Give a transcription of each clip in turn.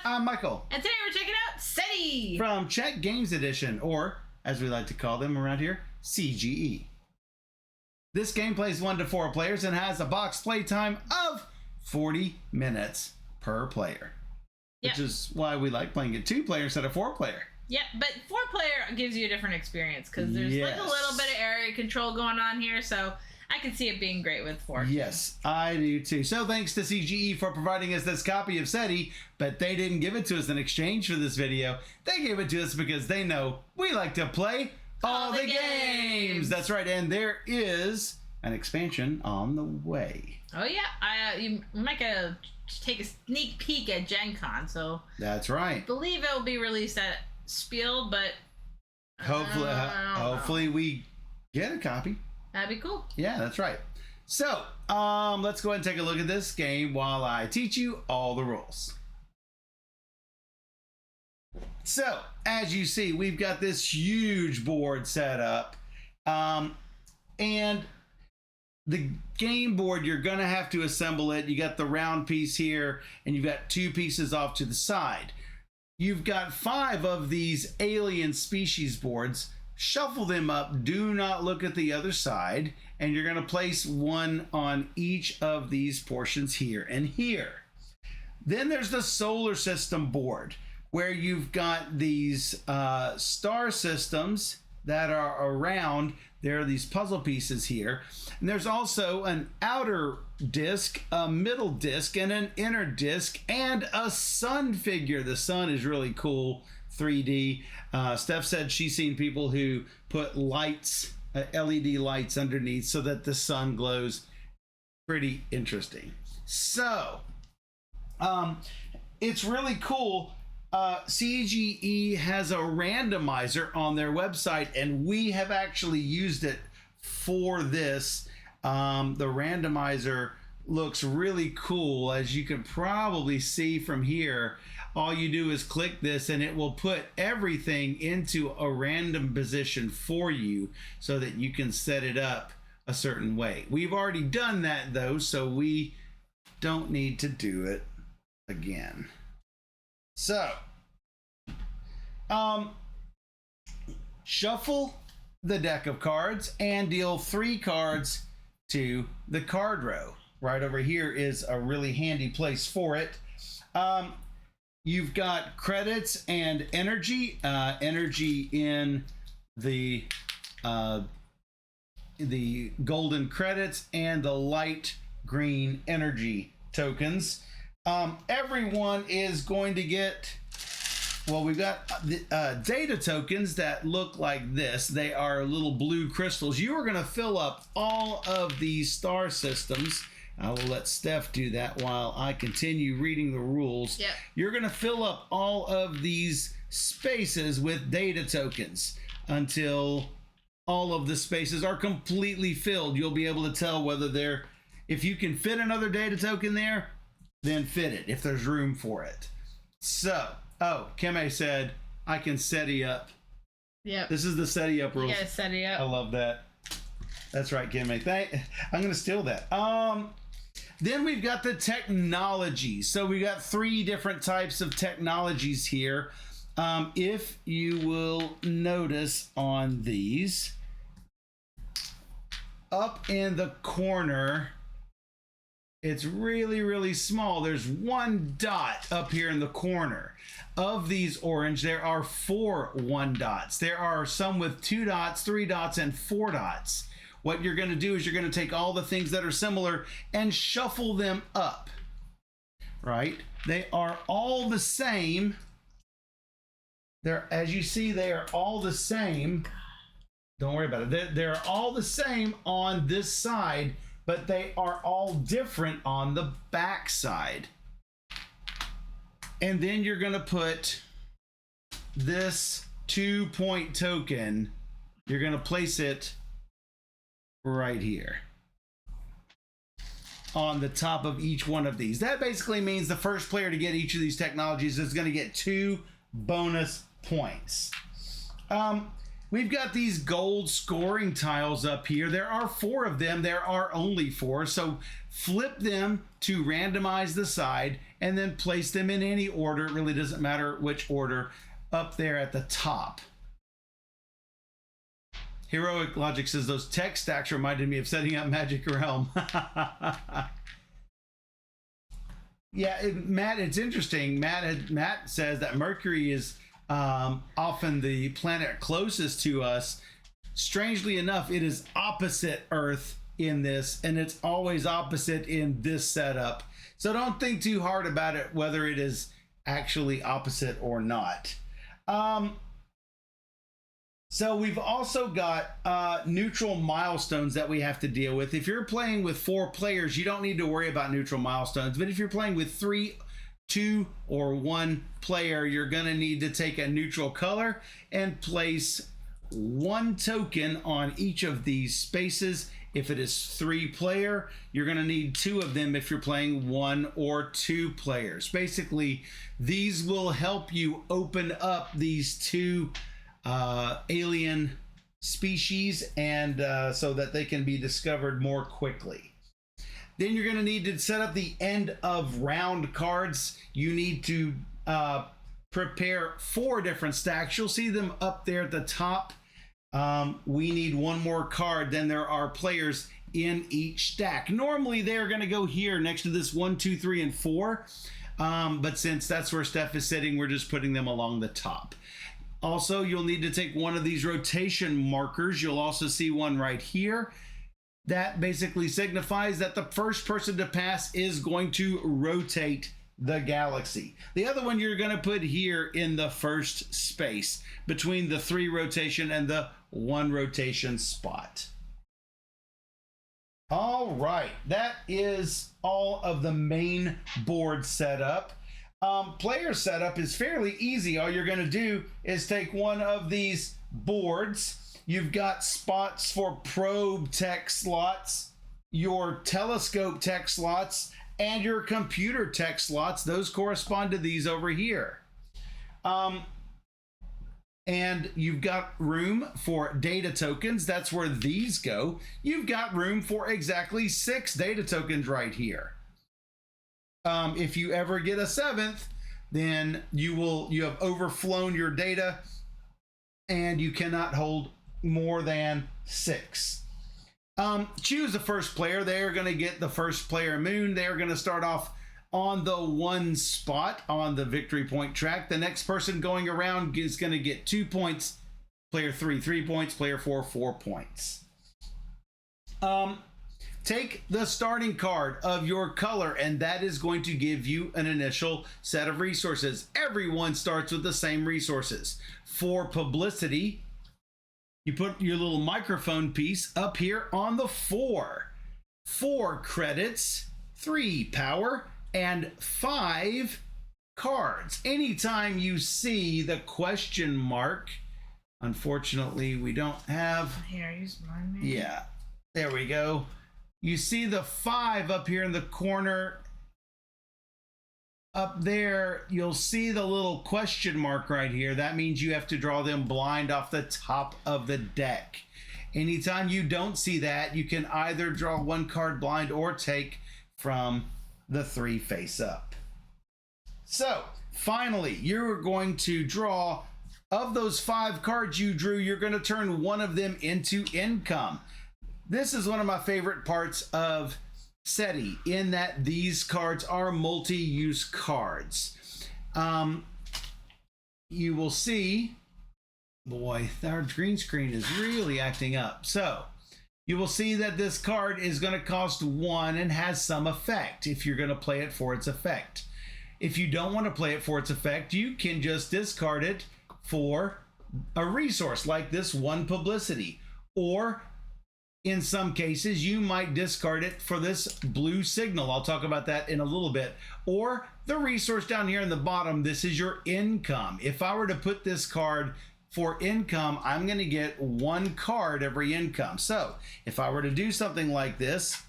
I'm Michael. And today we're checking out SETI From Czech Games Edition, or as we like to call them around here, CGE. This game plays 1 to 4 players and has a box play time of 40 minutes per player. Yep. Which is why we like playing it 2 player instead of 4 player. Yeah, but 4 player gives you a different experience because there's like a little bit of area control going on here, so I can see it being great with 4. Yes, I do too. So thanks to CGE for providing us this copy of SETI, but they didn't give it to us in exchange for this video. They gave it to us because they know we like to play all the games. That's right, and there is an expansion on the way. Oh yeah, you might get to take a sneak peek at Gen Con, so that's right. I believe it will be released at Spiel, but hopefully we get a copy. That'd be cool. Yeah, that's right. So let's go ahead and take a look at this game while I teach you all the rules. So as you see, we've got this huge board set up, and the game board, you're gonna have to assemble it. You got the round piece here, and you've got 2 pieces off to the side. You've got 5 of these alien species boards. Shuffle them up, do not look at the other side, and you're gonna place 1 on each of these portions here and here. Then there's the solar system board, where you've got these star systems that are around. There are these puzzle pieces here. And there's also an outer disc, a middle disc, and an inner disc, and a sun figure. The sun is really cool, 3D. Steph said she's seen people who put lights, LED lights underneath so that the sun glows. Pretty interesting. So, it's really cool. CGE has a randomizer on their website, and we have actually used it for this. The randomizer looks really cool, as you can probably see from here. All you do is click this and it will put everything into a random position for you so that you can set it up a certain way. We've already done that though, so we don't need to do it again. So, shuffle the deck of cards and deal 3 cards to the card row. Right over here is a really handy place for it. You've got credits and energy. Energy in the golden credits and the light green energy tokens. Everyone is going to get, well, we've got data tokens that look like this. They are little blue crystals. You are going to fill up all of these star systems. I will let Steph do that while I continue reading the rules. Yep. You're going to fill up all of these spaces with data tokens until all of the spaces are completely filled. You'll be able to tell whether if you can fit another data token there, then fit it if there's room for it. So, Keme said, I can SETI up. Yep. This is the SETI up rules. Yeah, SETI up. I love that. That's right, Keme. I'm going to steal that. Then we've got the technology. So we got 3 different types of technologies here. If you will notice on these, up in the corner, it's really, really small. There's 1 dot up here in the corner. Of these orange, there are 4 1 dots. There are some with 2 dots, 3 dots, and 4 dots. What you're going to do is you're going to take all the things that are similar and shuffle them up, right? They are all the same. As you see, they are all the same. Don't worry about it. They're all the same on this side, but they are all different on the back side. And then you're going to put this 2-point token. You're going to place it right here on the top of each one of these. That basically means the first player to get each of these technologies is going to get 2 bonus points. We've got these gold scoring tiles up here. There are 4 of them. There are only 4. So flip them to randomize the side and then place them in any order. It really doesn't matter which order, up there at the top. Heroic Logic says those tech stacks reminded me of setting up Magic Realm. Yeah, Matt, it's interesting. Matt says that Mercury is often the planet closest to us. Strangely enough, it is opposite Earth in this, and it's always opposite in this setup. So don't think too hard about it, whether it is actually opposite or not. So we've also got neutral milestones that we have to deal with. If you're playing with 4 players, you don't need to worry about neutral milestones. But if you're playing with 3, 2, or 1 player, you're going to need to take a neutral color and place 1 token on each of these spaces. If it is 3 player, you're going to need 2 of them if you're playing 1 or 2 players. Basically, these will help you open up these 2 alien species, and so that they can be discovered more quickly. Then you're going to need to set up the end of round cards. You need to prepare 4 different stacks. You'll see them up there at the top. We need 1 more card than there are players in each stack. Normally they're going to go here next to this 1, 2, 3, and 4. But since that's where Steph is sitting, we're just putting them along the top. Also, you'll need to take one of these rotation markers. You'll also see one right here. That basically signifies that the first person to pass is going to rotate the galaxy. The other one you're going to put here in the first space between the 3 rotation and the 1 rotation spot. All right, that is all of the main board setup. Player setup is fairly easy. All you're going to do is take one of these boards. You've got spots for probe tech slots, your telescope tech slots, and your computer tech slots. Those correspond to these over here. And you've got room for data tokens. That's where these go. You've got room for exactly 6 data tokens right here. If you ever get a 7th, then you have overflown your data, and you cannot hold more than 6. Choose the first player. They are going to get the first player moon. They are going to start off on the 1 spot on the victory point track. The next person going around is going to get 2 points. Player 3, 3 points. Player 4, 4 points. Take the starting card of your color, and that is going to give you an initial set of resources. Everyone starts with the same resources. For publicity, you put your little microphone piece up here on the 4. 4 credits, 3 power, and 5 cards. Anytime you see the question mark, unfortunately, we don't have... Here, use mine, maybe. Yeah, there we go. You see the 5 up here in the corner. Up there, you'll see the little question mark right here. That means you have to draw them blind off the top of the deck. Anytime you don't see that, you can either draw 1 card blind or take from the 3 face up. So, finally, you're going to draw, of those 5 cards you drew, you're going to turn 1 of them into income. This is one of my favorite parts of SETI, in that these cards are multi-use cards. You will see, boy, our green screen is really acting up. So you will see that this card is going to cost 1 and has some effect if you're going to play it for its effect. If you don't want to play it for its effect, you can just discard it for a resource like this 1 publicity, or in some cases, you might discard it for this blue signal. I'll talk about that in a little bit. Or the resource down here in the bottom, this is your income. If I were to put this card for income, I'm going to get 1 card every income. So if I were to do something like this,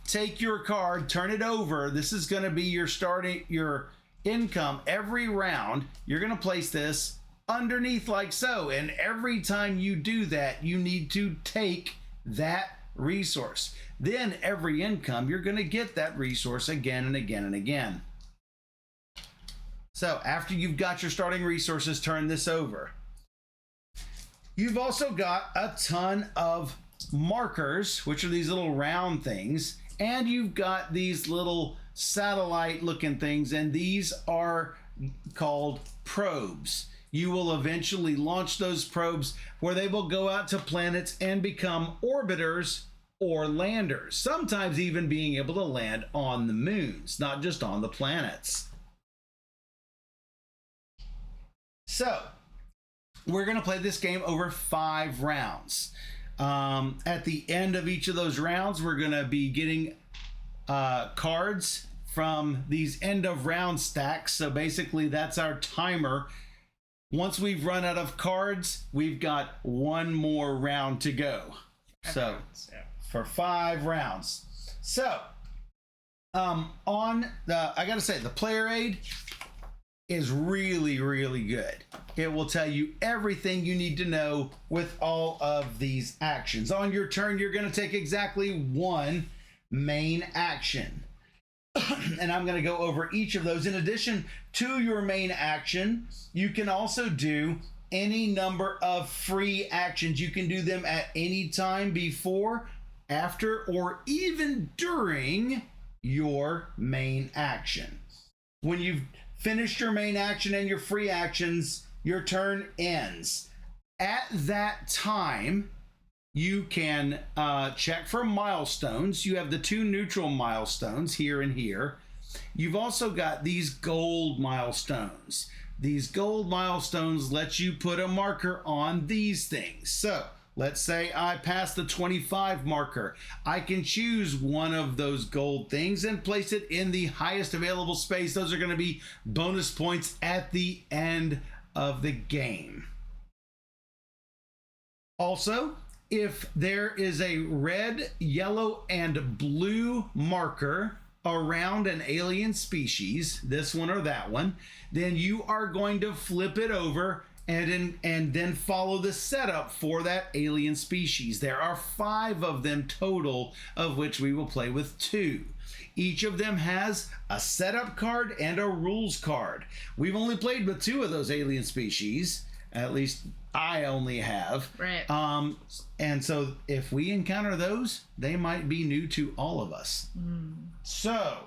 take your card, turn it over. This is going to be your income every round. You're going to place this underneath like so, and every time you do that, you need to take that resource. Then every income, you're going to get that resource again and again and again. So after you've got your starting resources, turn this over. You've also got a ton of markers, which are these little round things, and you've got these little satellite looking things, and these are called probes. You will eventually launch those probes where they will go out to planets and become orbiters or landers, sometimes even being able to land on the moons, not just on the planets. So we're going to play this game over 5 rounds. At the end of each of those rounds, we're going to be getting cards from these end of round stacks. So basically that's our timer. Once we've run out of cards, we've got one more round to go. So for 5 rounds. So on the, I gotta say, the player aid is really, really good. It will tell you everything you need to know with all of these actions. On your turn, you're going to take exactly 1 main action. And I'm going to go over each of those. In addition to your main action, you can also do any number of free actions. You can do them at any time before, after, or even during your main action. When you've finished your main action and your free actions, your turn ends. At that time, you can check for milestones. You have the 2 neutral milestones here and here. You've also got these gold milestones. These gold milestones let you put a marker on these things. So let's say I pass the 25 marker. I can choose one of those gold things and place it in the highest available space. Those are going to be bonus points at the end of the game. Also, if there is a red, yellow, and blue marker around an alien species, this one or that one, then you are going to flip it over and then follow the setup for that alien species. There are 5 of them total, of which we will play with 2. Each of them has a setup card and a rules card. We've only played with 2 of those alien species. At least I only have. Right. And so if we encounter those, they might be new to all of us. So,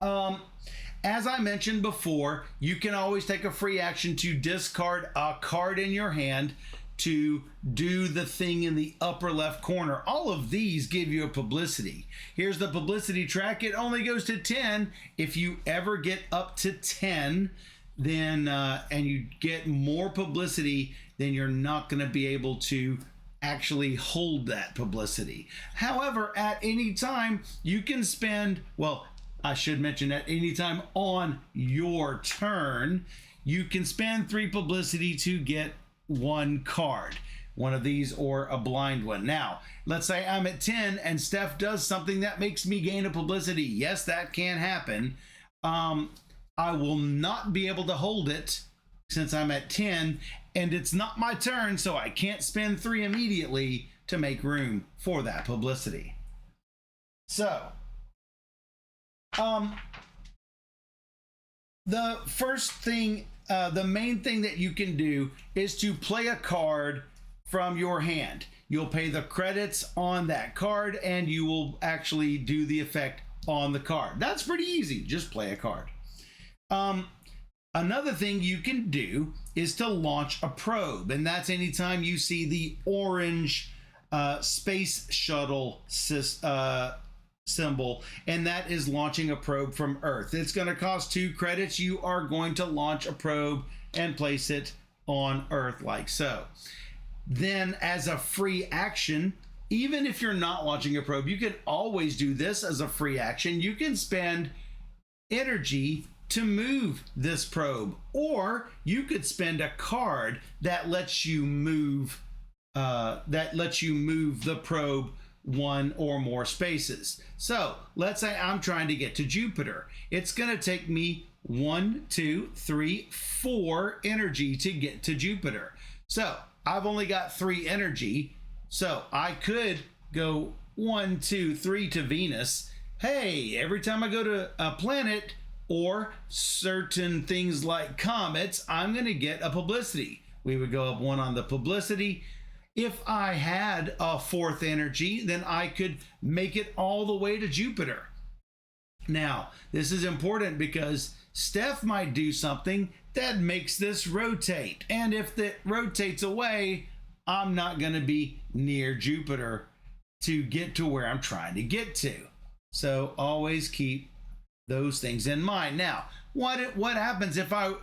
as I mentioned before, you can always take a free action to discard a card in your hand to do the thing in the upper left corner. All of these give you a publicity. Here's the publicity track. It only goes to 10. If you ever get up to 10, then and you get more publicity, then you're not going to be able to actually hold that publicity. However, at any time you can spend, well, I should mention, at any time on your turn, you can spend 3 publicity to get 1 card, one of these or a blind one. Now, let's say I'm at 10 and Steph does something that makes me gain a publicity. Yes, that can happen. I will not be able to hold it since I'm at 10 and it's not my turn, so I can't spend 3 immediately to make room for that publicity. So, the first thing, the main thing that you can do is to play a card from your hand. You'll pay the credits on that card and you will actually do the effect on the card. That's pretty easy. Just play a card. Another thing you can do is to launch a probe, and that's anytime you see the orange space shuttle symbol, and that is launching a probe from Earth. It's going to cost 2 credits. You are going to launch a probe and place it on Earth like so. Then as a free action, even if you're not launching a probe, you can always do this as a free action. You can spend energy to move this probe, or you could spend a card that lets you move the probe 1 or more spaces. So let's say I'm trying to get to Jupiter. It's going to take me 1, 2, 3, 4 energy to get to Jupiter. So I've only got 3 energy, so I could go 1, 2, 3 to Venus, hey, every time I go to a planet or certain things like comets, I'm going to get a publicity. We would go up 1 on the publicity. If I had a 4th energy, then I could make it all the way to Jupiter. Now, this is important because Steph might do something that makes this rotate. And if it rotates away, I'm not going to be near Jupiter to get to where I'm trying to get to. So always keep those things in mind. Now, what happens if I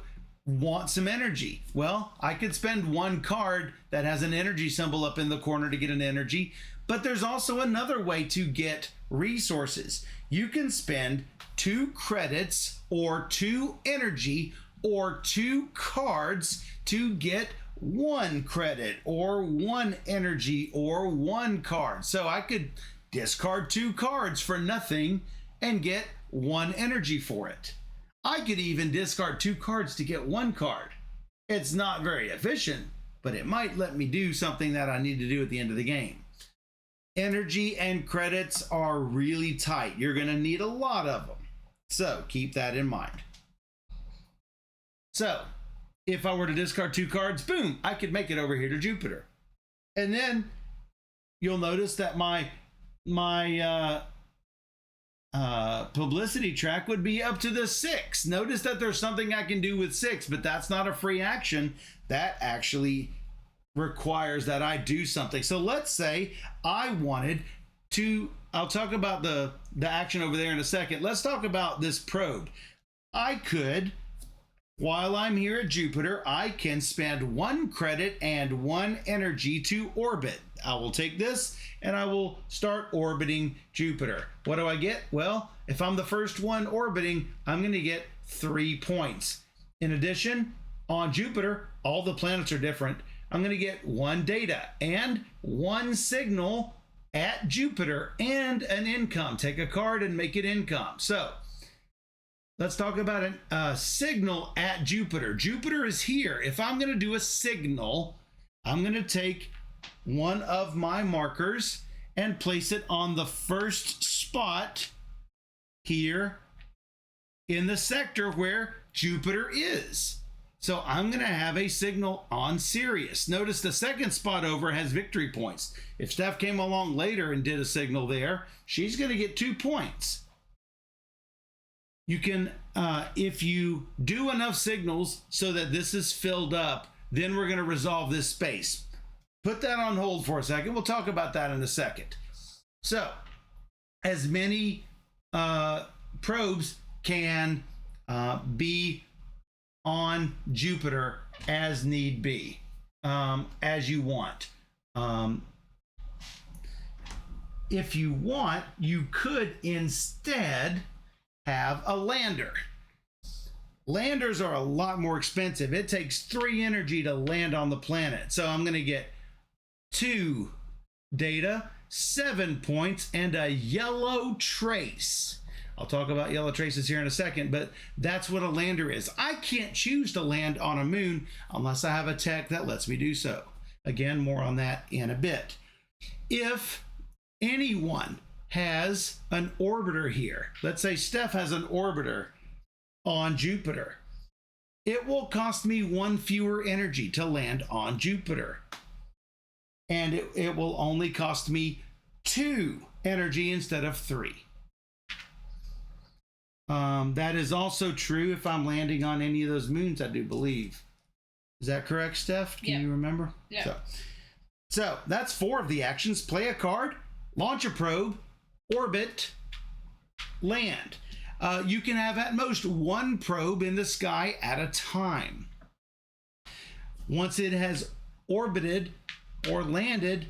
want some energy? Well, I could spend 1 card that has an energy symbol up in the corner to get an energy, but there's also another way to get resources. You can spend 2 credits or 2 energy or 2 cards to get 1 credit or 1 energy or 1 card. So I could discard 2 cards for nothing and get 1 energy for it. I could even discard 2 cards to get 1 card. It's not very efficient, but it might let me do something that I need to do at the end of the game. Energy and credits are really tight. You're going to need a lot of them. So keep that in mind. So if I were to discard 2 cards, boom, I could make it over here to Jupiter. And then you'll notice that my publicity track would be up to the 6. Notice that there's something I can do with 6, but that's not a free action. That actually requires that I do something. So let's say I wanted to, I'll talk about the action over there in a second. Let's talk about this probe. I could, while I'm here at Jupiter, I can spend 1 credit and 1 energy to orbit. I will take this and I will start orbiting Jupiter. What do I get? Well, if I'm the first one orbiting, I'm going to get 3 points. In addition, on Jupiter, all the planets are different. I'm going to get 1 data and 1 signal at Jupiter and an income. Take a card and make it income. So let's talk about a signal at Jupiter. Jupiter is here. If I'm going to do a signal, I'm going to take one of my markers and place it on the first spot here in the sector where Jupiter is. So I'm going to have a signal on Sirius. Notice the second spot over has victory points. If Steph came along later and did a signal there, she's going to get 2 points. You can, if you do enough signals so that this is filled up, then we're going to resolve this space. Put that on hold for a second. We'll talk about that in a second. So, as many probes can be on Jupiter as need be, as you want. If you want, you could instead have a lander. Landers are a lot more expensive. It takes 3 energy to land on the planet. So I'm going to get 2 data, 7 points, and a yellow trace. I'll talk about yellow traces here in a second, but that's what a lander is. I can't choose to land on a moon unless I have a tech that lets me do so. Again, more on that in a bit. If anyone has an orbiter here, let's say Steph has an orbiter on Jupiter, it will cost me 1 fewer energy to land on Jupiter. And it will only cost me 2 energy instead of 3. That is also true if I'm landing on any of those moons, I do believe. Is that correct, Steph? Can you remember? Yeah. So that's 4 of the actions. Play a card, launch a probe, orbit, land. You can have at most 1 probe in the sky at a time. Once it has orbited or landed,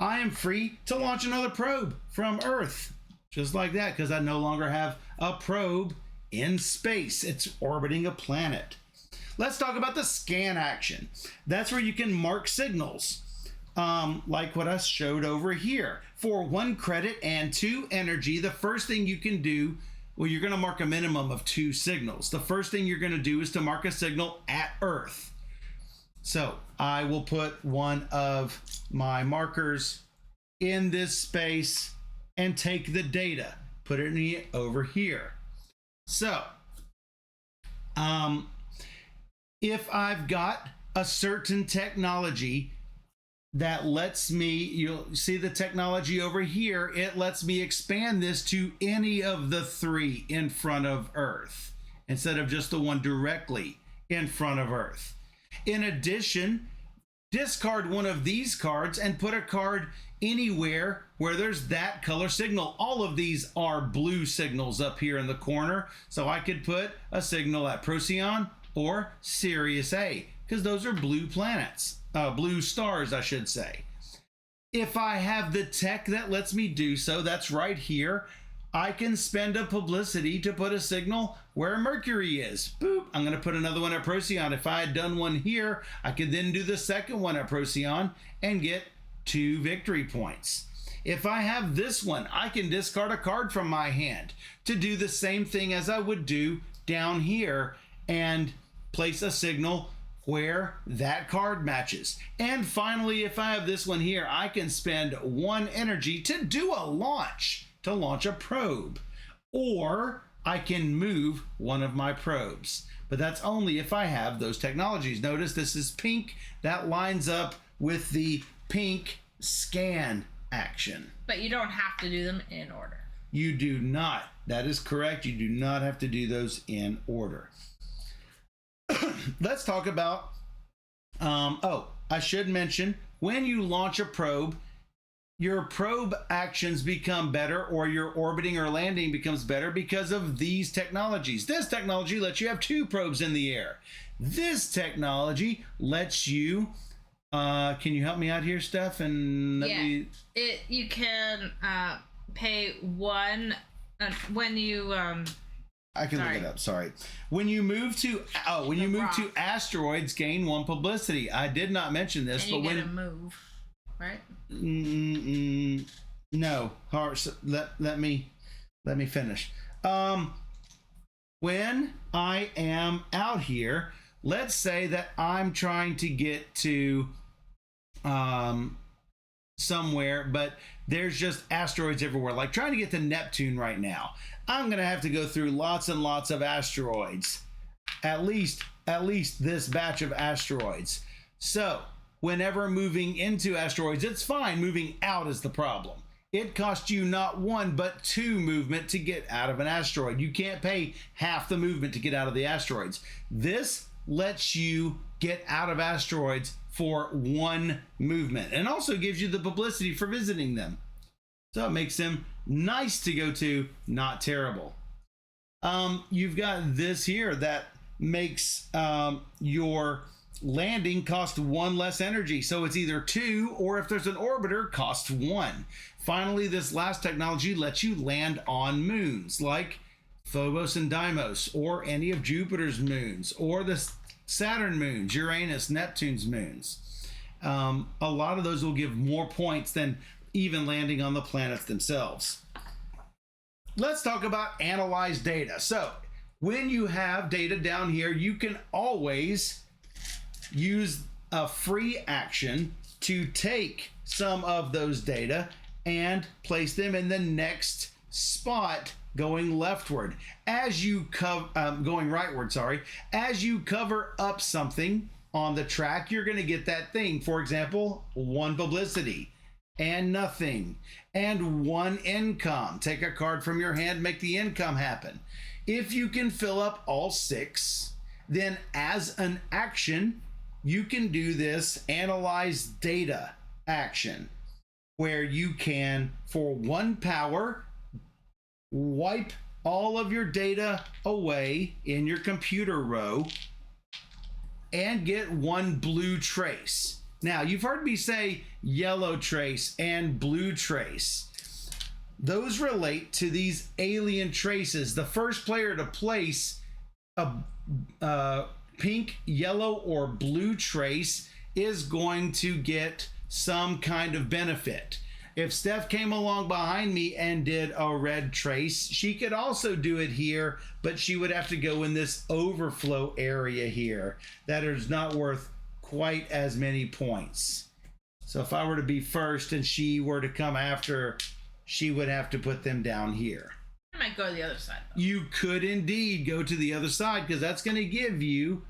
I am free to launch another probe from Earth. Just like that, because I no longer have a probe in space. It's orbiting a planet. Let's talk about the scan action. That's where you can mark signals, like what I showed over here. For 1 credit and 2 energy, the first thing you can do, well, you're going to mark a minimum of 2 signals. The first thing you're going to do is to mark a signal at Earth. So I will put one of my markers in this space and take the data, put it over here. So, if I've got a certain technology that lets me, you'll see the technology over here, it lets me expand this to any of the 3 in front of Earth instead of just the one directly in front of Earth. In addition, discard one of these cards and put a card anywhere where there's that color signal. All of these are blue signals up here in the corner, so I could put a signal at Procyon or Sirius A, because those are blue planets, blue stars, I should say. If I have the tech that lets me do so, that's right here. I can spend a publicity to put a signal where Mercury is. Boop, I'm going to put another one at Procyon. If I had done one here, I could then do the second one at Procyon and get 2 victory points. If I have this one, I can discard a card from my hand to do the same thing as I would do down here and place a signal where that card matches. And finally, if I have this one here, I can spend 1 energy to do a launch, to launch a probe, or I can move one of my probes. But that's only if I have those technologies. Notice this is pink. That lines up with the pink scan action. But you don't have to do them in order. You do not. That is correct. You do not have to do those in order. Let's talk about, I should mention, when you launch a probe, your probe actions become better, or your orbiting or landing becomes better because of these technologies. This technology lets you have 2 probes in the air. This technology lets you, can you help me out here, Steph? And you can pay 1 when you I can look it up. Sorry. When you move to to asteroids, gain 1 publicity. I did not mention this, and but when you move, right? No. Let me finish. When I am out here, let's say that I'm trying to get to somewhere, but there's just asteroids everywhere, like trying to get to Neptune right now. I'm going to have to go through lots and lots of asteroids, at least this batch of asteroids. So whenever moving into asteroids, it's fine. Moving out is the problem. It costs you not 1, but 2 movement to get out of an asteroid. You can't pay half the movement to get out of the asteroids. This lets you get out of asteroids for 1 movement, and also gives you the publicity for visiting them. So it makes them nice to go to, not terrible. You've got this here that makes your landing cost 1 less energy. So it's either 2, or if there's an orbiter, costs 1. Finally, this last technology lets you land on moons like Phobos and Deimos, or any of Jupiter's moons, or the Saturn moons, Uranus, Neptune's moons. A lot of those will give more points than even landing on the planets themselves. Let's talk about analyze data. So when you have data down here, you can always use a free action to take some of those data and place them in the next spot going leftward. As you going rightward, sorry. As you cover up something on the track, you're going to get that thing. For example, 1 publicity and nothing, and 1 income. Take a card from your hand, make the income happen. If you can fill up all 6, then as an action, you can do this analyze data action, where you can, for 1 power, wipe all of your data away in your computer row and get 1 blue trace. Now, you've heard me say yellow trace and blue trace. Those relate to these alien traces. The first player to place a pink, yellow, or blue trace is going to get some kind of benefit. If Steph came along behind me and did a red trace, she could also do it here, but she would have to go in this overflow area here. That is not worth quite as many points. So if I were to be first and she were to come after, she would have to put them down here. I might go to the other side, though. You could indeed go to the other side because that's going to give you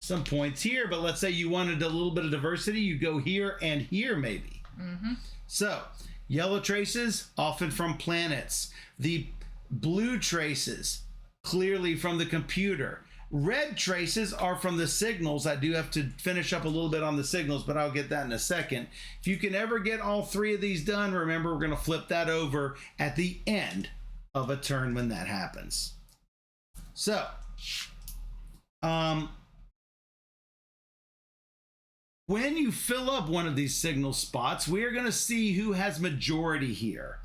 some points here. But let's say you wanted a little bit of diversity. You go here and here maybe. Mm-hmm. So yellow traces, often from planets. The blue traces, clearly from the computer. Red traces are from the signals. I do have to finish up a little bit on the signals, but I'll get that in a second. If you can ever get all three of these done, remember we're going to flip that over at the end of a turn when that happens. So, when you fill up one of these signal spots, we are going to see who has majority here.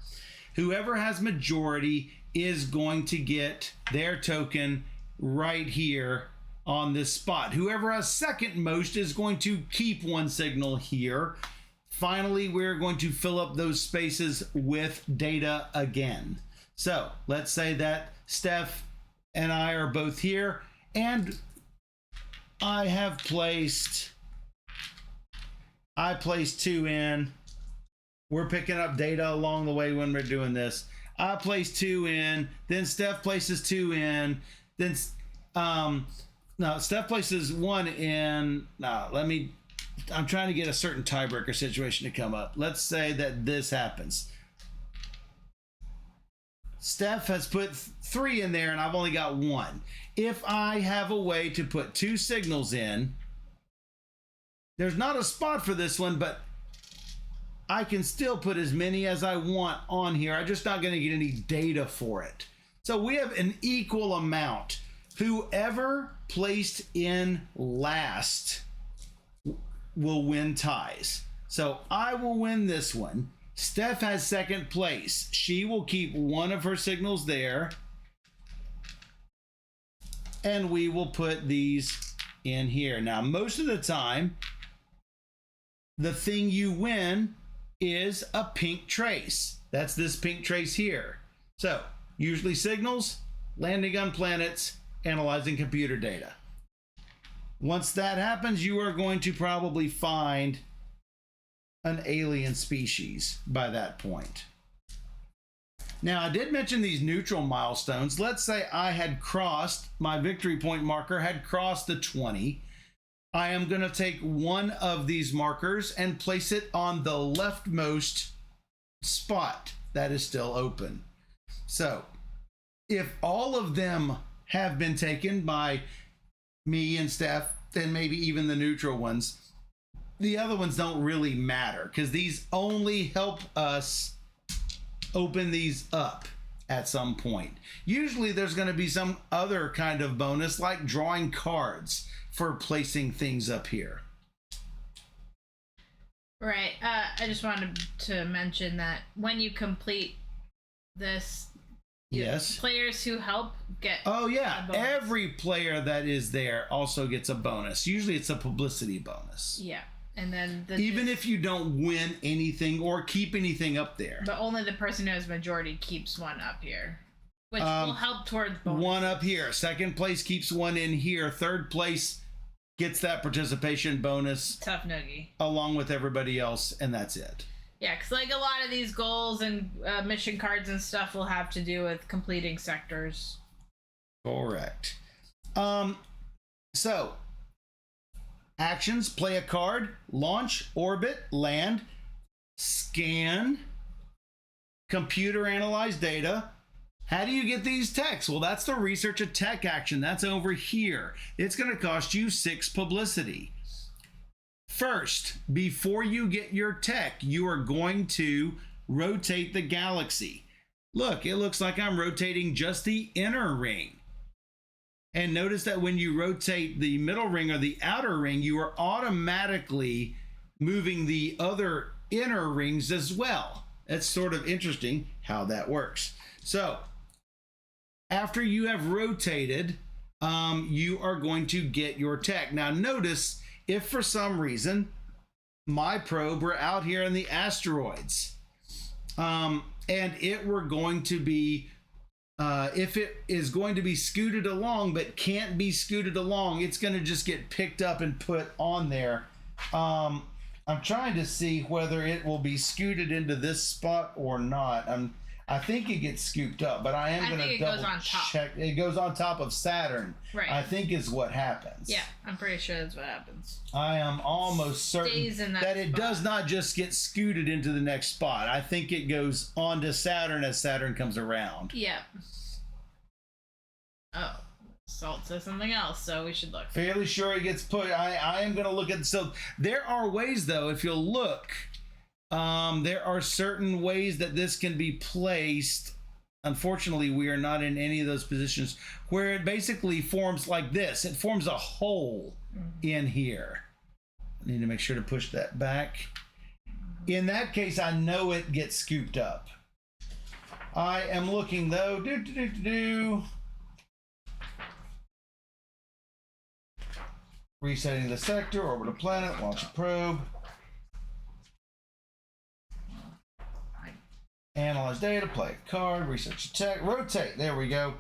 Whoever has majority is going to get their token right here on this spot. Whoever has second most is going to keep one signal here. Finally, we're going to fill up those spaces with data again. So let's say that Steph and I are both here, and I placed 2 in. We're picking up data along the way when we're doing this. I place 2 in, then Steph places 2 in, then no, Steph places 1 in. No, I'm trying to get a certain tiebreaker situation to come up. Let's say that this happens. Steph has put 3 in there and I've only got 1. If I have a way to put 2 signals in, there's not a spot for this one, but I can still put as many as I want on here. I'm just not going to get any data for it. So we have an equal amount. Whoever placed in last will win ties. So I will win this one. Steph has second place. She will keep 1 of her signals there. And we will put these in here. Now, most of the time, the thing you win is a pink trace. That's this pink trace here. So, usually signals, landing on planets, analyzing computer data. Once that happens, you are going to probably find an alien species by that point. Now, I did mention these neutral milestones. Let's say I had crossed, my victory point marker had crossed the 20. I am going to take one of these markers and place it on the leftmost spot that is still open. So, if all of them have been taken by me and Steph, and maybe even the neutral ones, the other ones don't really matter because these only help us open these up at some point. Usually there's going to be some other kind of bonus like drawing cards for placing things up here. Right. I just wanted to mention that when you complete this, yes, players who help get every player that is there also gets a bonus. Usually it's a publicity bonus. Yeah. And then even if you don't win anything or keep anything up there, but only the person who has majority keeps 1 up here, which will help towards bonus. 1 up here. Second place keeps 1 in here. Third place gets that participation bonus. Tough noogie. Along with everybody else, and that's it. Yeah, because like a lot of these goals and mission cards and stuff will have to do with completing sectors. Correct. So, actions: play a card, launch, orbit, land, scan, computer analyze data. How do you get these techs? Well, that's the research a tech action. That's over here. It's going to cost you 6 publicity. First, before you get your tech, you are going to rotate the galaxy. Look, it looks like I'm rotating just the inner ring. And notice that when you rotate the middle ring or the outer ring, you are automatically moving the other inner rings as well. That's sort of interesting how that works. So, after you have rotated, you are going to get your tech. Now, notice if for some reason my probe were out here in the asteroids, and it were going to be if it is going to be scooted along but can't be scooted along, it's going to just get picked up and put on there. I'm trying to see whether it will be scooted into this spot or not. I think it gets scooped up, but I am going to double check. It goes on top of Saturn. Right. I think is what happens. Yeah, I'm pretty sure that's what happens. I am almost certain that it does not just get scooted into the next spot. I think it goes onto Saturn as Saturn comes around. Yeah. Oh, Salt says something else, so we should look. Fairly sure it gets put. I am going to look at. So there are ways, though, if you'll look. There are certain ways that this can be placed. Unfortunately, we are not in any of those positions where it basically forms like this. It forms a hole in here. I need to make sure to push that back. In that case, I know it gets scooped up. I am looking, though. Resetting the sector, orbit a planet, launch a probe. Analyze data, play a card, research a tech, rotate. There we go.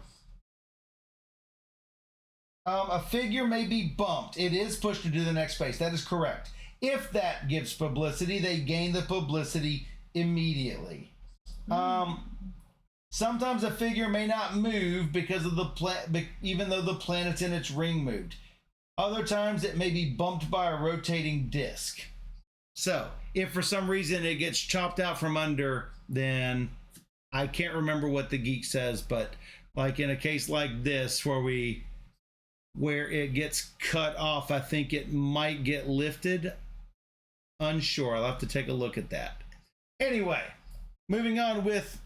A figure may be bumped. It is pushed into the next space. That is correct. If that gives publicity, they gain the publicity immediately. Sometimes a figure may not move because of the even though the planet's in its ring moved. Other times it may be bumped by a rotating disc. So if for some reason it gets chopped out from under, then I can't remember what the geek says, but like in a case like this where it gets cut off, I think it might get lifted. Unsure. I'll have to take a look at that. Anyway, moving on with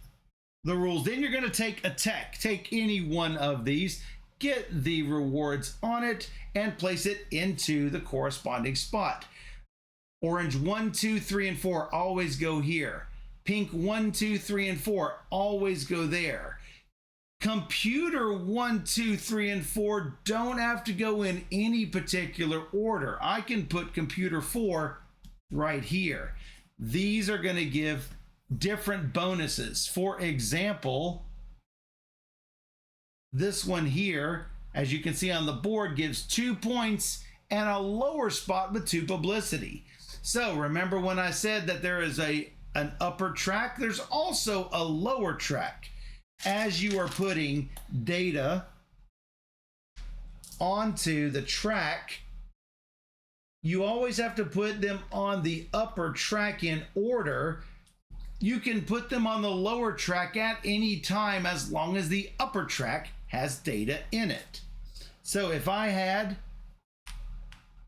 the rules. Then you're going to take a tech. Take any one of these, get the rewards on it, and place it into the corresponding spot. Orange 1, 2, 3, and 4 always go here. Pink 1, 2, 3, and 4 always go there. Computer 1, 2, 3, and 4 don't have to go in any particular order. I can put computer 4 right here. These are going to give different bonuses. For example, this one here, as you can see on the board, gives 2 points and a lower spot with 2 publicity. So remember when I said that there is an upper track? There's also a lower track. As you are putting data onto the track, you always have to put them on the upper track in order. You can put them on the lower track at any time as long as the upper track has data in it. So if I had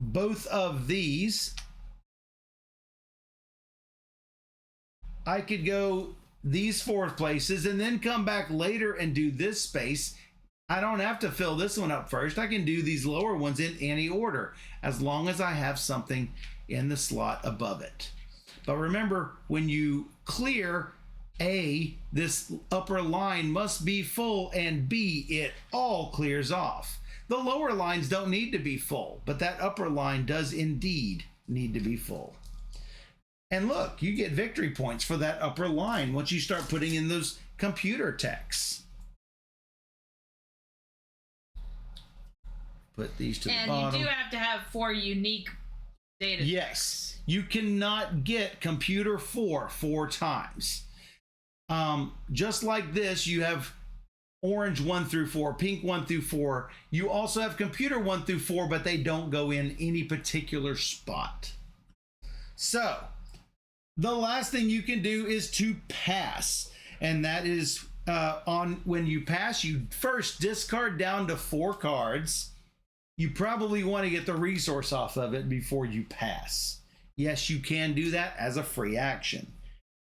both of these, I could go these 4 places and then come back later and do this space. I don't have to fill this one up first. I can do these lower ones in any order as long as I have something in the slot above it. But remember, when you clear A, this upper line must be full, and B, it all clears off. The lower lines don't need to be full, but that upper line does indeed need to be full. And look, you get victory points for that upper line once you start putting in those computer techs. Put these to the bottom. And you do have to have 4 unique data. Yes, you cannot get computer 4 times. Just like this, you have orange 1 through 4, pink 1 through 4. You also have computer 1 through 4, but they don't go in any particular spot. So the last thing you can do is to pass, and that is when you pass, you first discard down to 4 cards. You probably want to get the resource off of it before you pass. Yes, you can do that as a free action.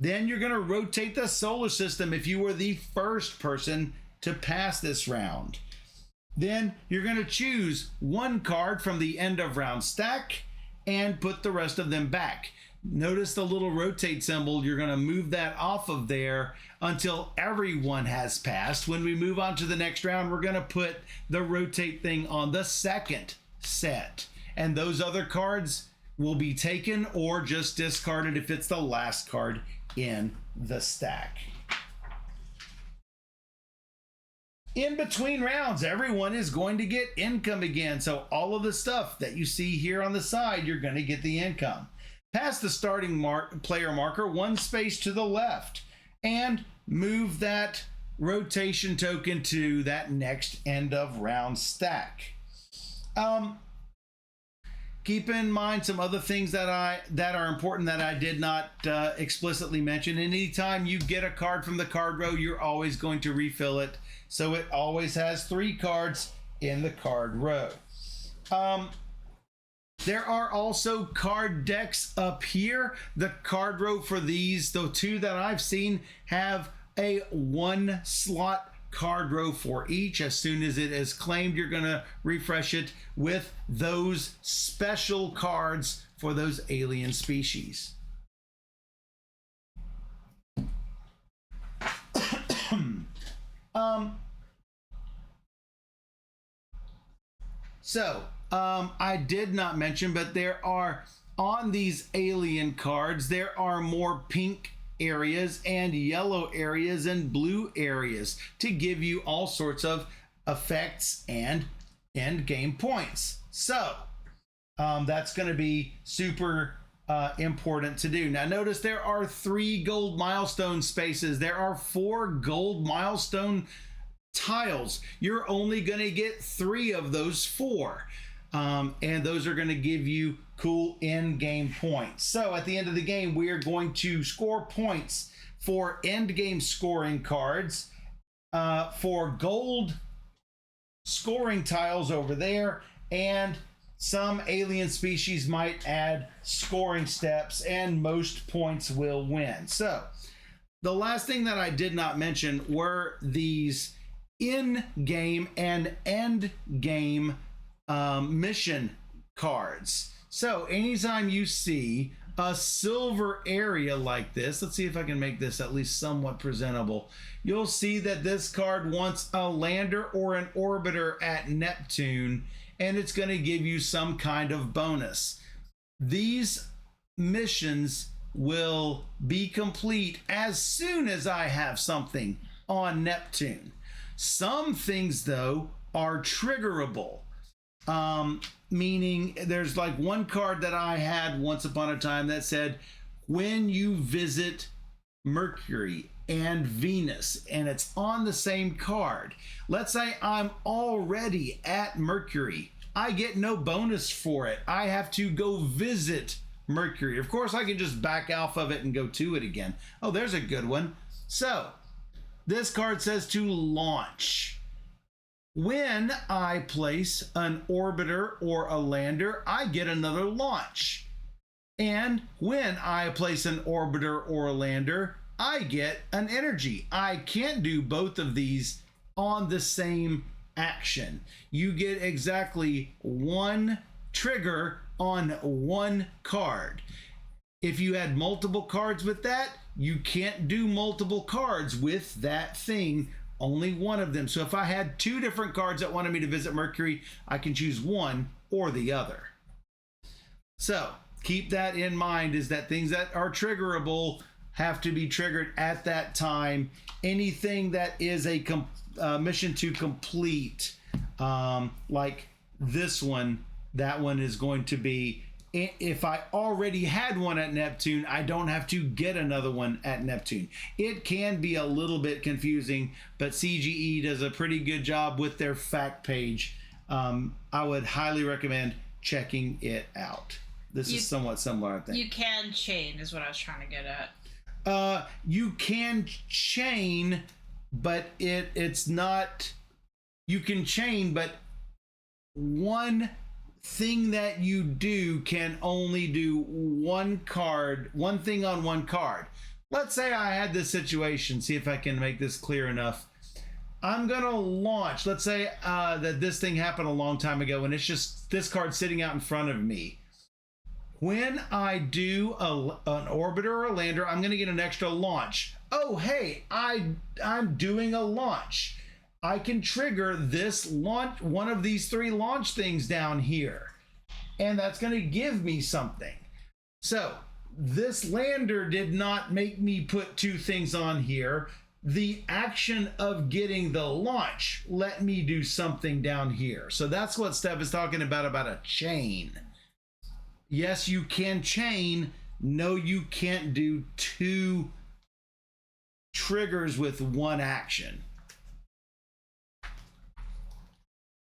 Then you're going to rotate the solar system if you were the first person to pass this round. Then you're going to choose 1 card from the end of round stack and put the rest of them back. Notice the little rotate symbol. You're going to move that off of there until everyone has passed. When we move on to the next round, we're going to put the rotate thing on the second set. And those other cards will be taken or just discarded if it's the last card in the stack. In between rounds, everyone is going to get income again. So all of the stuff that you see here on the side, you're going to get the income. Pass the starting player marker one space to the left and move that rotation token to that next end of round stack. Keep in mind some other things that are important that I did not explicitly mention. Anytime you get a card from the card row, you're always going to refill it. So it always has 3 cards in the card row. There are also card decks up here. The card row for these, the 2 that I've seen, have a 1 slot card row for each. As soon as it is claimed, you're going to refresh it with those special cards for those alien species. I did not mention, but there are, on these alien cards, there are more pink areas and yellow areas and blue areas to give you all sorts of effects and end game points. So that's going to be super important to do. Now notice there are 3 gold milestone spaces. There are 4 gold milestone tiles. You're only going to get 3 of those 4. And those are going to give you cool end game points. So at the end of the game, we are going to score points for end game scoring cards, for gold scoring tiles over there, and some alien species might add scoring steps, and most points will win. So the last thing that I did not mention were these in-game and end-game mission cards. So anytime you see a silver area like this, let's see if I can make this at least somewhat presentable. You'll see that this card wants a lander or an orbiter at Neptune, and it's going to give you some kind of bonus. These missions will be complete as soon as I have something on Neptune. Some things, though, are triggerable. Meaning there's like one card that I had once upon a time that said, when you visit Mercury and Venus, and it's on the same card. Let's say I'm already at Mercury. I get no bonus for it. I have to go visit Mercury. Of course, I can just back off of it and go to it again. Oh, there's a good one. So this card says to launch. When I place an orbiter or a lander, I get another launch. And when I place an orbiter or a lander, I get an energy. I can't do both of these on the same action. You get exactly 1 trigger on 1 card. If you had multiple cards with that, you can't do multiple cards with that thing. Only 1 of them. So if I had 2 different cards that wanted me to visit Mercury, I can choose one or the other. So keep that in mind, is that things that are triggerable have to be triggered at that time. Anything that is a mission to complete, like this one, that one is going to be, if I already had one at Neptune, I don't have to get another one at Neptune. It can be a little bit confusing, but CGE does a pretty good job with their fact page. I would highly recommend checking it out. This is somewhat similar, I think. You can chain is what I was trying to get at. You can chain, but it's not... You can chain, but one thing that you do can only do 1 thing on 1 card. Let's say I had this situation. See if I can make this clear enough. I'm gonna launch. Let's say that this thing happened a long time ago, and it's just this card sitting out in front of me. When I do an orbiter or a lander, I'm gonna get an extra launch. Oh, hey, I'm doing a launch. I can trigger this launch, one of these 3 launch things down here, and that's going to give me something. So this lander did not make me put 2 things on here. The action of getting the launch let me do something down here. So that's what Steph is talking about a chain. Yes, you can chain No, you can't do 2 triggers with 1 action.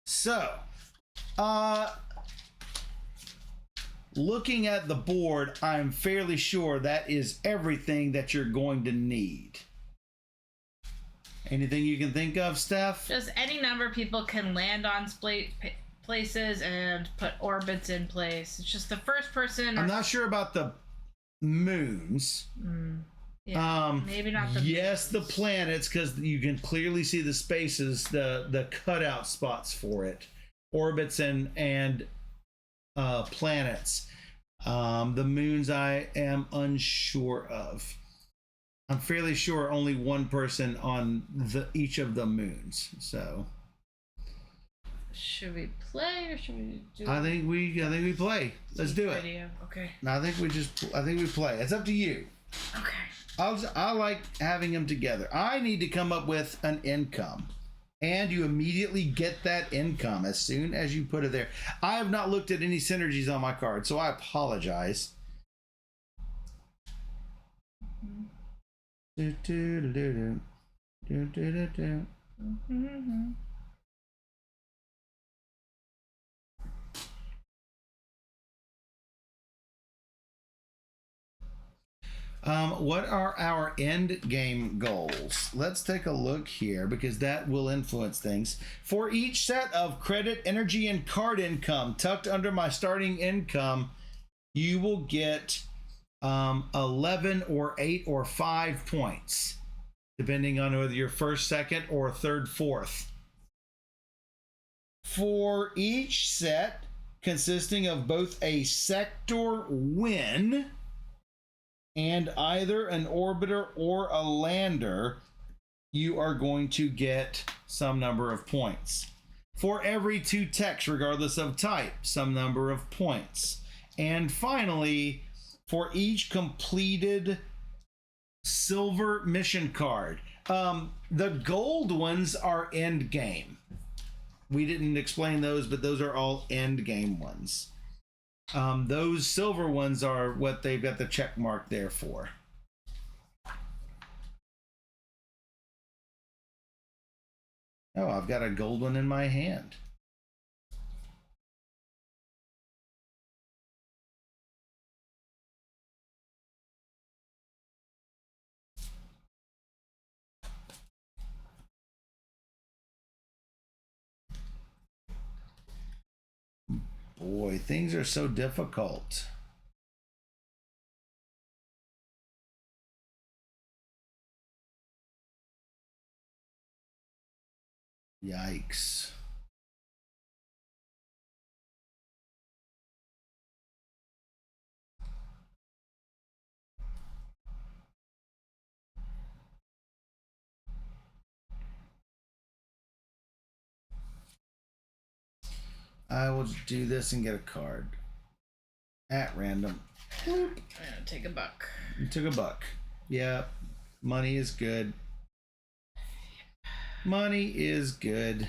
So, looking at the board, I'm fairly sure that is everything that you're going to need. Anything you can think of, Steph? Just any number of people can land on places and put orbits in place. It's just the first person. I'm not sure about the moons. Yeah, maybe not the Yes, moons. the planets, because you can clearly see the spaces, the cutout spots for it. Orbits and planets. The moons I am unsure of. I'm fairly sure only one person on each of the moons. So should we play or should we do? I think we play. Let's do it. Video. Okay. I think we play. It's up to you. Okay. I like having them together. I need to come up with an income. And you immediately get that income as soon as you put it there. I have not looked at any synergies on my card, so I apologize. What are our end game goals? Let's take a look here because that will influence things. For each set of credit, energy, and card income tucked under my starting income, you will get 11 or 8 or 5 points, depending on whether you're first, second, or third, fourth. For each set consisting of both a sector win and either an orbiter or a lander, you are going to get some number of points. For every 2 techs, regardless of type, some number of points. And finally, for each completed silver mission card. The gold ones are end game. We didn't explain those, but those are all end game ones. Those silver ones are what they've got the check mark there for. Oh, I've got a gold one in my hand. Boy, things are so difficult. Yikes. I will do this and get a card at random. I'm gonna take a buck. You took a buck. Yep. Money is good. Money is good.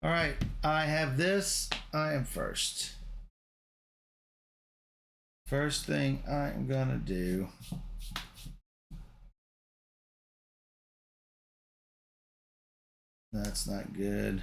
All right. I have this. I am first. First thing I am gonna do. That's not good.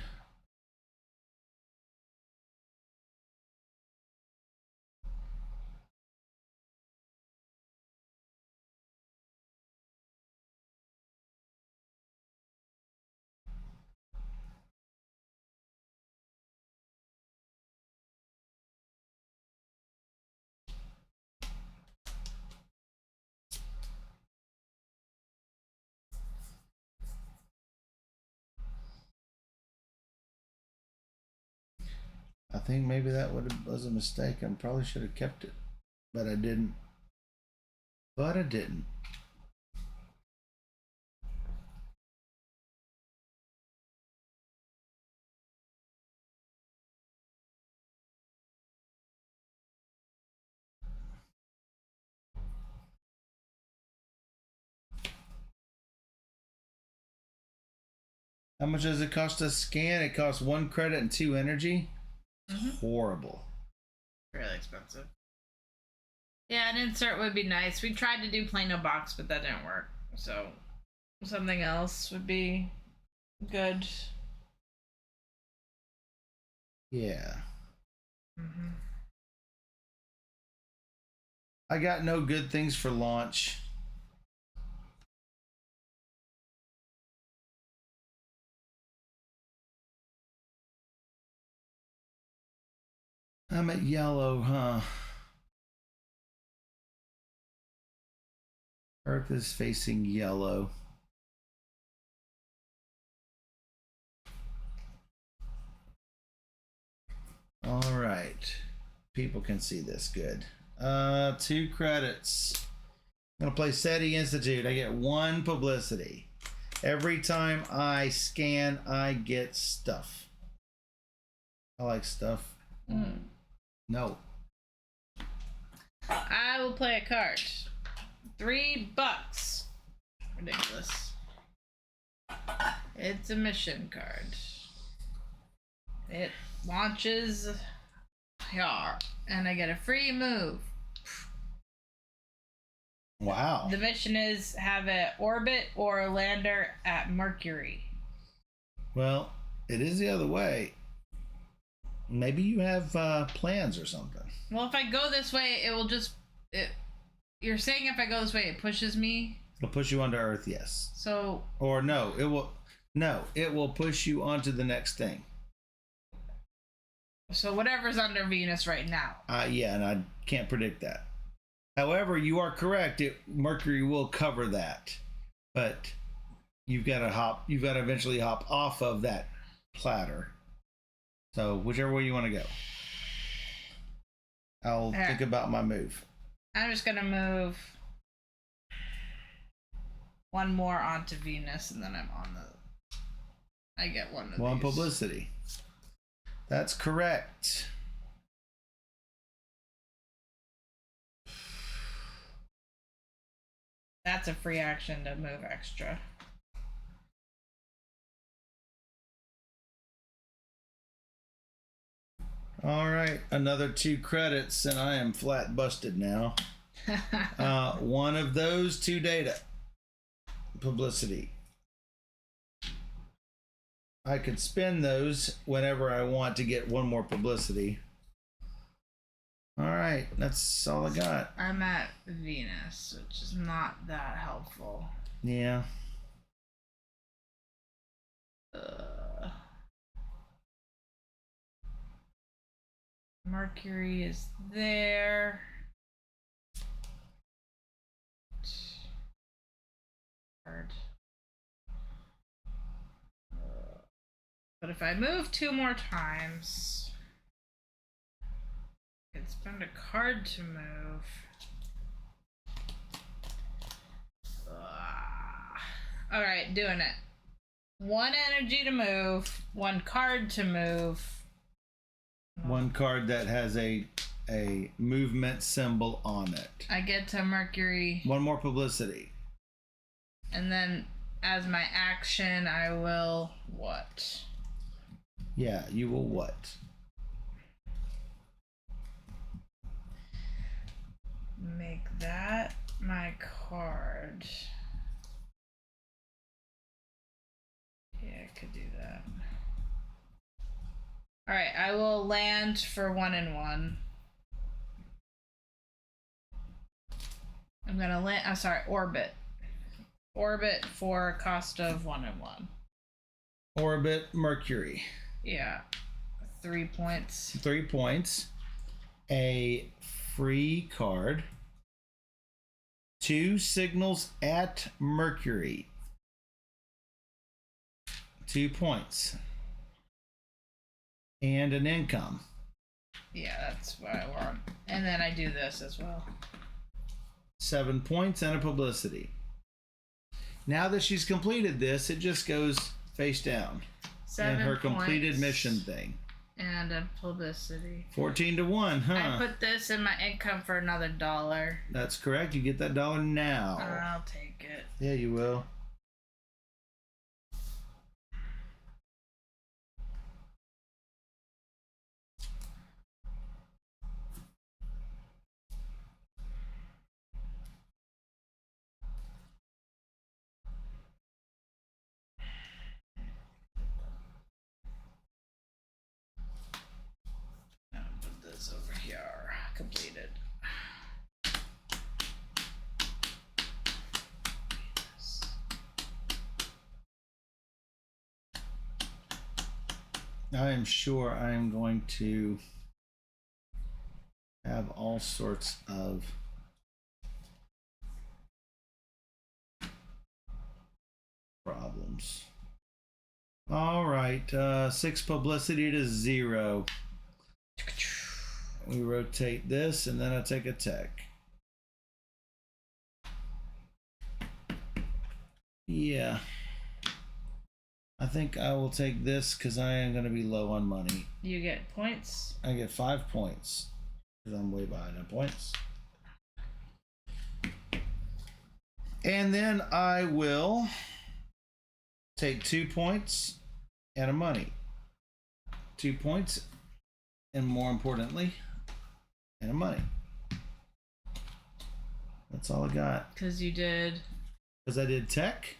I think maybe that was a mistake. I probably should have kept it, but I didn't. How much does it cost to scan? It costs 1 credit and 2 energy. It's horrible. Really expensive. Yeah, an insert would be nice. We tried to do plain no box, but that didn't work. So something else would be good. Yeah. Mm-hmm. I got no good things for launch. I'm at yellow, huh? Earth is facing yellow. All right. People can see this good. 2 credits. I'm going to play SETI Institute. I get 1 publicity. Every time I scan, I get stuff. I like stuff. No. I will play a card. $3. Ridiculous. It's a mission card. It launches here, and I get a free move. Wow. The mission is have an orbit or a lander at Mercury. Well, it is the other way. Maybe you have plans or something. Well, if I go this way, it will just... You're saying if I go this way, it pushes me? It'll push you onto Earth, yes. So... Or no, it will... No, it will push you onto the next thing. So whatever's under Venus right now. Yeah, and I can't predict that. However, you are correct. Mercury will cover that, but you've got to eventually hop off of that platter. So whichever way you want to go. I'll think about my move. I'm just gonna move 1 more onto Venus, and then I'm on the... I get 1 of 1 these. publicity. That's correct. That's a free action to move extra. All right, another 2 credits, and I am flat busted now. 1 of those 2 data. Publicity. I could spend those whenever I want to get 1 more publicity. All right, that's all I got. I'm at Venus, which is not that helpful. Yeah. Mercury is there. Hard. But if I move 2 more times, I could spend a card to move. Alright, doing it. 1 energy to move, 1 card to move. 1 card that has a movement symbol on it. I get to Mercury. 1 more publicity. And then as my action, I will what? Yeah, you will what? Make that my card. Yeah, I could do that. Alright, I will land for 1 and 1. I'm gonna land, I'm sorry, orbit. Orbit for a cost of 1 and 1. Orbit Mercury. Yeah. 3 points. 3 points. A free card. 2 signals at Mercury. 2 points. And an income. Yeah, that's what I want. And then I do this as well. 7 points and a publicity. Now that she's completed this, it just goes face down. 7 and her points completed mission thing. and a publicity. 14 to 1, huh? I put this in my income for another $1. That's correct. You get that $1 now. I'll take it. Yeah, you will. I am sure I am going to have all sorts of problems. All right, 6 publicity to 0. We rotate this, and then I take a tech. Yeah. I think I will take this because I am going to be low on money. You get points. I get 5 points because I'm way behind on points. And then I will take 2 points and a money. 2 points, and more importantly, and a money. That's all I got. Because you did. Because I did tech.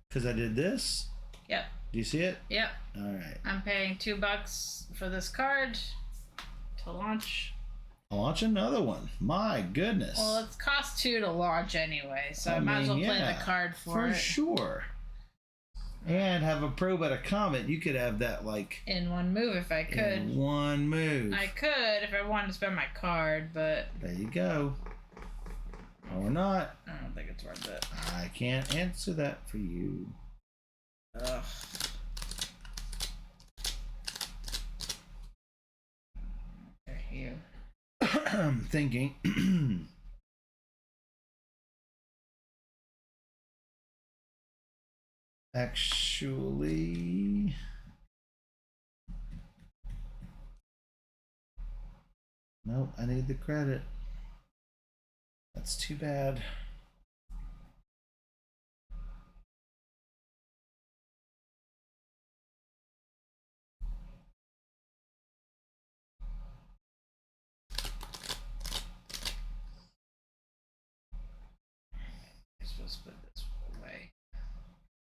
Because I did this. Yep. Do you see it? Yep. All right. I'm paying $2 for this card to launch. I'll launch another one. My goodness. Well, it costs 2 to launch anyway, so I might as well play the card for it. For sure. And have a probe at a comet. You could have that like in one move if I could. In one move. I could if I wanted to spend my card, but there you go. Or not. I don't think it's worth it. I can't answer that for you. Ugh. You. I'm thinking. Actually, nope, I need the credit. That's too bad. You're supposed to put this away.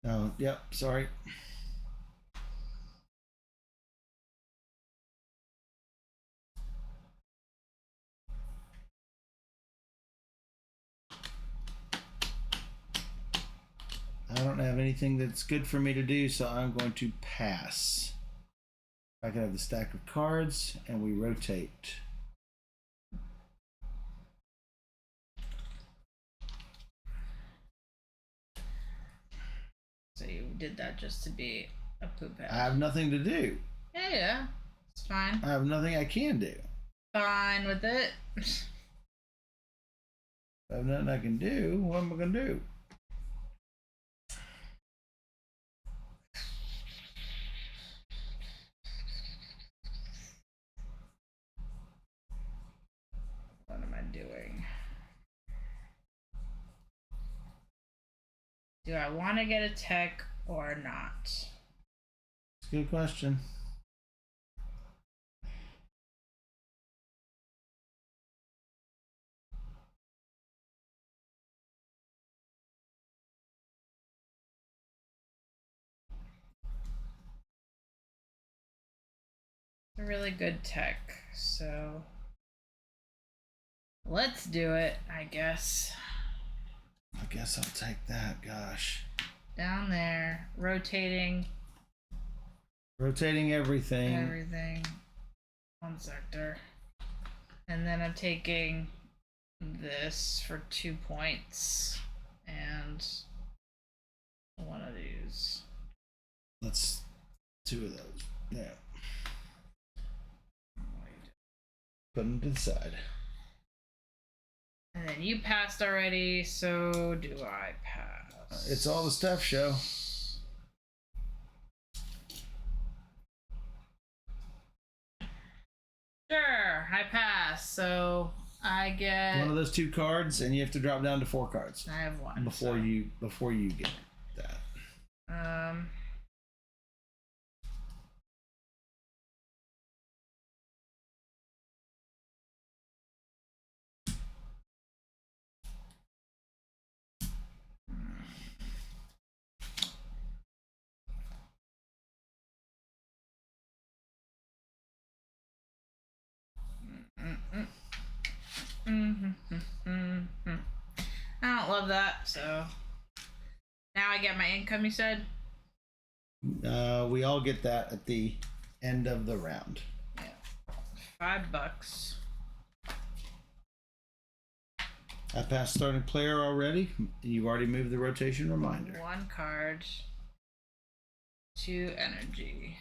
Oh, yep, sorry. I don't have anything that's good for me to do, so I'm going to pass. I can have the stack of cards, and we rotate. So you did that just to be a poop head. I have nothing to do. Yeah, it's fine. I have nothing I can do. Fine with it. If I have nothing I can do, what am I going to do? What am I doing? Do I want to get a tech or not? It's a good question. A really good tech, so let's do it, I guess. I guess I'll take that, gosh. Down there, rotating. Rotating everything. Everything. One sector. And then I'm taking this for 2 points. And one of these. Let's 2 of those. Yeah. Put them to the side. And then you passed already, so do I pass. It's all the Steph show. Sure, I pass. So I get one of those 2 cards, and you have to drop down to 4 cards. I have one before you get that. I don't love that, so now I get my income, you said? We all get that at the end of the round. Yeah. $5. I passed starting player already. You've already moved the rotation reminder. 1 card. 2 energy.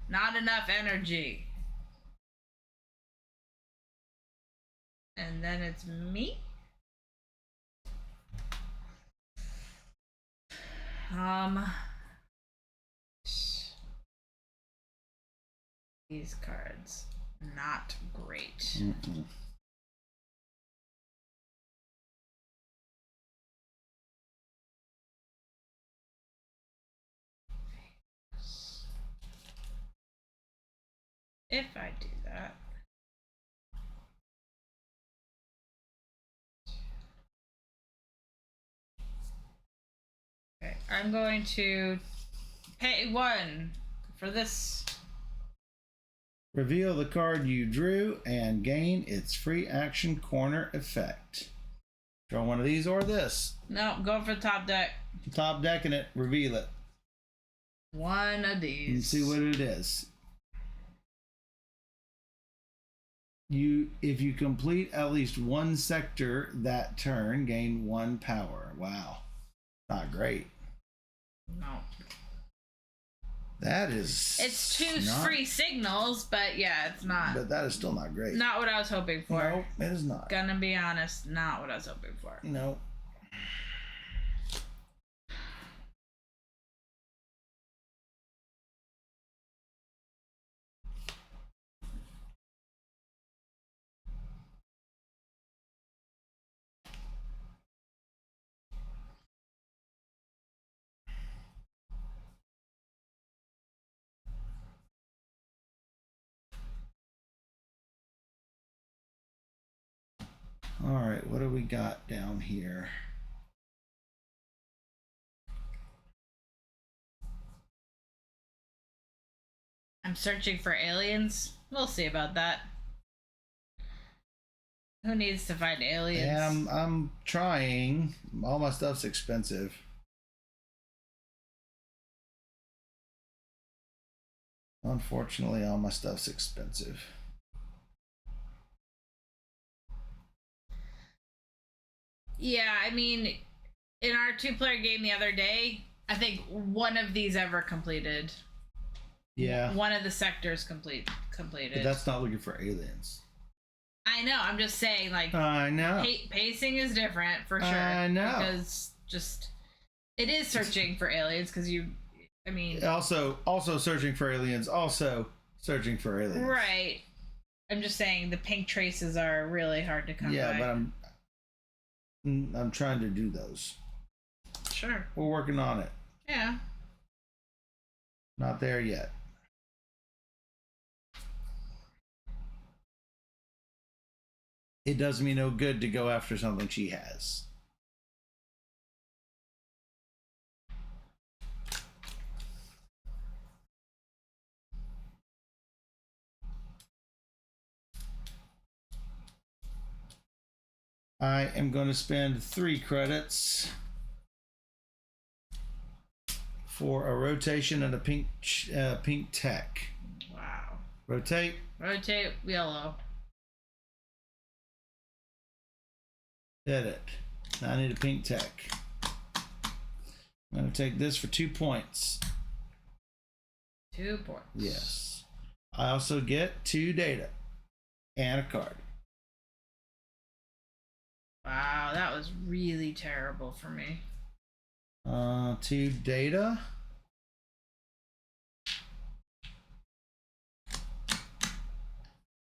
Not enough energy. And then it's me. These cards, not great. Mm-mm. If I do that. Okay, I'm going to pay 1 for this. Reveal the card you drew and gain its free action corner effect. Draw one of these or this. No, go for the top deck. Top decking it, reveal it. 1 of these. And see what it is. If you complete at least 1 sector that turn, gain 1 power. Wow. Not great. No. That is... It's 2 free signals, but yeah, it's not. But that is still not great. Not what I was hoping for. No, it is not. Gonna be honest, not what I was hoping for. No. All right, what do we got down here? I'm searching for aliens. We'll see about that. Who needs to find aliens? Yeah, I'm trying. All my stuff's expensive. Unfortunately, all my stuff's expensive. Yeah, I mean, in our 2-player game the other day, I think 1 of these ever completed. Yeah. 1 of the sectors completed. But that's not looking for aliens. I know. I'm just saying, like, I know. Pacing is different for sure. I know. Because it is searching for aliens. Because I mean, also searching for aliens. Also searching for aliens. Right. I'm just saying the pink traces are really hard to come by. Yeah, but I'm trying to do those. Sure. We're working on it. Yeah. Not there yet. It does me no good to go after something she has. I am going to spend 3 credits for a rotation and a pink tech. Wow. Rotate. Rotate yellow. Did it. Now I need a pink tech. I'm going to take this for 2 points. 2 points. Yes. I also get 2 data and a card. Wow, that was really terrible for me. 2 data.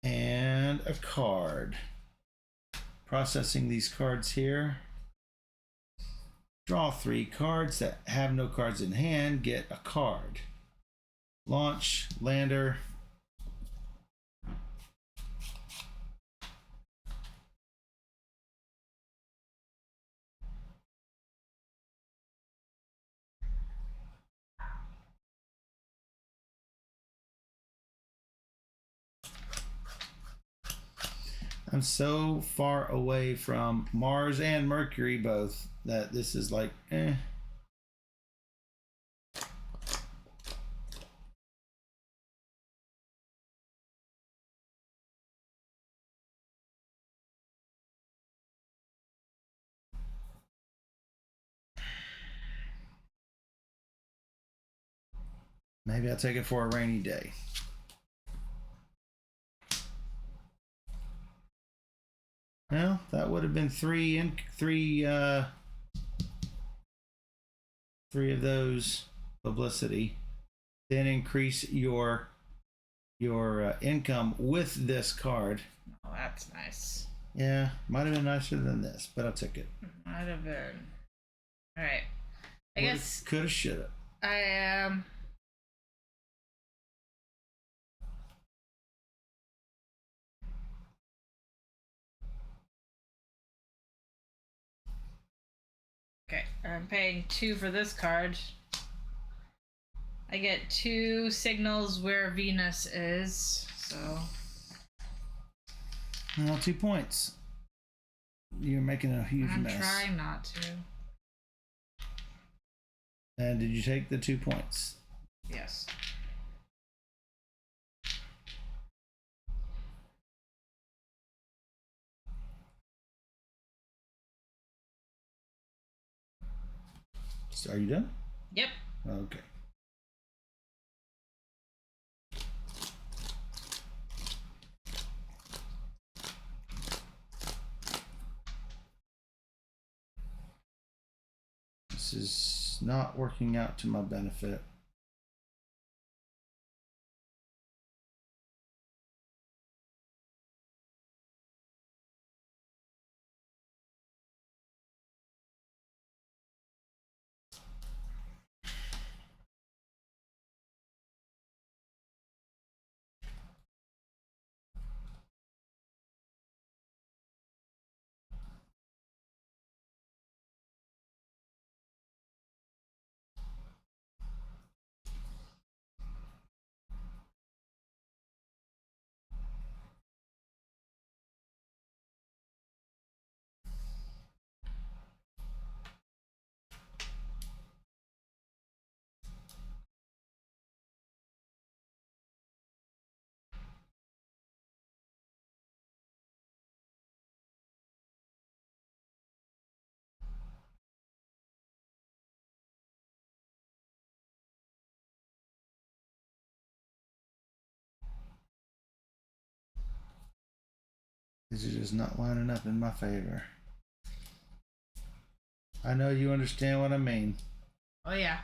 And a card. Processing these cards here. Draw 3 cards that have no cards in hand. Get a card. Launch, lander. I'm so far away from Mars and Mercury both that this is like, Maybe I'll take it for a rainy day. Well, that would have been three of those publicity. Then increase your income with this card. Oh, that's nice. Yeah, might have been nicer than this, but I took it. Might have been. All right. I guess coulda, shoulda. I am. Okay, I'm paying 2 for this card. I get 2 signals where Venus is, so. Well, 2 points. You're making a huge mess. I'm trying not to. And did you take the 2 points? Yes. So are you done? Yep. Okay. This is not working out to my benefit. This is just not lining up in my favor. I know you understand what I mean. Oh, yeah.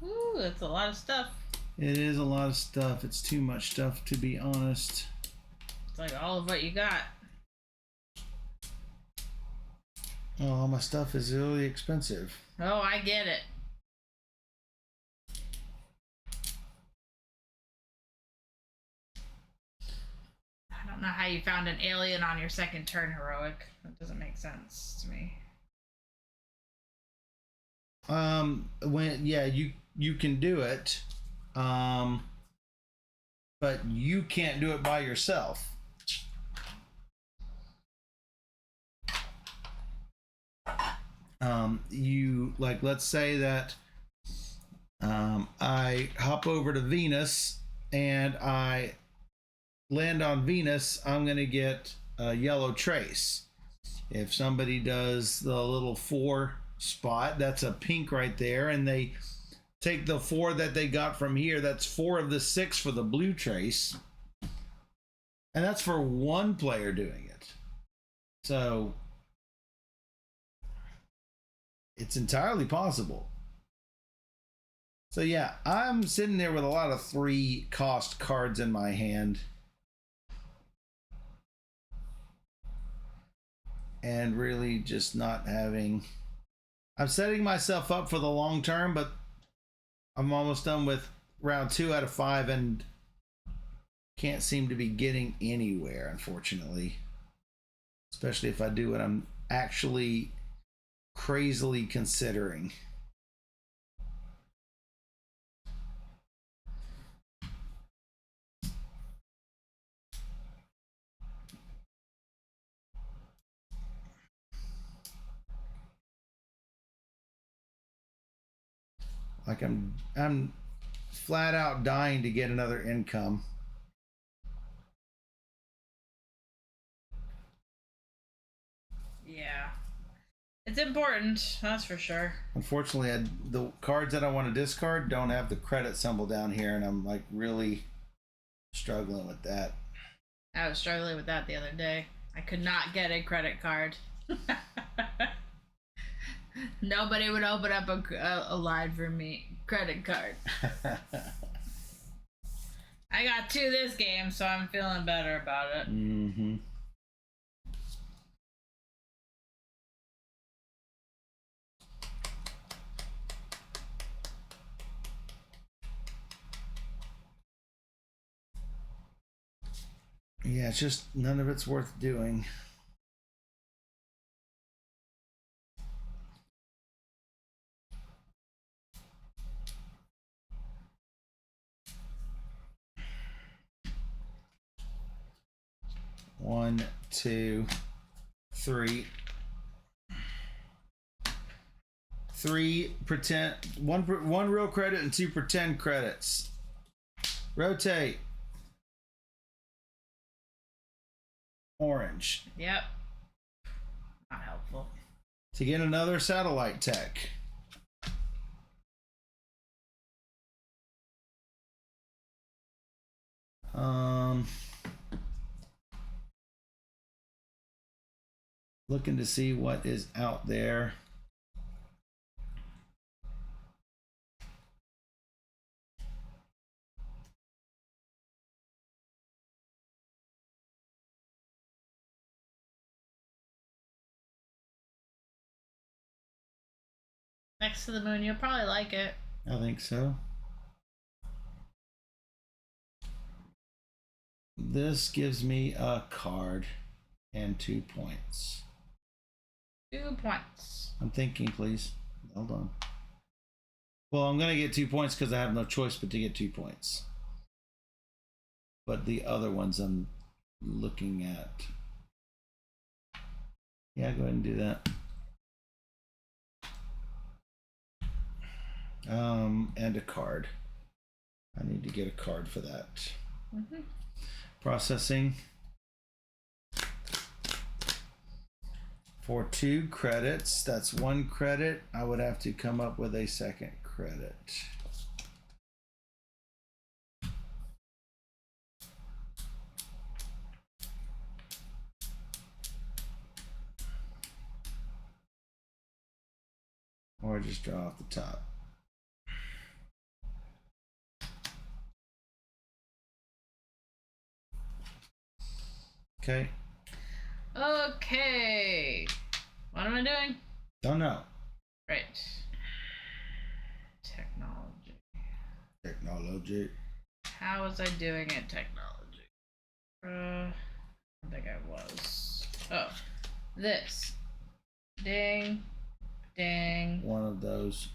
Ooh, that's a lot of stuff. It is a lot of stuff. It's too much stuff, to be honest. It's like all of what you got. Oh, all my stuff is really expensive. Oh, I get it. I don't know how you found an alien on your second turn, Heroic. That doesn't make sense to me. You can do it, but you can't do it by yourself. Let's say that I hop over to Venus and I land on Venus, I'm gonna get a yellow trace. If somebody does the little 4 spot, that's a pink right there, and they take the 4 that they got from here, that's 4 of the 6 for the blue trace, and that's for one player doing it. So it's entirely possible. So yeah, I'm sitting there with a lot of 3 cost cards in my hand, and really just not having. I'm setting myself up for the long term, but I'm almost done with round 2 out of 5 and can't seem to be getting anywhere, unfortunately. Especially if I do what I'm actually crazily considering. Like I'm flat out dying to get another income. Yeah. It's important, that's for sure. Unfortunately, the cards that I want to discard don't have the credit symbol down here, and I'm like really struggling with that. I was struggling with that the other day. I could not get a credit card. Nobody would open up a line for me. Credit card. I got 2 this game, so I'm feeling better about it. Mm-hmm. Yeah, it's just none of it's worth doing. One, two, three. Three pretend, one real credit and 2 pretend credits. Rotate. Orange. Yep. Not helpful. To get another satellite tech. Looking to see what is out there. Next to the moon, you'll probably like it. I think so. This gives me a card and 2 points. 2 points. I'm thinking, please. Hold on. Well, I'm going to get 2 points because I have no choice but to get 2 points. But the other ones I'm looking at. Yeah, go ahead and do that. And a card. I need to get a card for that. Mm-hmm. Processing. For 2 credits, that's 1 credit. I would have to come up with a second credit. Or just draw off the top. Okay. Okay. What am I doing? Don't know. Right. Technology. Technology. How was I doing at technology? I think I was. Oh, this. Ding. Ding. One of those.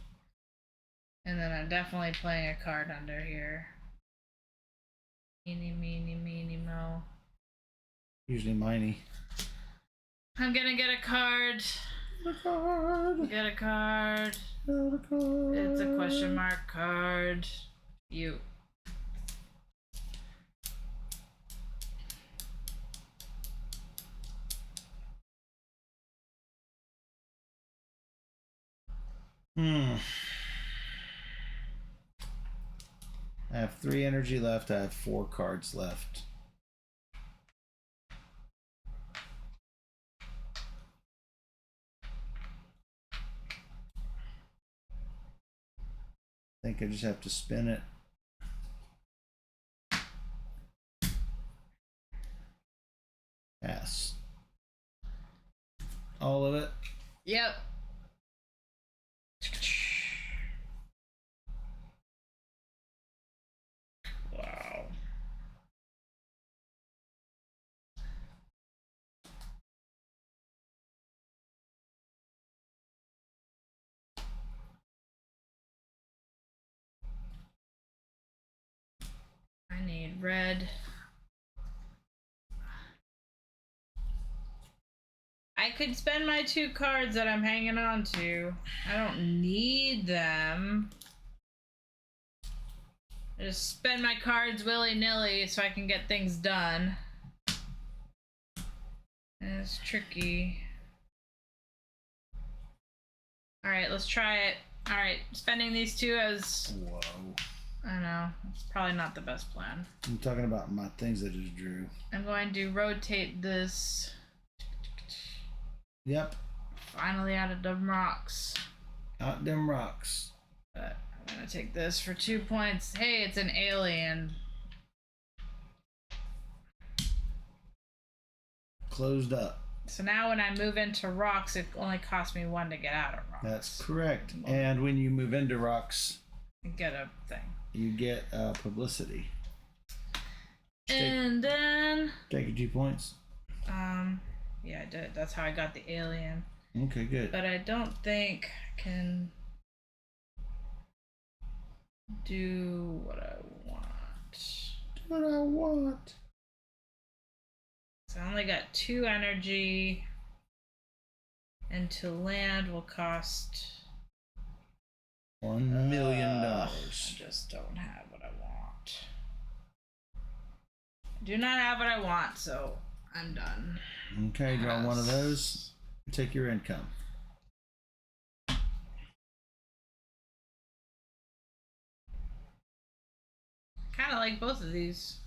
And then I'm definitely playing a card under here. Meeny, meeny, meeny, mo. Usually miney. I'm gonna get a card. Get a card. Get a card. Get a card. It's a question mark card. You. I have 3 energy left. I have 4 cards left. I think I just have to spin it. Pass. All of it? Yep. Wow. need red. I could spend my 2 cards that I'm hanging on to. I don't need them. I just spend my cards willy-nilly so I can get things done. And it's tricky. Alright, let's try it. Alright, spending these 2 as... Whoa. I know. It's probably not the best plan. I'm talking about my things I just drew. I'm going to rotate this. Yep. Finally out of them rocks. Out them rocks. But I'm gonna take this for 2 points. Hey, it's an alien. Closed up. So now when I move into rocks, it only costs me 1 to get out of rocks. That's correct. And when you move into rocks, You get a thing. you get publicity. And then Take your 2 points. yeah, I did. That's how I got the alien. Okay, good. But I don't think I can do what I want. What I want. So I only got 2 energy, and to land will cost $1 million. I just don't have what I want. I do not have what I want, so I'm done. Okay, draw one of those. Take your income. Kind of like both of these,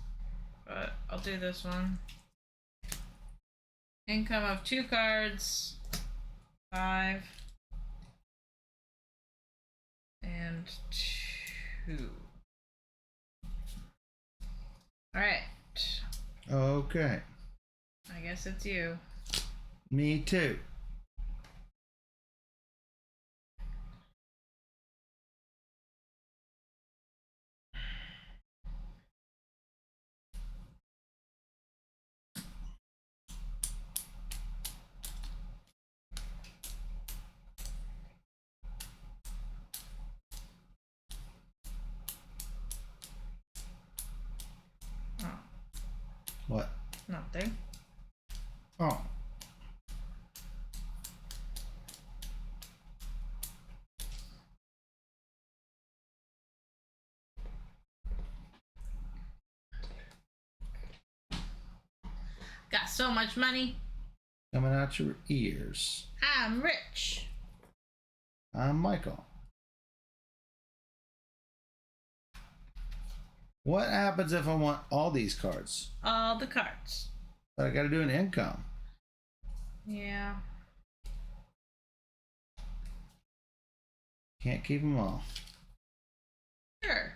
but I'll do this one. Income of 2 cards, 5, and 2. All right. Okay. I guess it's you. Me too. Oh, What? nothing. Oh. Got so much money. Coming out your ears. I'm rich. I'm Michael. What happens if I want all these cards? All the cards. But I gotta do an income. Yeah. Can't keep them all. Sure.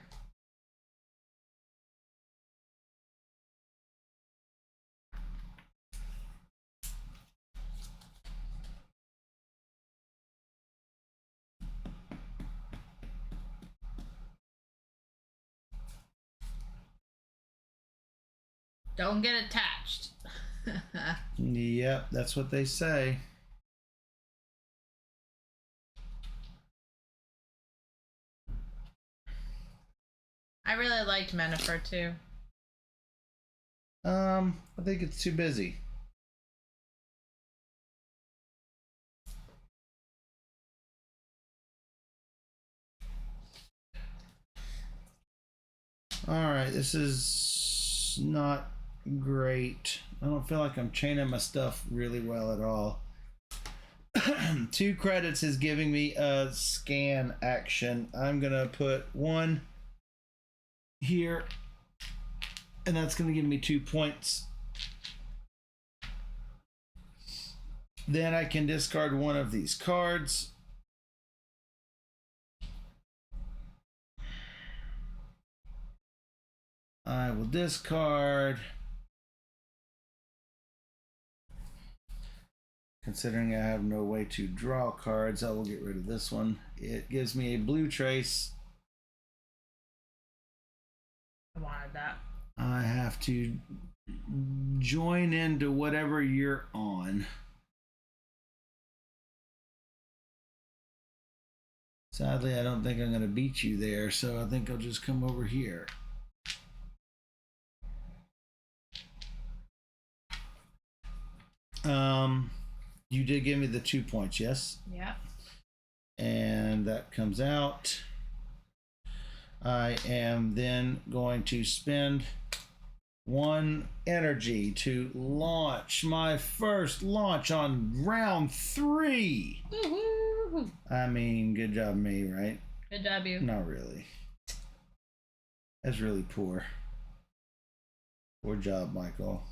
Don't get attached. Yep, that's what they say. I really liked Menifer too. I think it's too busy. Alright, this is not great. I don't feel like I'm chaining my stuff really well at all. 2 credits is giving me a scan action. I'm gonna put 1 here, and that's gonna give me 2 points. Then I can discard one of these cards. I will discard. Considering I have no way to draw cards, I will get rid of this one. It gives me a blue trace. I wanted that. I have to join into whatever you're on. Sadly, I don't think I'm going to beat you there, so I think I'll just come over here. You did give me the 2 points, yes? Yep. And that comes out. I am then going to spend 1 energy to launch my first launch on round 3. Woo-hoo. I mean, good job, me, right? Good job, you. Not really. That's really poor. Poor job, Michael.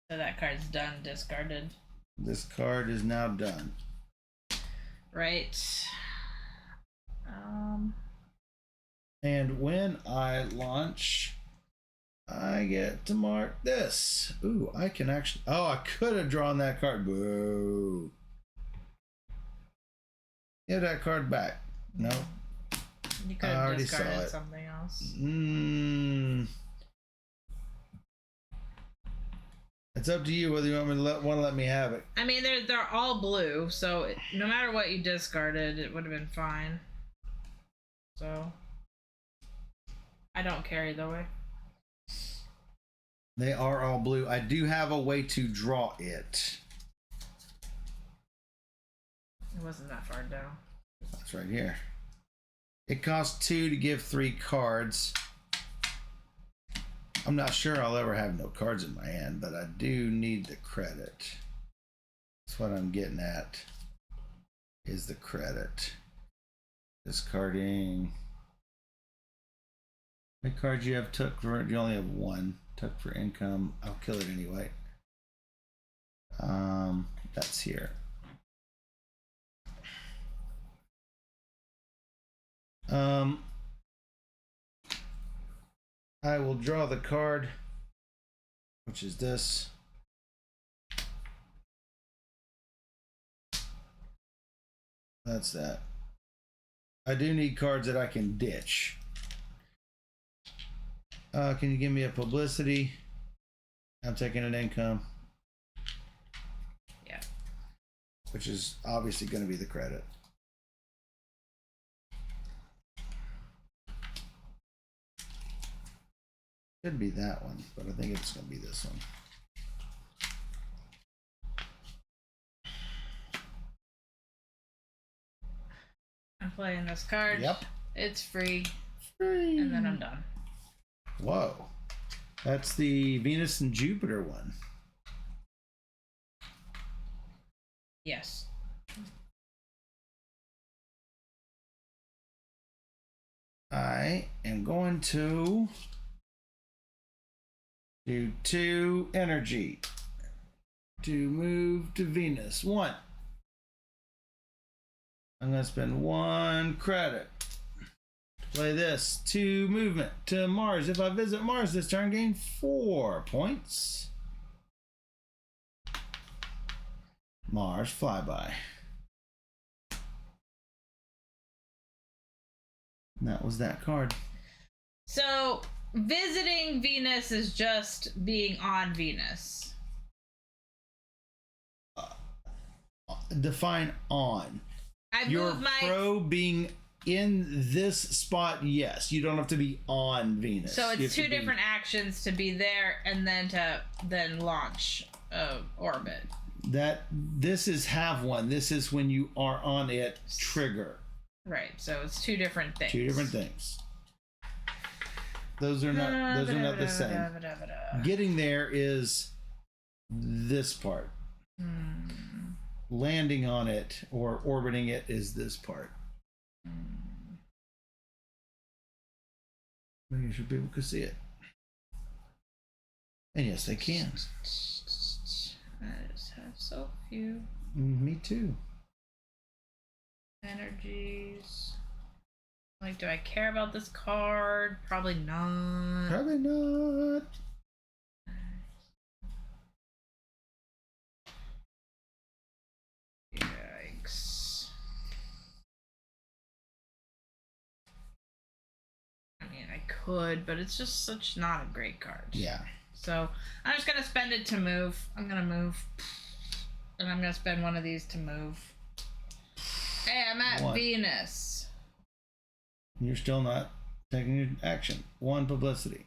So that card's done, discarded. This card is now done. Right. And when I launch, I get to mark this. Ooh, I can actually... Oh, I could have drawn that card. Boo. Give that card back. No. You could I have already saw discarded it. something else. It's up to you whether you want me to let me have it. I mean, they're all blue, so no matter what you discarded, it would have been fine. So I don't care either way. They are all blue. I do have a way to draw it. It wasn't that far down. That's right here. It costs 2 to give 3 cards. I'm not sure I'll ever have no cards in my hand, but I do need the credit. That's what I'm getting at, is the credit. Discarding. How many cards you have took for? You only have 1. Took for income. I'll kill it anyway. That's here. I will draw the card, which is this. That's that. I do need cards that I can ditch. Can you give me a publicity? I'm taking an income. Yeah. Which is obviously going to be the credit. Could be that one, but I think it's going to be this one. I'm playing this card. Yep. It's free. Free. And then I'm done. Whoa. That's the Venus and Jupiter one. Yes. I am going to do 2 energy to move to Venus. 1. I'm going to spend 1 credit. Play this. 2 movement to Mars. If I visit Mars this turn, gain 4 points. Mars flyby. And that was that card. So visiting Venus is just being on Venus. Define on. Your pro being in this spot, yes. You don't have to be on Venus. So it's 2 different actions to be there and then to launch orbit. This is have one. This is when you are on it trigger. Right. So it's 2 different things. 2 different things. Those are not the same. Getting there is this part. Landing on it or orbiting it is this part. Making sure people can see it. And yes, they can. I just have so few Me too. energies. Like, do I care about this card? Probably not. Probably not. Yikes. I mean, I could, but it's just such not a great card. Yeah. So I'm just gonna spend it to move. I'm gonna move, and I'm gonna spend one of these to move. Hey, I'm at 1. Venus. You're still not taking your action. 1 publicity.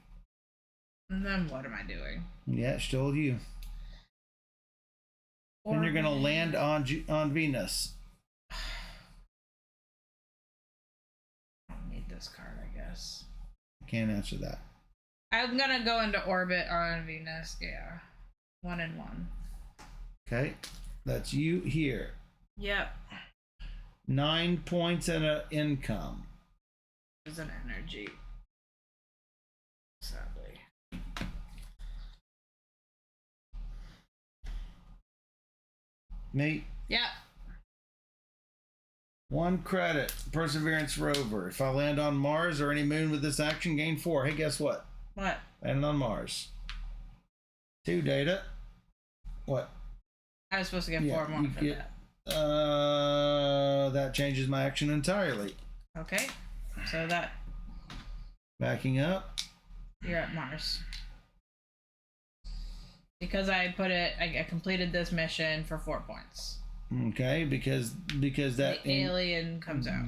And then what am I doing? Yeah, she told you. And you're gonna land on Venus. I don't need this card, I guess. Can't answer that. I'm gonna go into orbit on Venus. Yeah, 1 and 1. Okay, that's you here. Yep. 9 points and an income. There's an energy. Sadly. Mate. Yep. 1 credit. Perseverance rover. If I land on Mars or any moon with this action, gain 4. Hey, guess what? What? Landed on Mars. 2 data. What? I was supposed to get 4 more for that. That changes my action entirely. Okay. So that. Backing up. You're at Mars. Because I completed this mission for 4 points. Okay, because that the alien comes out.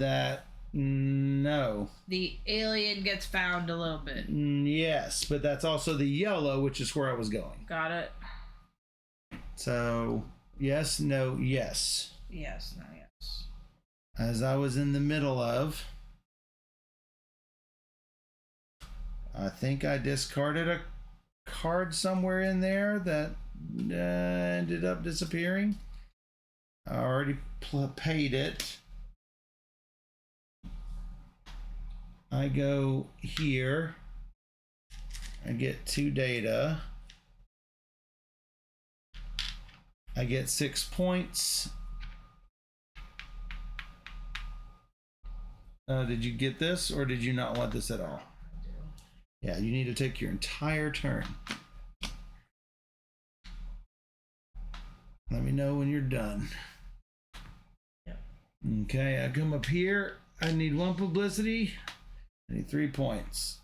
No. The alien gets found a little bit. Yes, but that's also the yellow, which is where I was going. Got it. So, yes, no, yes. Yes, no, yes. As I was in the middle of, I think I discarded a card somewhere in there that ended up disappearing. I already paid it. I go here. I get 2 data. I get 6 points. Did you get this, or did you not want this at all? I do. Yeah, you need to take your entire turn. Let me know when you're done. Yep. Okay, I come up here. I need 1 publicity. I need 3 points.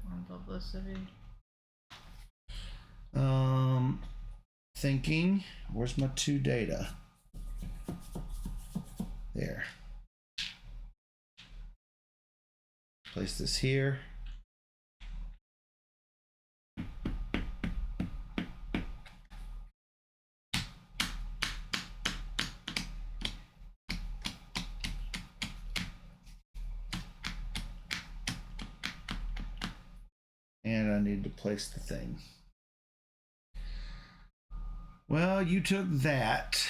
1 publicity. Thinking. Where's my 2 data? There. Place this here. And I need to place the thing. Well, you took that.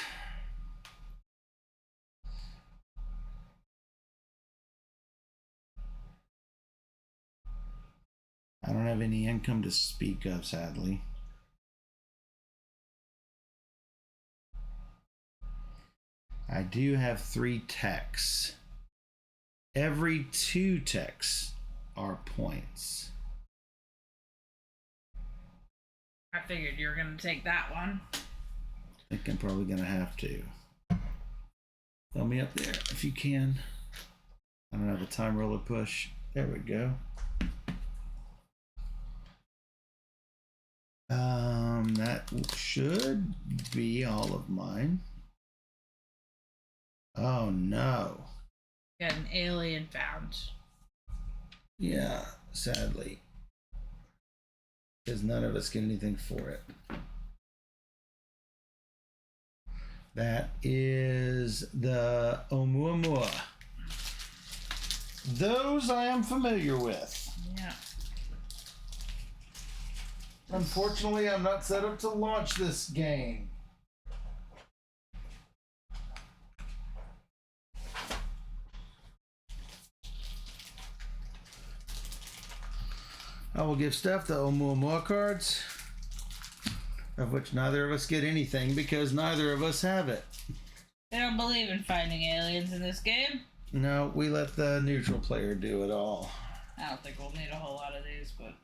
I don't have any income to speak of, sadly. I do have 3 techs. Every 2 techs are points. I figured you were going to take that one. I think I'm probably going to have to. Throw me up there if you can. I don't have a time roller push. There we go. That should be all of mine. Oh no. Got an alien found. Yeah, sadly. Because none of us get anything for it. That is the Oumuamua. Those I am familiar with. Yeah. Unfortunately, I'm not set up to launch this game. I will give Steph the Oumuamua cards, of which neither of us get anything because neither of us have it. They don't believe in finding aliens in this game. No, we let the neutral player do it all. I don't think we'll need a whole lot of these, but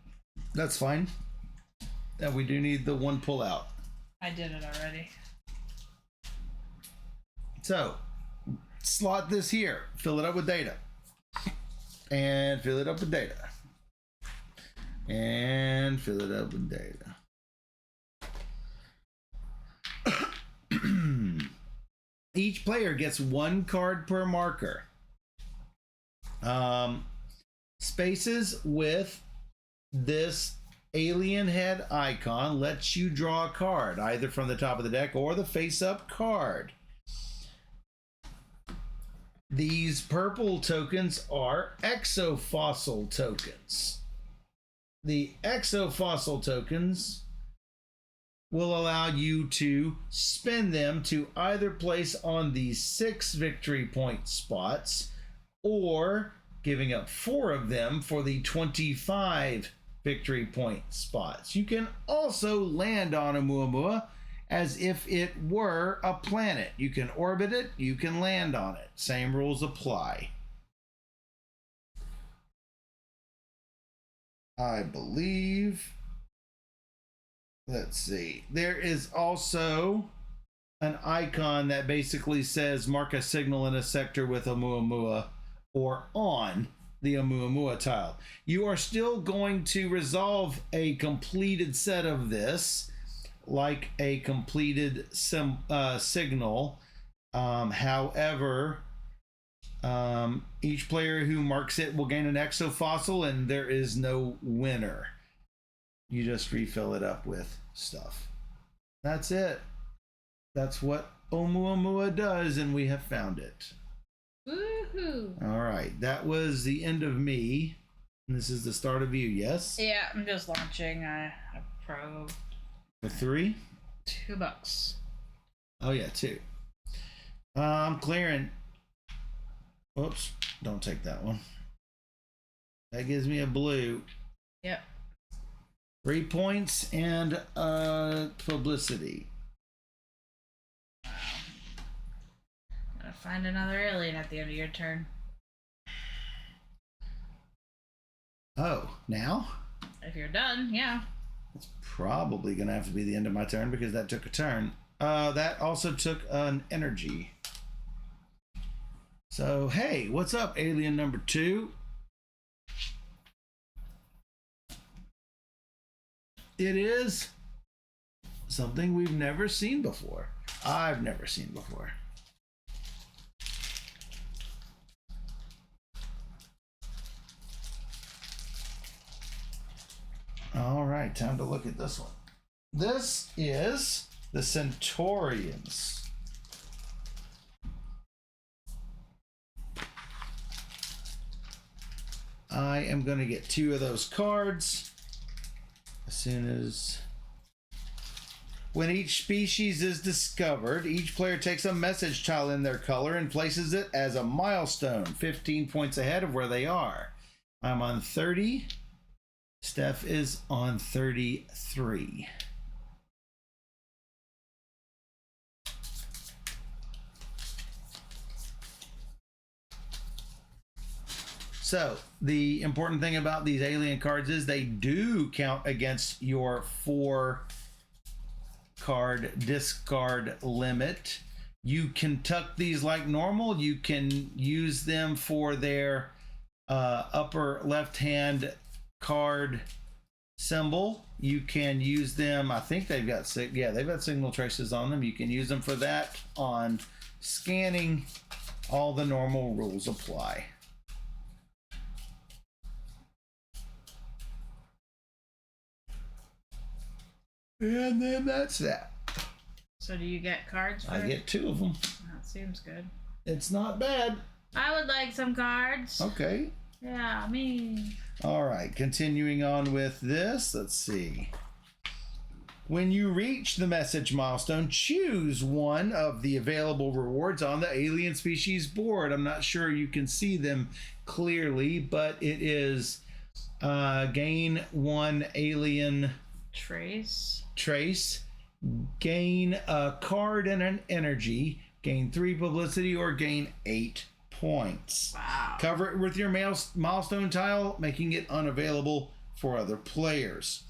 That's fine. And we do need the 1 pull out. I did it already. So, slot this here. Fill it up with data. And fill it up with data. And fill it up with data. Each player gets 1 card per marker. Spaces with this alien head icon lets you draw a card, either from the top of the deck or the face-up card. These purple tokens are exofossil tokens. The exofossil tokens will allow you to spend them to either place on the 6 victory point spots or giving up 4 of them for the 25 victory point spots. You can also land on Oumuamua as if it were a planet. You can orbit it, you can land on it. Same rules apply. I believe, let's see, there is also an icon that basically says mark a signal in a sector with Oumuamua or on the Oumuamua tile. You are still going to resolve a completed set of this, like a completed signal. However, each player who marks it will gain an exofossil, and there is no winner. You just refill it up with stuff. That's it. That's what Oumuamua does, and we have found it. Woohoo! All right, that was the end of me. This is the start of you, yes? Yeah, I'm just launching a pro. For 3? $2. Oh yeah, 2. I'm clearing. Oops, don't take that one. That gives me a blue. Yep. 3 points and publicity. Wow. Gotta find another alien at the end of your turn. Oh, now? If you're done, yeah. It's probably going to have to be the end of my turn because that took a turn. That also took an energy. So, hey, what's up, alien number 2? It is something we've never seen before. I've never seen before. All right, time to look at this one. This is the Centaurians. I am going to get 2 of those cards as soon as... When each species is discovered, each player takes a message tile in their color and places it as a milestone, 15 points ahead of where they are. I'm on 30. Steph is on 33. So, the important thing about these alien cards is they do count against your 4 card discard limit. You can tuck these like normal. You can use them for their upper left hand card symbol. You can use them, I think they've got they've got signal traces on them. You can use them for that. On scanning, all the normal rules apply. And then that's that. So do you get cards for I get 2 of them. That seems good. It's not bad. I would like some cards. Okay. Yeah, me. All right, continuing on with this. Let's see. When you reach the message milestone, choose one of the available rewards on the alien species board. I'm not sure you can see them clearly, but it is gain 1 alien trace, gain a card and an energy, gain 3 publicity, or gain 8 points. Wow. Cover it with your milestone tile, making it unavailable for other players.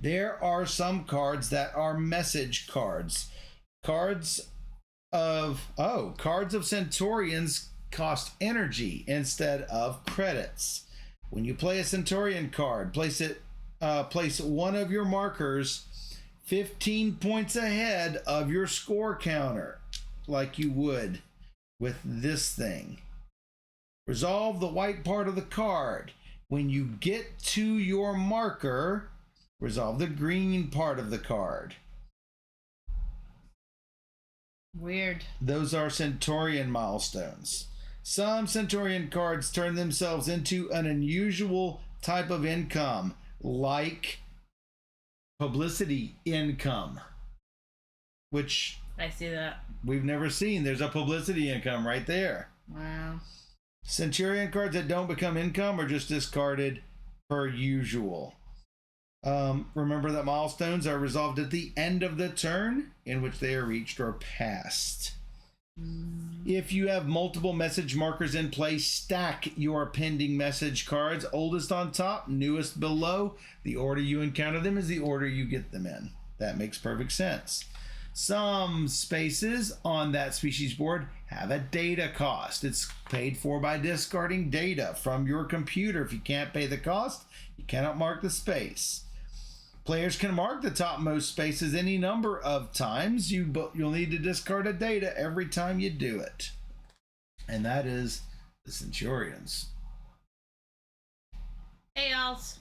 There are some cards that are message cards. Cards of Centaurians cost energy instead of credits. When you play a Centaurian card, place one of your markers 15 points ahead of your score counter, like you would with this thing. Resolve the white part of the card. When you get to your marker, resolve the green part of the card. Weird. Those are Centaurian milestones. Some Centaurian cards turn themselves into an unusual type of income, like publicity income, which I see that. we've never seen. There's a publicity income right there. Wow. Centurion cards that don't become income are just discarded per usual. Remember that milestones are resolved at the end of the turn in which they are reached or passed. If you have multiple message markers in place, stack your pending message cards, oldest on top, newest below. The order you encounter them is the order you get them in. That makes perfect sense. Some spaces on that species board have a data cost. It's paid for by discarding data from your computer. If you can't pay the cost, you cannot mark the space. Players can mark the topmost spaces any number of times. You'll need to discard a data every time you do it. And that is the Centurions. Hey, y'alls.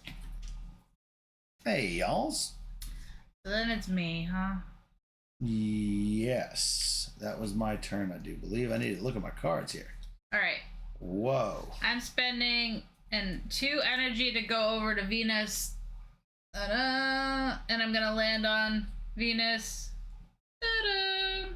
Hey, y'alls. So then it's me, huh? Yes, that was my turn, I do believe. I need to look at my cards here. All right. Whoa. I'm spending 2 energy to go over to Venus. Ta-da! And I'm gonna land on Venus. Ta-da!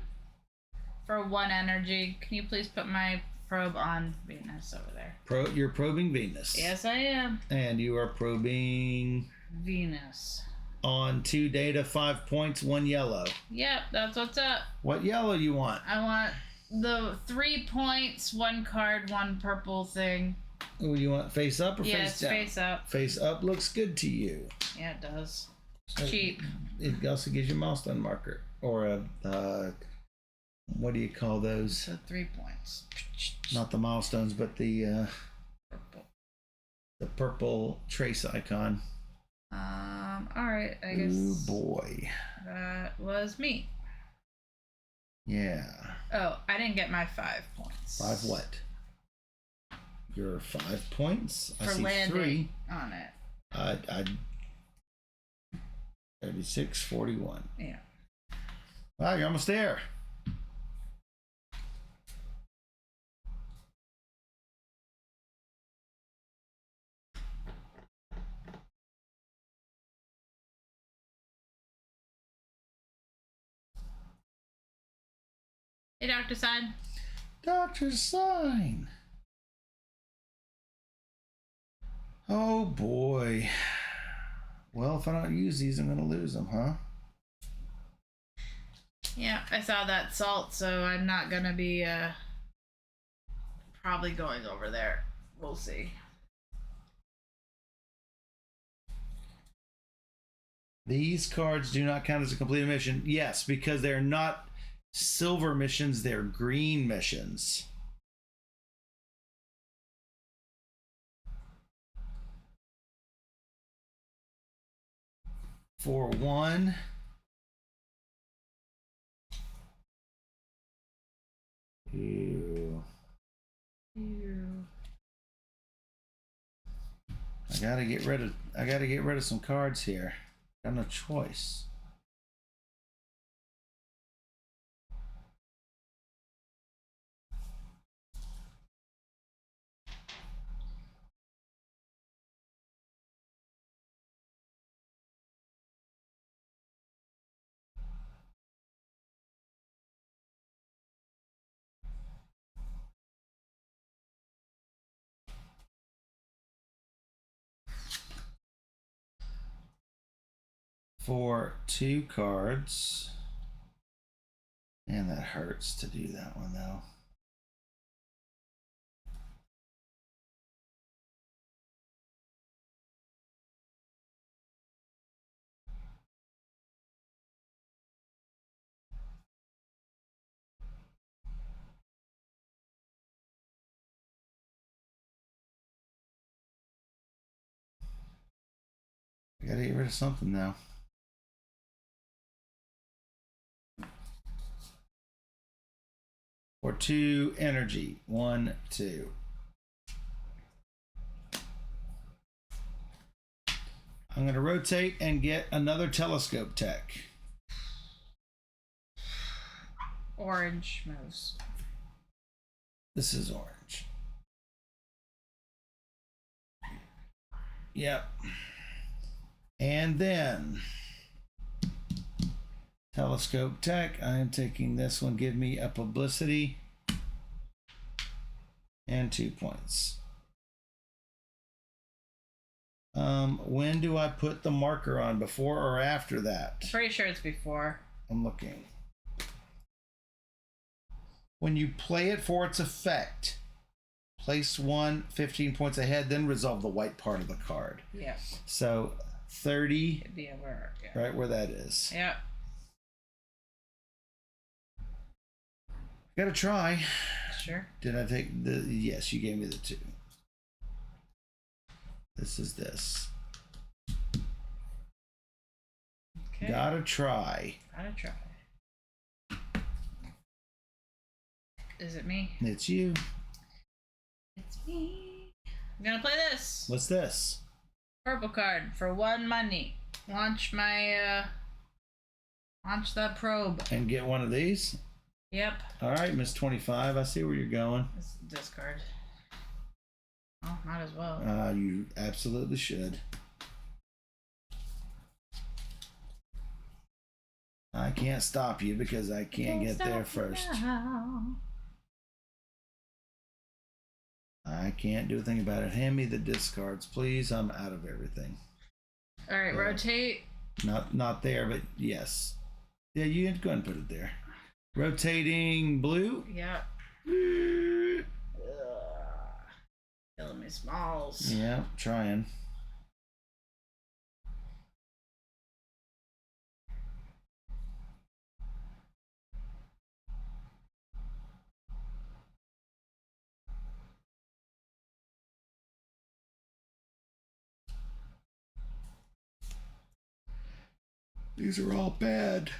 For 1 energy. Can you please put my probe on Venus over there? You're probing Venus. Yes, I am. And you are probing Venus. on 2 data, 5 points, 1 yellow. Yep, that's what's up. What yellow you want? I want the 3 points, 1 card, 1 purple thing. Oh, you want face up or Yes, face down? face up. Face up looks good to you. Yeah, it does. It's cheap. It also gives you a milestone marker or a what do you call those? So 3 points. Not the milestones, but the Purple. purple trace icon. All right. I guess. Oh boy. That was me. Yeah. Oh, I didn't get my 5 points. 5 what? Your 5 points. I For see landing 3 on it. I 36, 41. Yeah. Wow, you're almost there. Hey, Dr. Sign. Dr. Sign. Oh boy. Well, if I don't use these, I'm gonna lose them, huh? Yeah, I saw that salt, so I'm not gonna be probably going over there. We'll see. These cards do not count as a complete mission. Yes, because they're not silver missions, they're green missions. For 1. Ew. I gotta get rid of some cards here. Got no choice. For 2 cards. And that hurts to do that one though. I gotta get rid of something now. For 2 energy. 1, 2. I'm going to rotate and get another telescope tech. Orange moves. This is orange. Yep. And then telescope tech. I am taking this one. Give me a publicity and 2 points. When do I put the marker on? Before or after that? Pretty sure it's before. I'm looking. When you play it for its effect, place 1 15 points ahead, then resolve the white part of the card. Yeah. So 30. It'd be over. Yeah. Right where that is. Yep. Gotta try. Sure. Did I take the... Yes, you gave me the 2. This is this. Okay. Gotta try. Gotta try. Is it me? It's you. It's me. I'm gonna play this. What's this? Purple card for 1 money. Launch my launch that probe. And get one of these? Yep. All right, Miss 25. I see where you're going. This discard. Oh, might as well. You absolutely should. I can't stop you because I can't get there first. I can't do a thing about it. Hand me the discards, please. I'm out of everything. All right, rotate. Not there, but yes. Yeah, you can go ahead and put it there. Rotating blue. Yeah. Killing me smalls. Yeah, trying. These are all bad.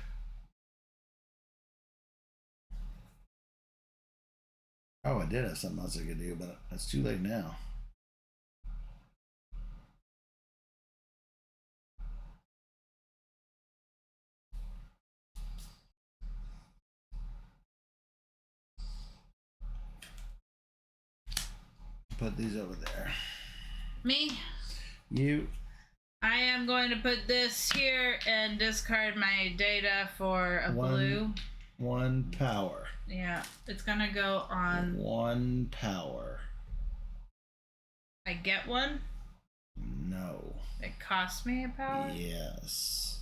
Oh, I did have something else I could do, but it's too late now. Put these over there. Me? You. I am going to put this here and discard my data for a blue. 1 power. Yeah, it's gonna go on. 1 power. I get one? No. It costs me a power? Yes.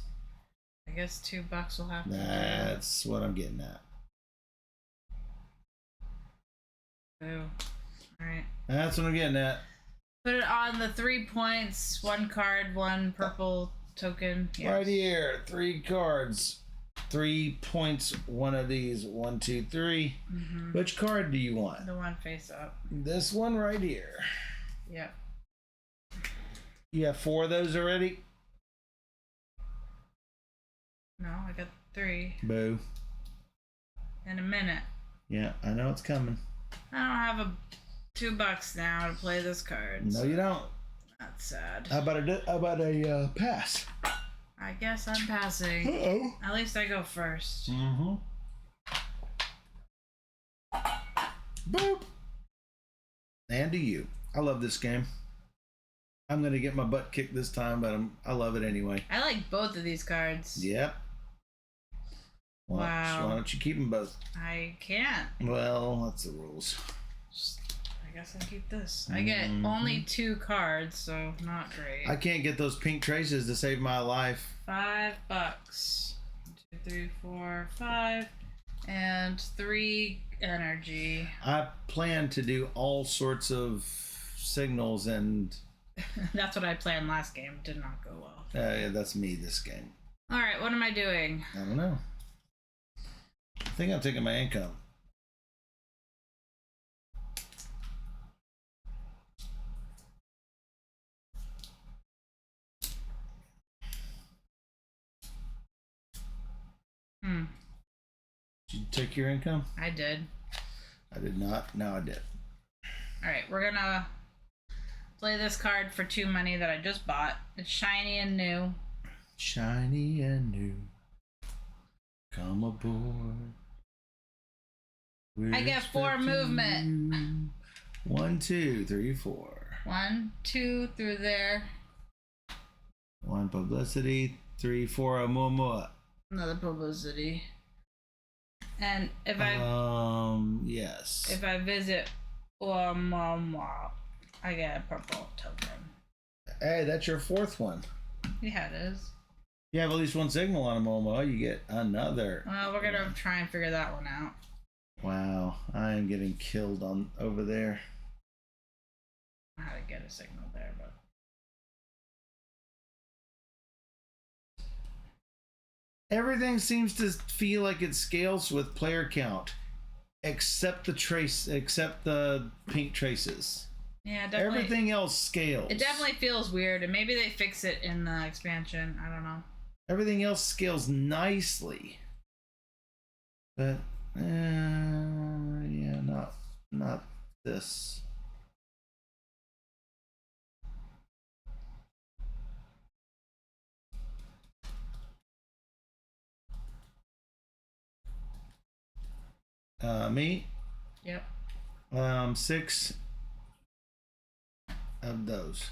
I guess $2 will have to That's what I'm getting at. do. Alright. That's what I'm getting at. Put it on the 3 points, 1 card, 1 purple token. Yes. Right here, 3 cards. 3 points, 1 of these. 1, 2, 3. Mm-hmm. Which card do you want? The one face up. This one right here. Yep. You have 4 of those already? No, I got 3. Boo. In a minute. Yeah, I know it's coming. I don't have a $2 now to play this card. No, you don't. That's sad. How about a pass? I guess I'm passing. Uh-oh. At least I go first. Mm-hmm. Boop. And to you. I love this game. I'm going to get my butt kicked this time, but I love it anyway. I like both of these cards. Yep. Well, Wow. Why don't you keep them both? I can't. Well, that's the rules. I guess I keep this. I get only 2 cards, so not great. I can't get those pink traces to save my life. $5. 1, 2, 3, 4, 5, and 3 energy. I plan to do all sorts of signals, and That's what I planned last game. Did not go well. yeah, that's me this game. All right, what am I doing? I don't know. I think I'm taking my income. Did you take your income? I did. I did not. Now I did. All right, we're gonna Play this card for 2 money that I just bought. It's shiny and new. Shiny and new. Come aboard. I get 4 movement. You. 1, 2, 3, 4. 1, 2 through there. 1 publicity. 3, 4 Oumuamua. Another publicity. And if I yes. If I visit Oumuamua, I get a purple token. Hey, that's your 4th one. Yeah, it is. You have at least 1 signal on Oumuamua, you get another. Well, we're gonna try and figure that one out. Wow, I am getting killed on over there. I don't know how to get a signal there, but everything seems to feel like it scales with player count, except the pink traces. yeah, definitely. Everything else scales. It definitely feels weird, and maybe they fix it in the expansion. I don't know. Everything else scales nicely, but yeah, not this. Me. Yep. 6 of those.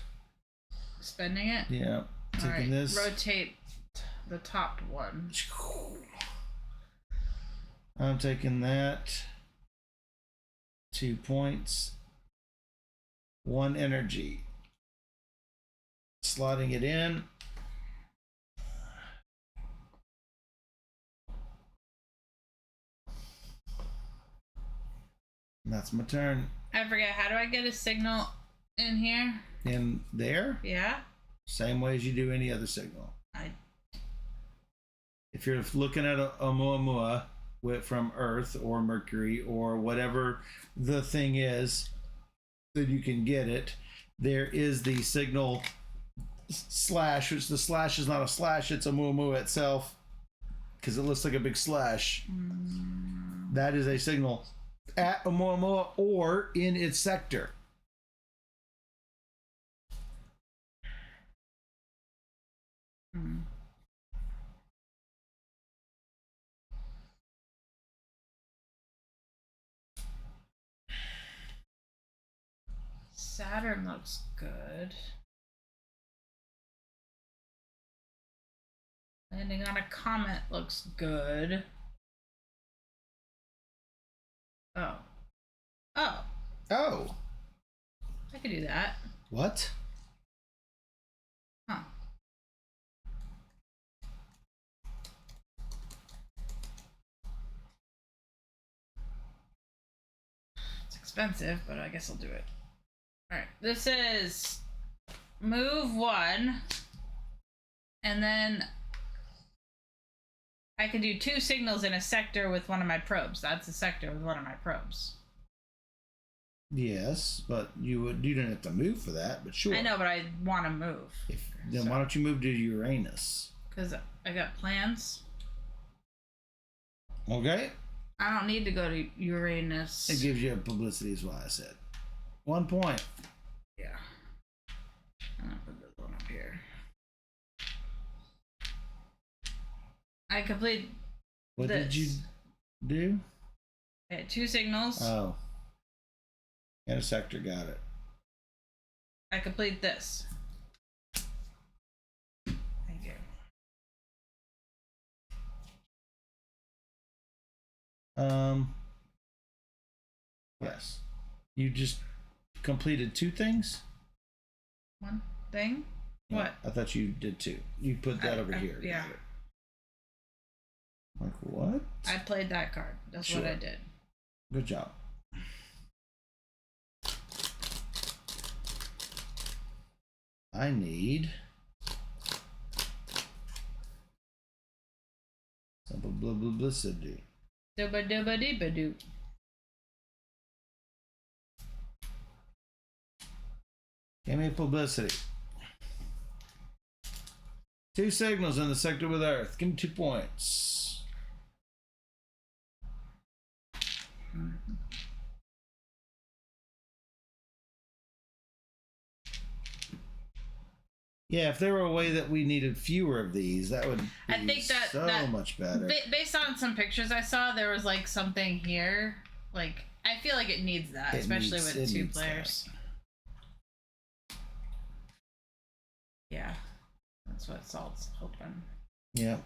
Spending it. Yeah. Taking All right, this. rotate the top one. I'm taking that. 2 points. 1 energy. Slotting it in. That's my turn. I forget. How do I get a signal in here? In there, Yeah. same way as you do any other signal. I. If you're looking at a Oumuamua from Earth or Mercury or whatever the thing is, then you can get it. There is the signal slash, which the slash is not a slash, it's a Oumuamua itself because it looks like a big slash. That is a signal at Oumuamua or in its sector. Saturn looks good. Landing on a comet looks good. Oh. Oh. Oh, I could do that. what? Huh. It's expensive, but I guess I'll do it. Alright, this is move 1, and then I can do 2 signals in a sector with one of my probes. That's a sector with one of my probes. Yes, but you didn't have to move for that, but sure. I know, but I want to move. Then why don't you move to Uranus? Because I got plans. Okay. I don't need to go to Uranus. It gives you a publicity, is why I said. 1 point. Yeah. I'm gonna put this one up here. I complete. What this. did you do? I had 2 signals. Oh. And a sector, got it. I complete this. Thank you. Yes. You just completed 2 things? One thing? No, What? I thought you did 2. You put that over here. Yeah. Got it. Like what? I played that card. That's Sure. what I did. Good job. I need some publicity. Dooba dooba dooba doo. Give me publicity. 2 signals in the sector with Earth. Give me 2 points. Yeah, if there were a way that we needed fewer of these, that would be I think so much better. Based on some pictures I saw, there was like something here. Like, I feel like it needs that, especially with 2 players. That. Yeah, that's what Salt's hoping. Yeah.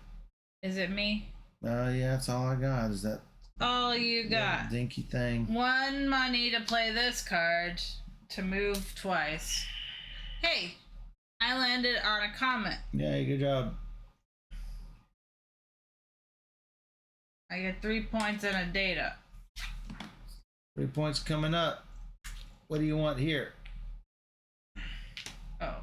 Is it me? Yeah, that's all I got. Is that all you got? Dinky thing. 1 money to play this card to move twice. Hey, I landed on a comet. Yeah, good job. I get 3 points and a data. 3 points coming up. What do you want here? Oh.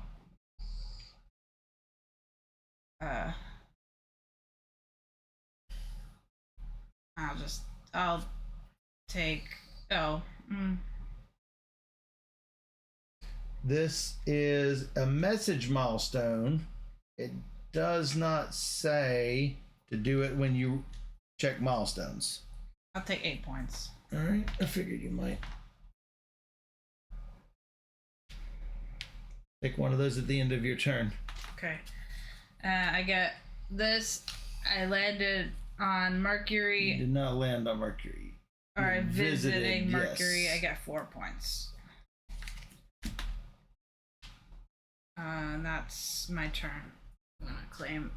I'll take. Oh. This is a message milestone. It does not say to do it when you check milestones. I'll take 8 points. All right, I figured you might. Take one of those at the end of your turn. Okay. I get this. I landed on Mercury. You did not land on Mercury. Or I visiting Mercury. Yes. I get 4 points. That's my turn. I'm gonna claim.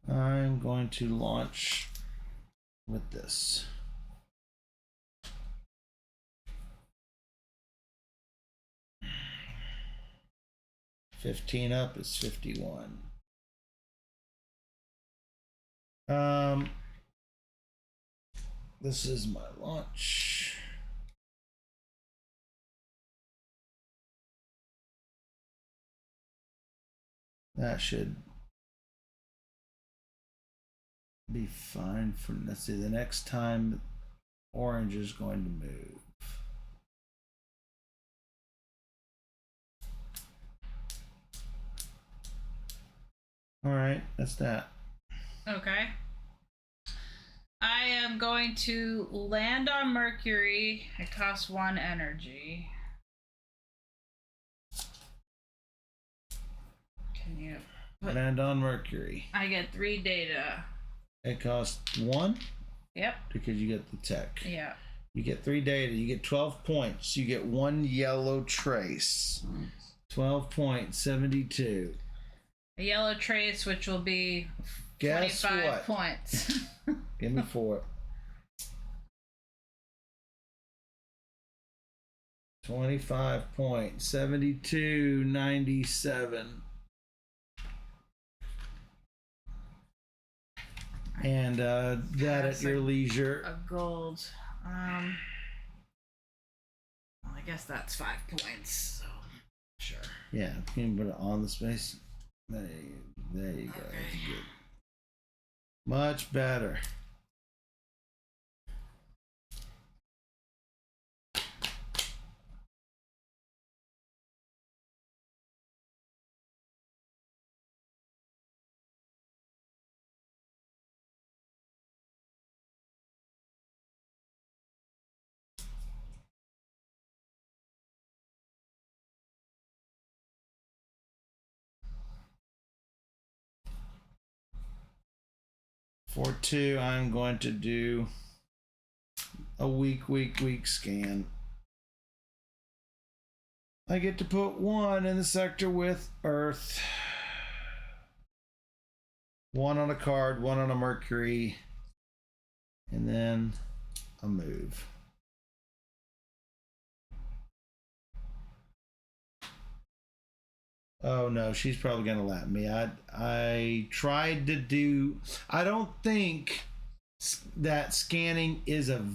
I'm going to launch with this. $15 up is $51. This is my launch. That should be fine for, let's see, the next time orange is going to move. All right, that's that. Okay. I am going to land on Mercury. It costs 1 energy. Can you land on Mercury? I get 3 data. It costs 1? Yep. Because you get the tech. Yeah. You get 3 data. You get 12 points. You get 1 yellow trace. 12 points, 72. A yellow trace, which will be Guess 25 what? points. Give me 4. 25 points, 72, 97. And that at your leisure. A gold. Well, I guess that's 5 points. So sure. Yeah, you can put it on the space. There you go. Okay. That's good. Much better. For 2, I'm going to do a week scan. I get to put 1 in the sector with Earth. 1 on a card, 1 on a Mercury, and then a move. Oh no, she's probably gonna lap me. I tried to do. I don't think that scanning is a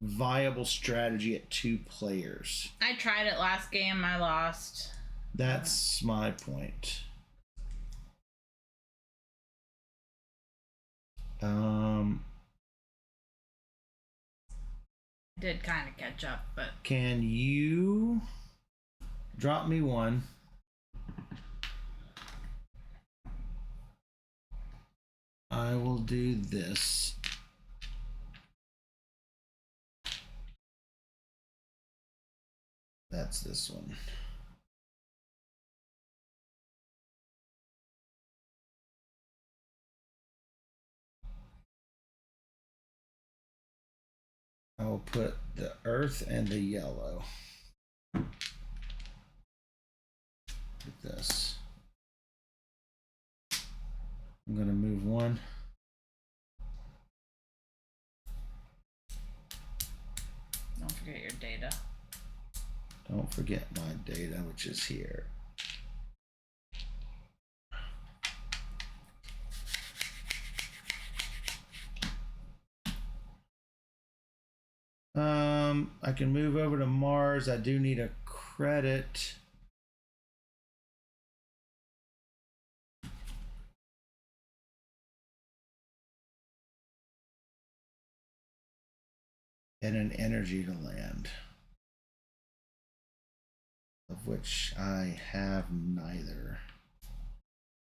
viable strategy at 2 players. I tried it last game. I lost. That's my point. did kind of catch up, but Can you drop me one? I will do this. That's this one. I will put the earth and the yellow. Get this. I'm going to move one. don't forget your data. Don't forget my data, which is here. I can move over to Mars. I do need a credit. And an energy to land, of which I have neither,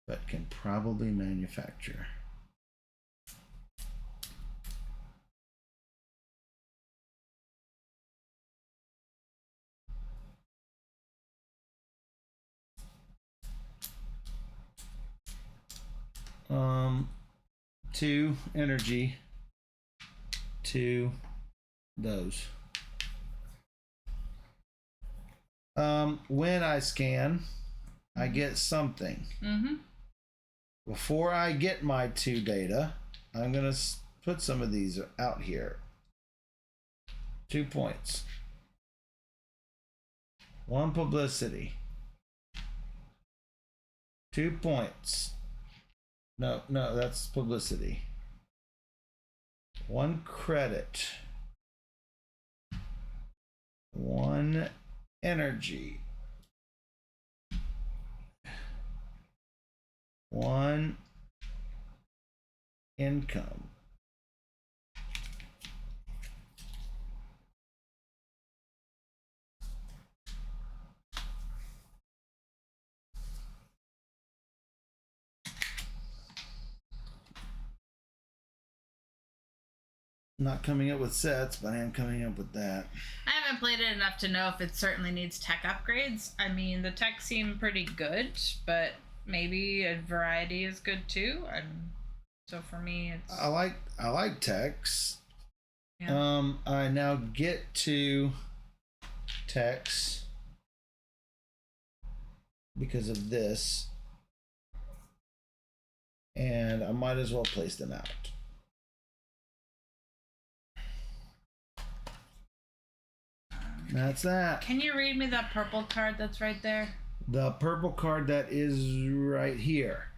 but can probably manufacture. Two energy to those. When I scan, I get something. Before I get my 2 data, I'm gonna put some of these out here. 2 points. 1 publicity. 2 points. No, that's publicity. 1 credit. 1 energy. 1 income. Not coming up with sets, but I am coming up with that. I haven't played it enough to know if it certainly needs tech upgrades. I mean, the tech seem pretty good, but maybe a variety is good too. And so for me, it's I like techs. yeah. I now get to techs because of this, and I might as well place them out. That's that. Can you read me that purple card that's right there? The purple card that is right here.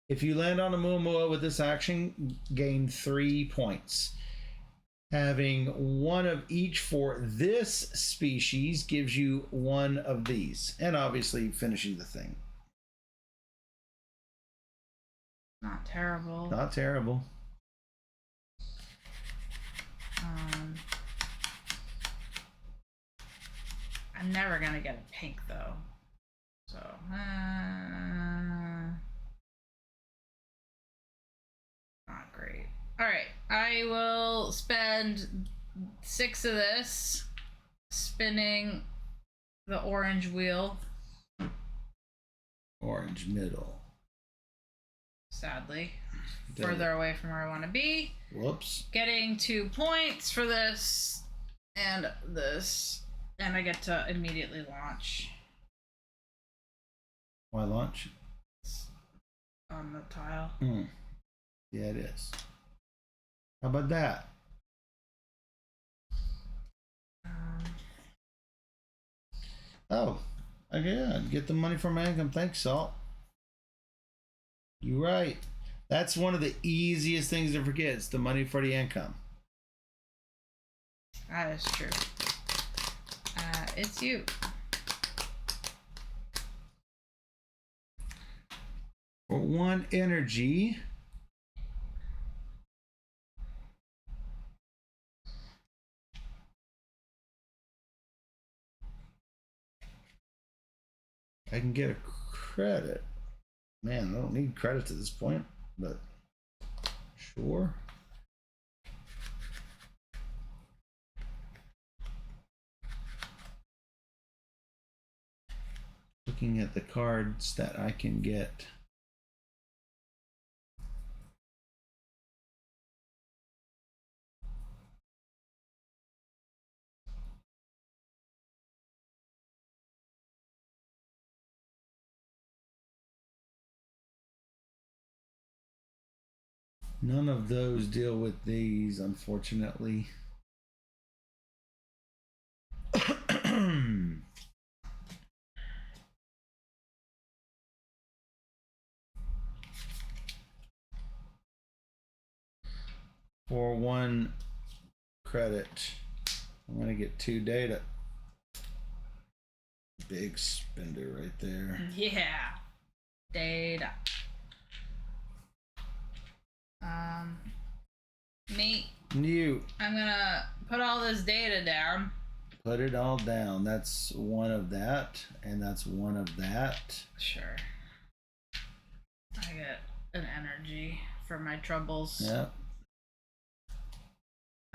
If you land on a Muamua with this action, gain 3 points. Having 1 of each for this species gives you 1 of these. And obviously finishing the thing. Not terrible. Not terrible. I'm never gonna get a pink though. So not great. Alright, I will spend 6 of this spinning the orange wheel. Orange middle. Sadly. Further away from where I want to be. Whoops. Getting 2 points for this and this. And I get to immediately launch. Why launch? On the tile. Yeah, it is. How about that? Oh, okay, yeah, get the money from my income. Thanks, Salt. You're right. That's one of the easiest things to forget. It's the money for the income. That is true. It's you. For 1 energy, I can get a credit. Man, I don't need credits at this point, but sure. Looking at the cards that I can get. None of those deal with these, unfortunately. For 1 credit, I'm going to get 2 data. Big spender right there. Yeah. Data. Me. You. I'm gonna put all this data down. Put it all down. That's 1 of that, and that's 1 of that. Sure. I get an energy for my troubles. Yep.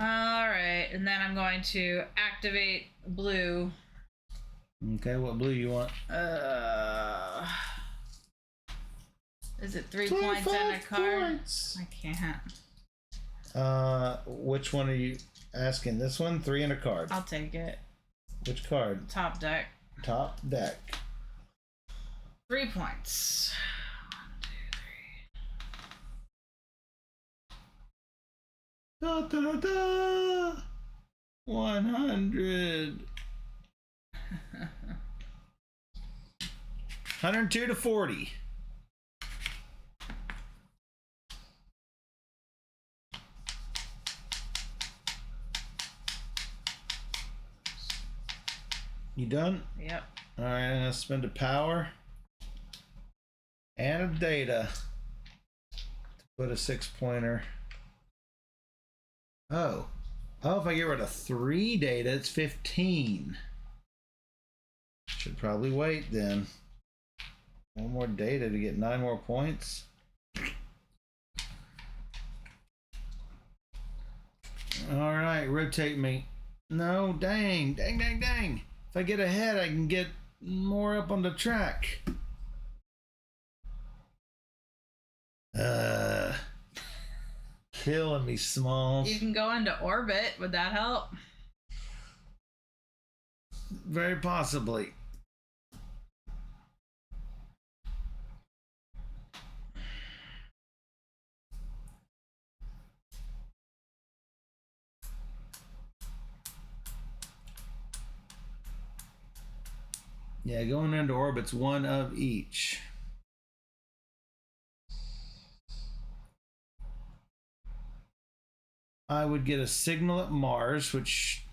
Alright, and then I'm going to activate blue. Okay, what blue you want? Is it 3 points and a card? Points. I can't. Which one are you asking? This one? 3 and a card. I'll take it. Which card? Top deck. Top deck. 3 points. 1, 2, 3. Da, da, da. 100. 102 to 40. You done? Yep. All right, I'm gonna spend a power and a data to put a 6-pointer. Oh, if I get rid of 3 data, it's 15. Should probably wait then. 1 more data to get 9 more points. All right, rotate me. No, dang. If I get ahead, I can get more up on the track. Killing me, Smalls. You can go into orbit. Would that help? Very possibly. Yeah, going into orbit's 1 of each. I would get a signal at Mars, which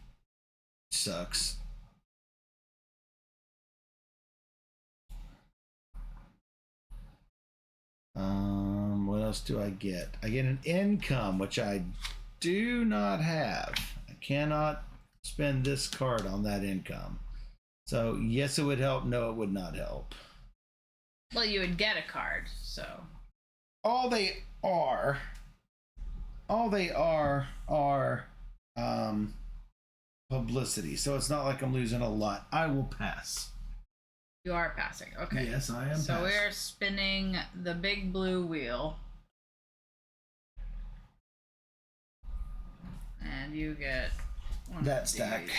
sucks. What else do I get? I get an income, which I do not have. I cannot spend this card on that income. So yes, it would help. No, it would not help. Well, you would get a card, so. All they are publicity. So it's not like I'm losing a lot. I will pass. You are passing. Okay. Yes, I am. So passing. we are spinning the big blue wheel. And you get one that of stack. these.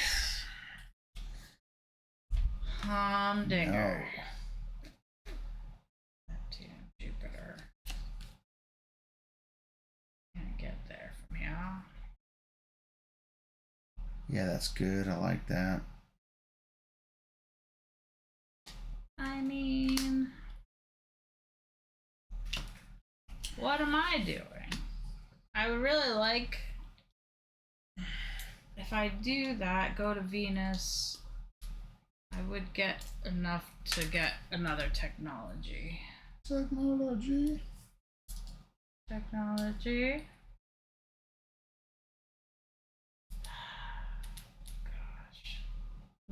Humdinger. Neptune, Jupiter. Can't get there from here. Yeah, that's good. I like that. I mean, what am I doing? I would really like, if I do that, go to Venus, I would get enough to get another technology. Technology. Gosh.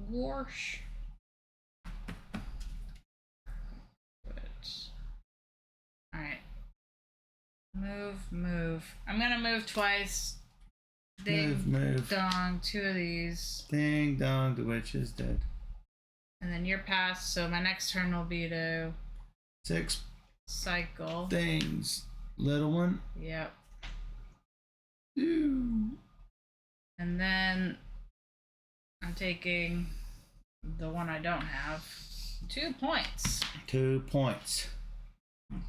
Whoosh. move. I'm gonna move twice. Ding Move. dong, 2 of these. Ding dong, the witch is dead. And then you're passed, so my next turn will be to 6 cycle. things. Little one. Yep. Ooh. And then I'm taking the one I don't have. 2 points. 2 points.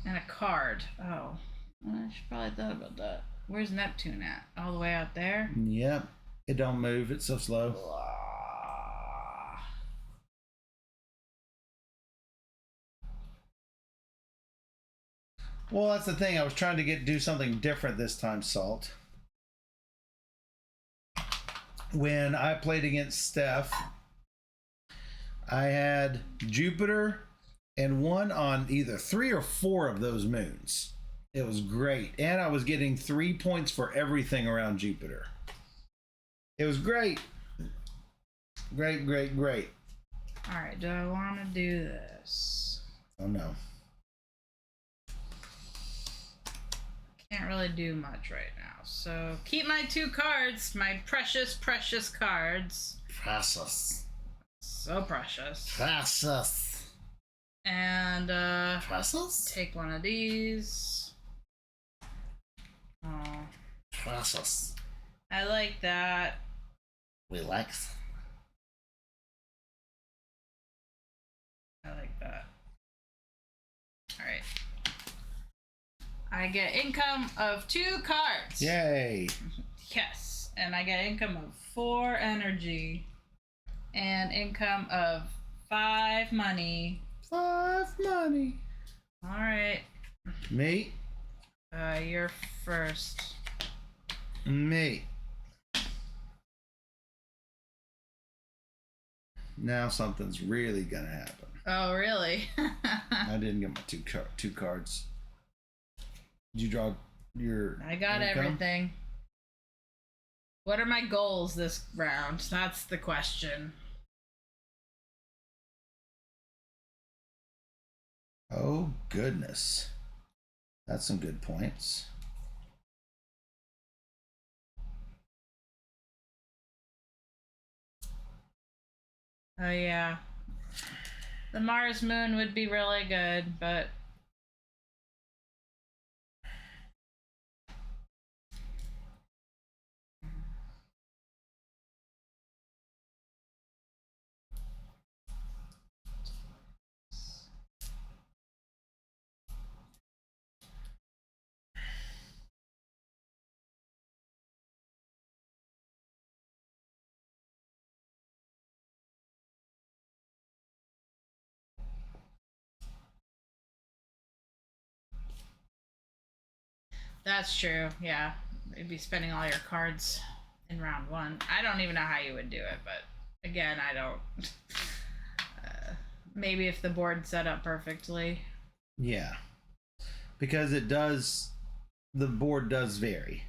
And a card. Oh. I should probably thought about that. Where's Neptune at? All the way out there? Yep. It don't move. It's so slow. Well, that's the thing. I was trying to do something different this time, Salt. When I played against Steph, I had Jupiter and won on either 3 or 4 of those moons. It was great. And I was getting 3 points for everything around Jupiter. It was great. Great, great, great. All right, do I want to do this? Oh, no. Can't really do much right now. So keep my 2 cards, my precious, precious cards. Precious. So precious. Precious. And Precious? take one of these. Oh, Precious. I like that. Relax. I like that. All right. I get income of 2 cards. Yay. Yes. And I get income of 4 energy. And income of 5 money. 5 money. All right. Me. You're first. Me. Now something's really gonna happen. Oh, really? I didn't get my two cards. Did you draw your? I got income? everything. What are my goals this round? That's the question. Oh goodness, that's some good points. Oh yeah. The Mars moon would be really good, but that's true. Yeah. You'd be spending all your cards in round 1. I don't even know how you would do it, but again, I don't. Maybe if the board's set up perfectly. Yeah, because it does. The board does vary.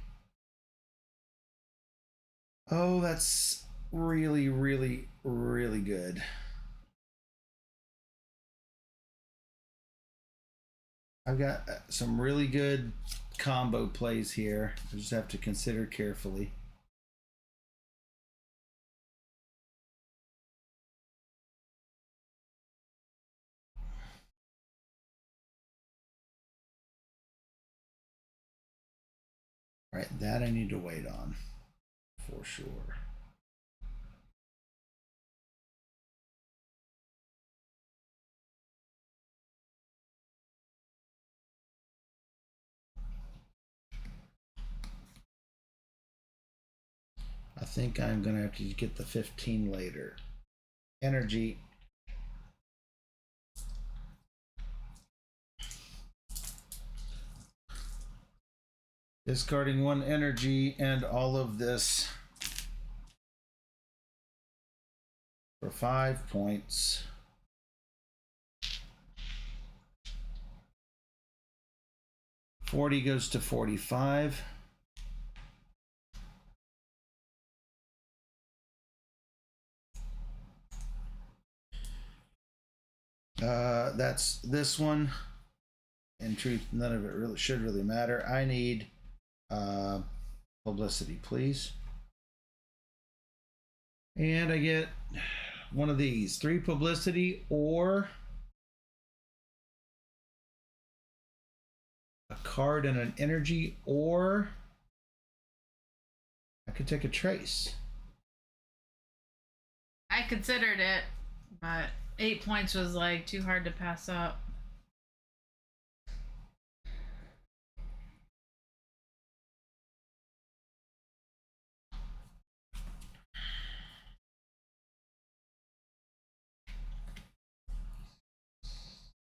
Oh, that's really, really, really good. I've got some really good combo plays here. I just have to consider carefully. All right, that I need to wait on for sure. I think I'm gonna have to get the 15 later. Energy. Discarding 1 energy and all of this for 5 points. $40 goes to $45. That's this one. In truth, none of it really should really matter. I need publicity, please. And I get one of these, 3 publicity or a card and an energy, or I could take a trace. I considered it, but 8 points was like too hard to pass up.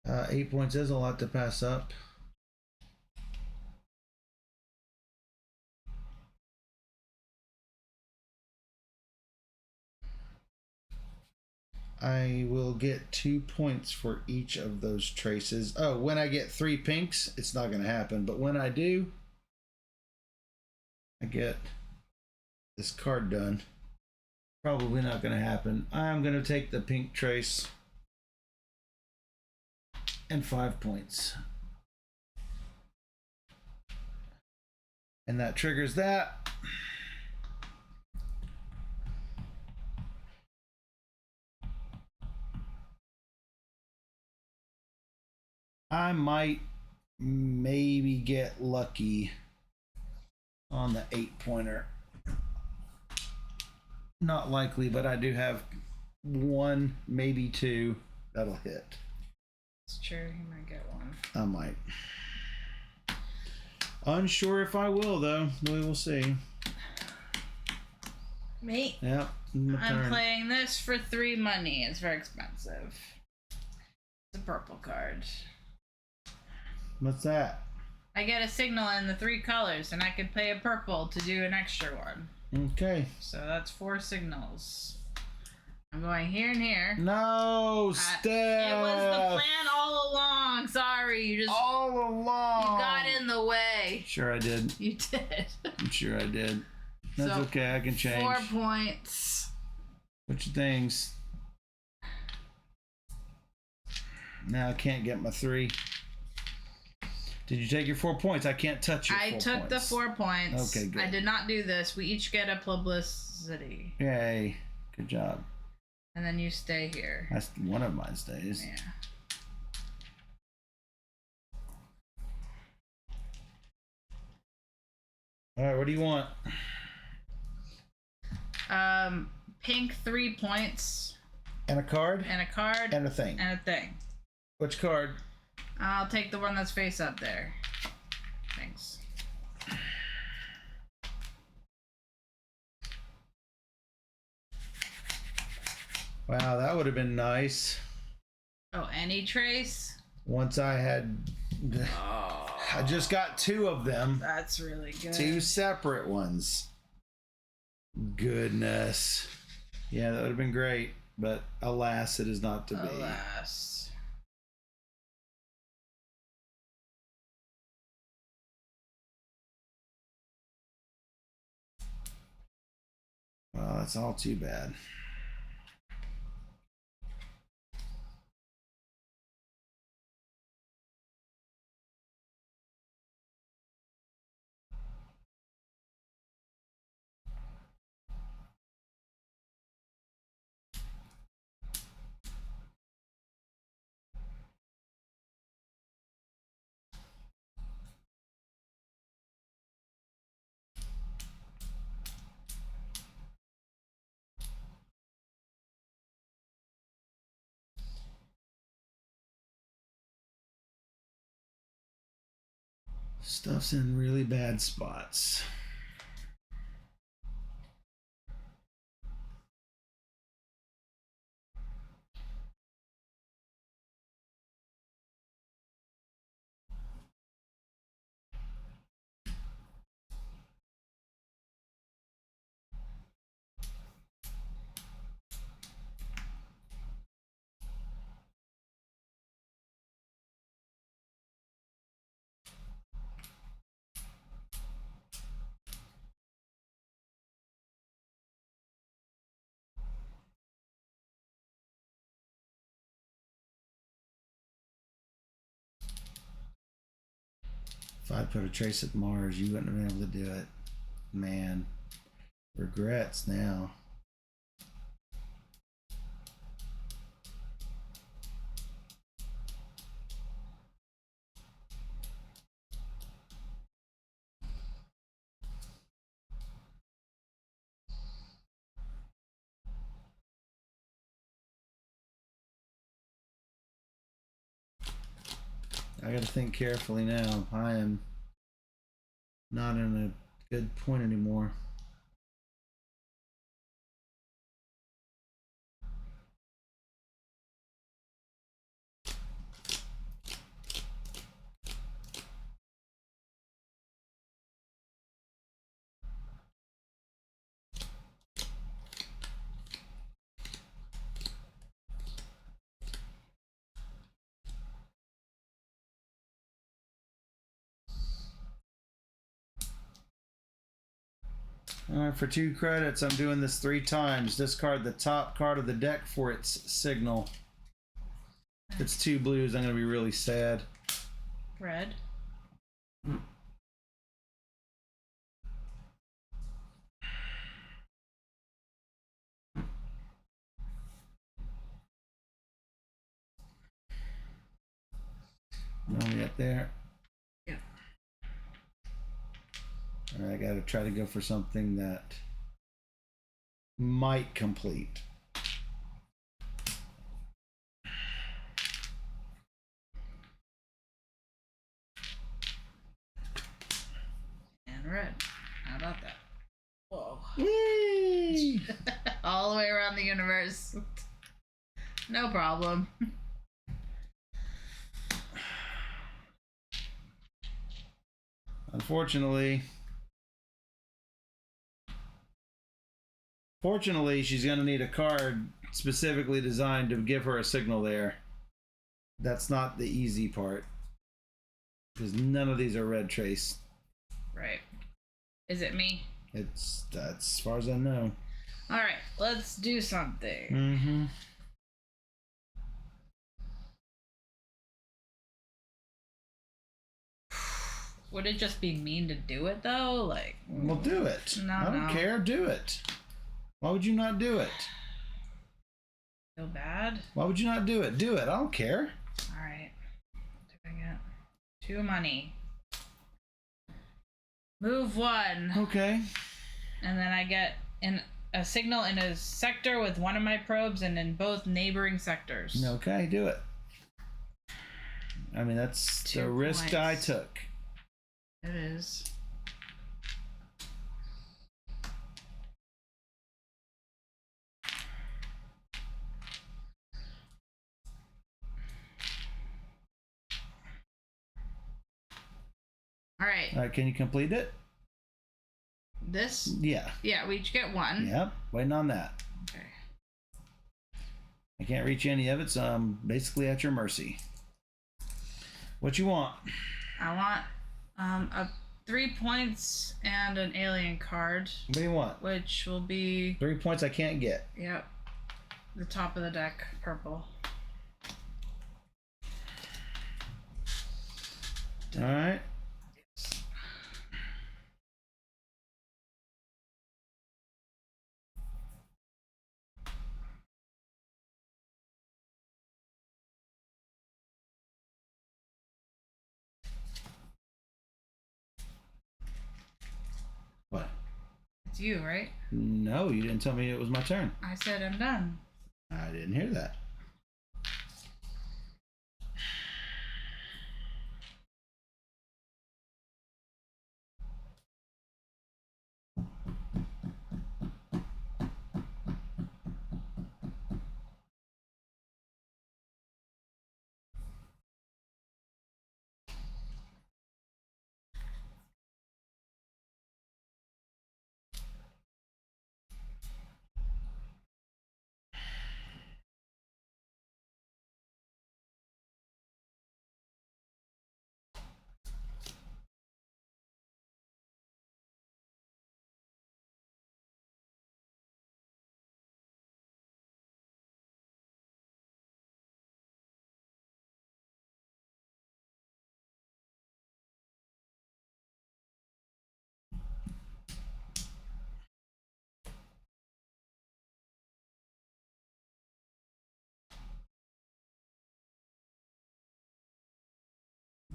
Uh, 8 points is a lot to pass up. I will get 2 points for each of those traces. Oh, when I get 3 pinks, it's not going to happen. But when I do, I get this card done. Probably not going to happen. I'm going to take the pink trace and 5 points. And that triggers that. I might maybe get lucky on the 8-pointer. Not likely, but I do have 1, maybe 2 that'll hit. It's true, you might get one. I might. Unsure if I will, though. We will see. Me? Yep. I'm playing this for 3 money. It's very expensive. It's a purple card. What's that? I get a signal in the 3 colors, and I could pay a purple to do an extra one. Okay. So that's 4 signals. I'm going here and here. No, Steph. It was the plan all along. Sorry, you just all along. You got in the way. Sure, I did. You did. I'm sure I did. That's so, okay. I can change. 4 points. Which things? Now I can't get my 3. Did you take your 4 points? I can't touch your 4 points. I took the 4 points. Okay, good. I did not do this. We each get a publicity. Yay. Good job. And then you stay here. That's one of mine stays. Yeah. All right, what do you want? Pink 3 points. And a card? And a card. And a thing. And a thing. Which card? I'll take the one that's face up there. Thanks. Wow, that would have been nice. Oh, any trace? Once I had... Oh. I just got 2 of them. That's really good. 2 separate ones. Goodness. Yeah, that would have been great. But alas, it is not to be. Alas. Well, that's all too bad. Stuff's in really bad spots. If I put a trace at Mars, you wouldn't have been able to do it. Man. Regrets now. I gotta think carefully now. I am not in a good point anymore. Alright, for 2 credits, I'm doing this 3 times. Discard the top card of the deck for its signal. If it's 2 blues, I'm going to be really sad. Red. No, yet there. Yeah. Alright, I got to try to go for something that might complete. And red. How about that? Whoa. Whee! All the way around the universe. No problem. Unfortunately, she's going to need a card specifically designed to give her a signal there. That's not the easy part, because none of these are red trace. Right. Is it me? That's as far as I know. All right, let's do something. Mm-hmm. Would it just be mean to do it though? Like, Well, do it. No, I don't care. Do it. Why would you not do it? Feel bad? Why would you not do it? Do it. I don't care. All right. I get 2 money. Move 1. Okay. And then I get a signal in a sector with one of my probes and in both neighboring sectors. Okay, do it. I mean, that's 2 the risk points. I took. It is. All right. All right, can you complete it? This? Yeah. Yeah, we each get 1. Yep. Waiting on that. Okay. I can't reach any of it, so I'm basically at your mercy. What you want? I want a 3 points and an alien card, What do you want? which will be 3 points I can't get. yep, the top of the deck, purple. All right. What? It's you, right? No, you didn't tell me it was my turn. I said I'm done. I didn't hear that.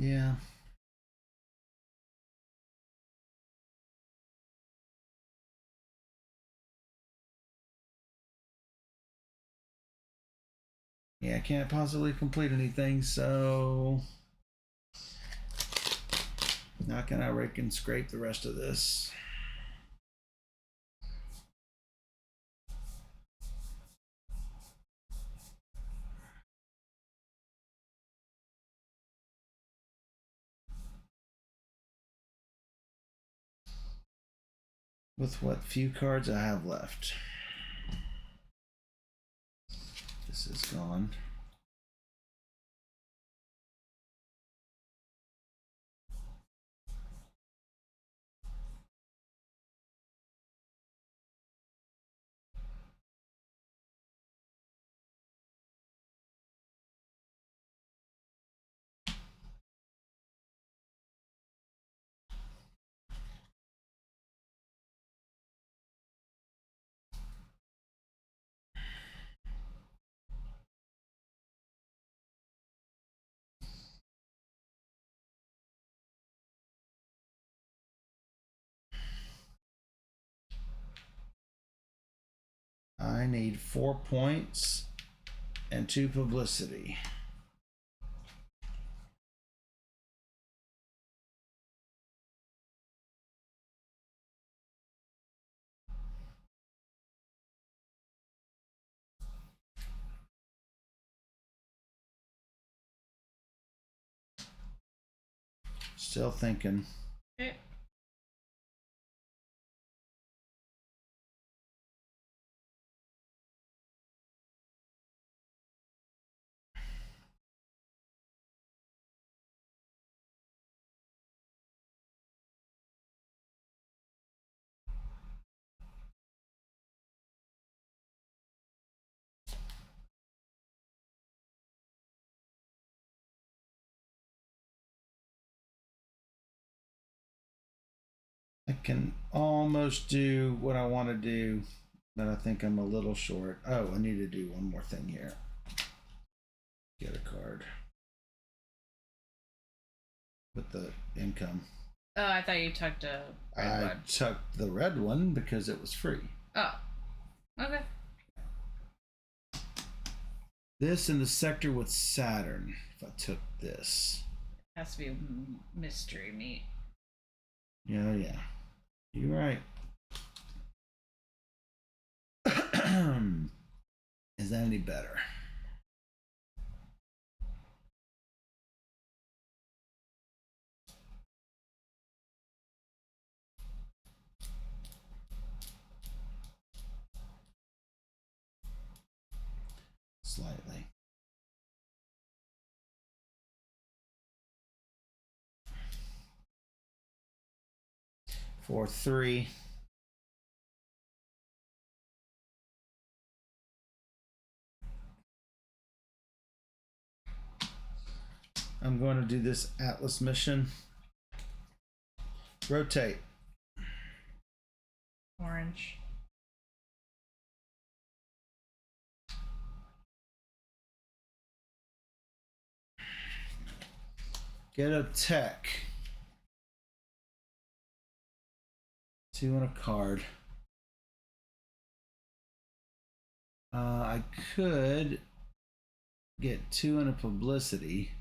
Yeah. Yeah, I can't possibly complete anything, so how can I rake and scrape the rest of this? With what few cards I have left. This is gone. I need 4 points and 2 publicity. Still thinking. Okay. I can almost do what I want to do, but I think I'm a little short. Oh, I need to do one more thing here. Get a card with the income. Oh, I thought you took a red one. I took the red one because it was free. Oh, okay. This in the sector with Saturn. If I took this. Has to be a mystery meat. Yeah, yeah. You're right. Is that any better? Slightly. For 3. I'm going to do this Atlas mission. Rotate. Orange. Get a tech. 2 and a card. I could get 2 and a publicity.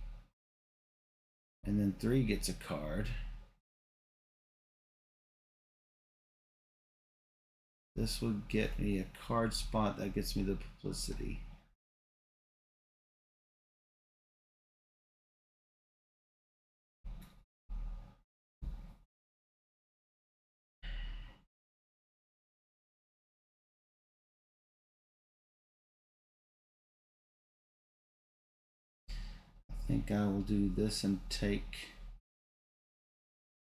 And then 3 gets a card. This would get me a card spot that gets me the publicity. I think I will do this and take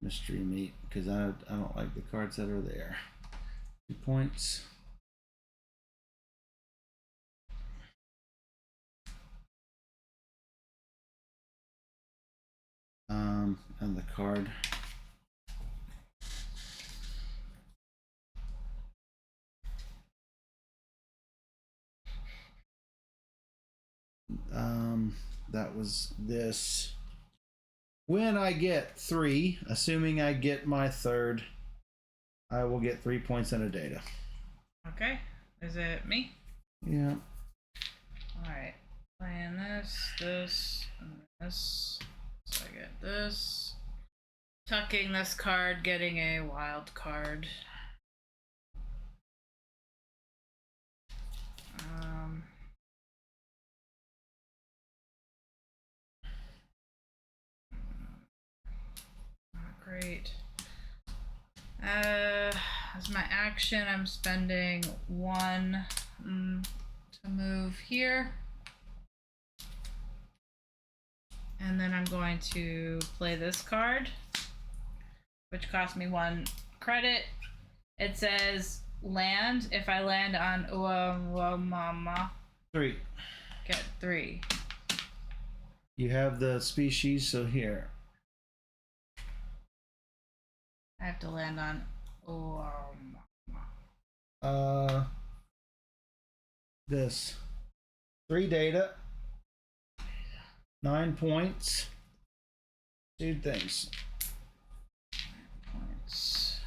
mystery meat because I don't like the cards that are there. 2 points. And the card. That was this. When I get 3, assuming I get my third, I will get 3 points in a data. Okay. Is it me? Yeah. Alright. Playing this, and this. So I get this. Tucking this card, getting a wild card. Not great. As my action, I'm spending 1 to move here. And then I'm going to play this card, which costs me 1 credit. It says land. If I land on Uamama, 3. get 3. You have the species, so here. I have to land on Uamama. This 3 data, 9 points, 2 things. Points.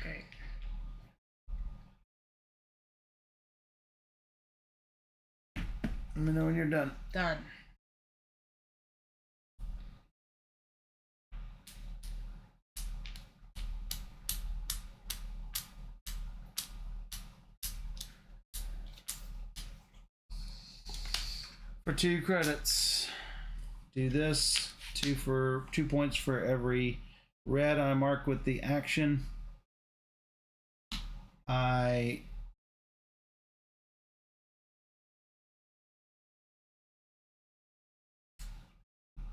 Okay. Let me know when you're done. Done. For 2 credits, do this. 2 points for every red I mark with the action. I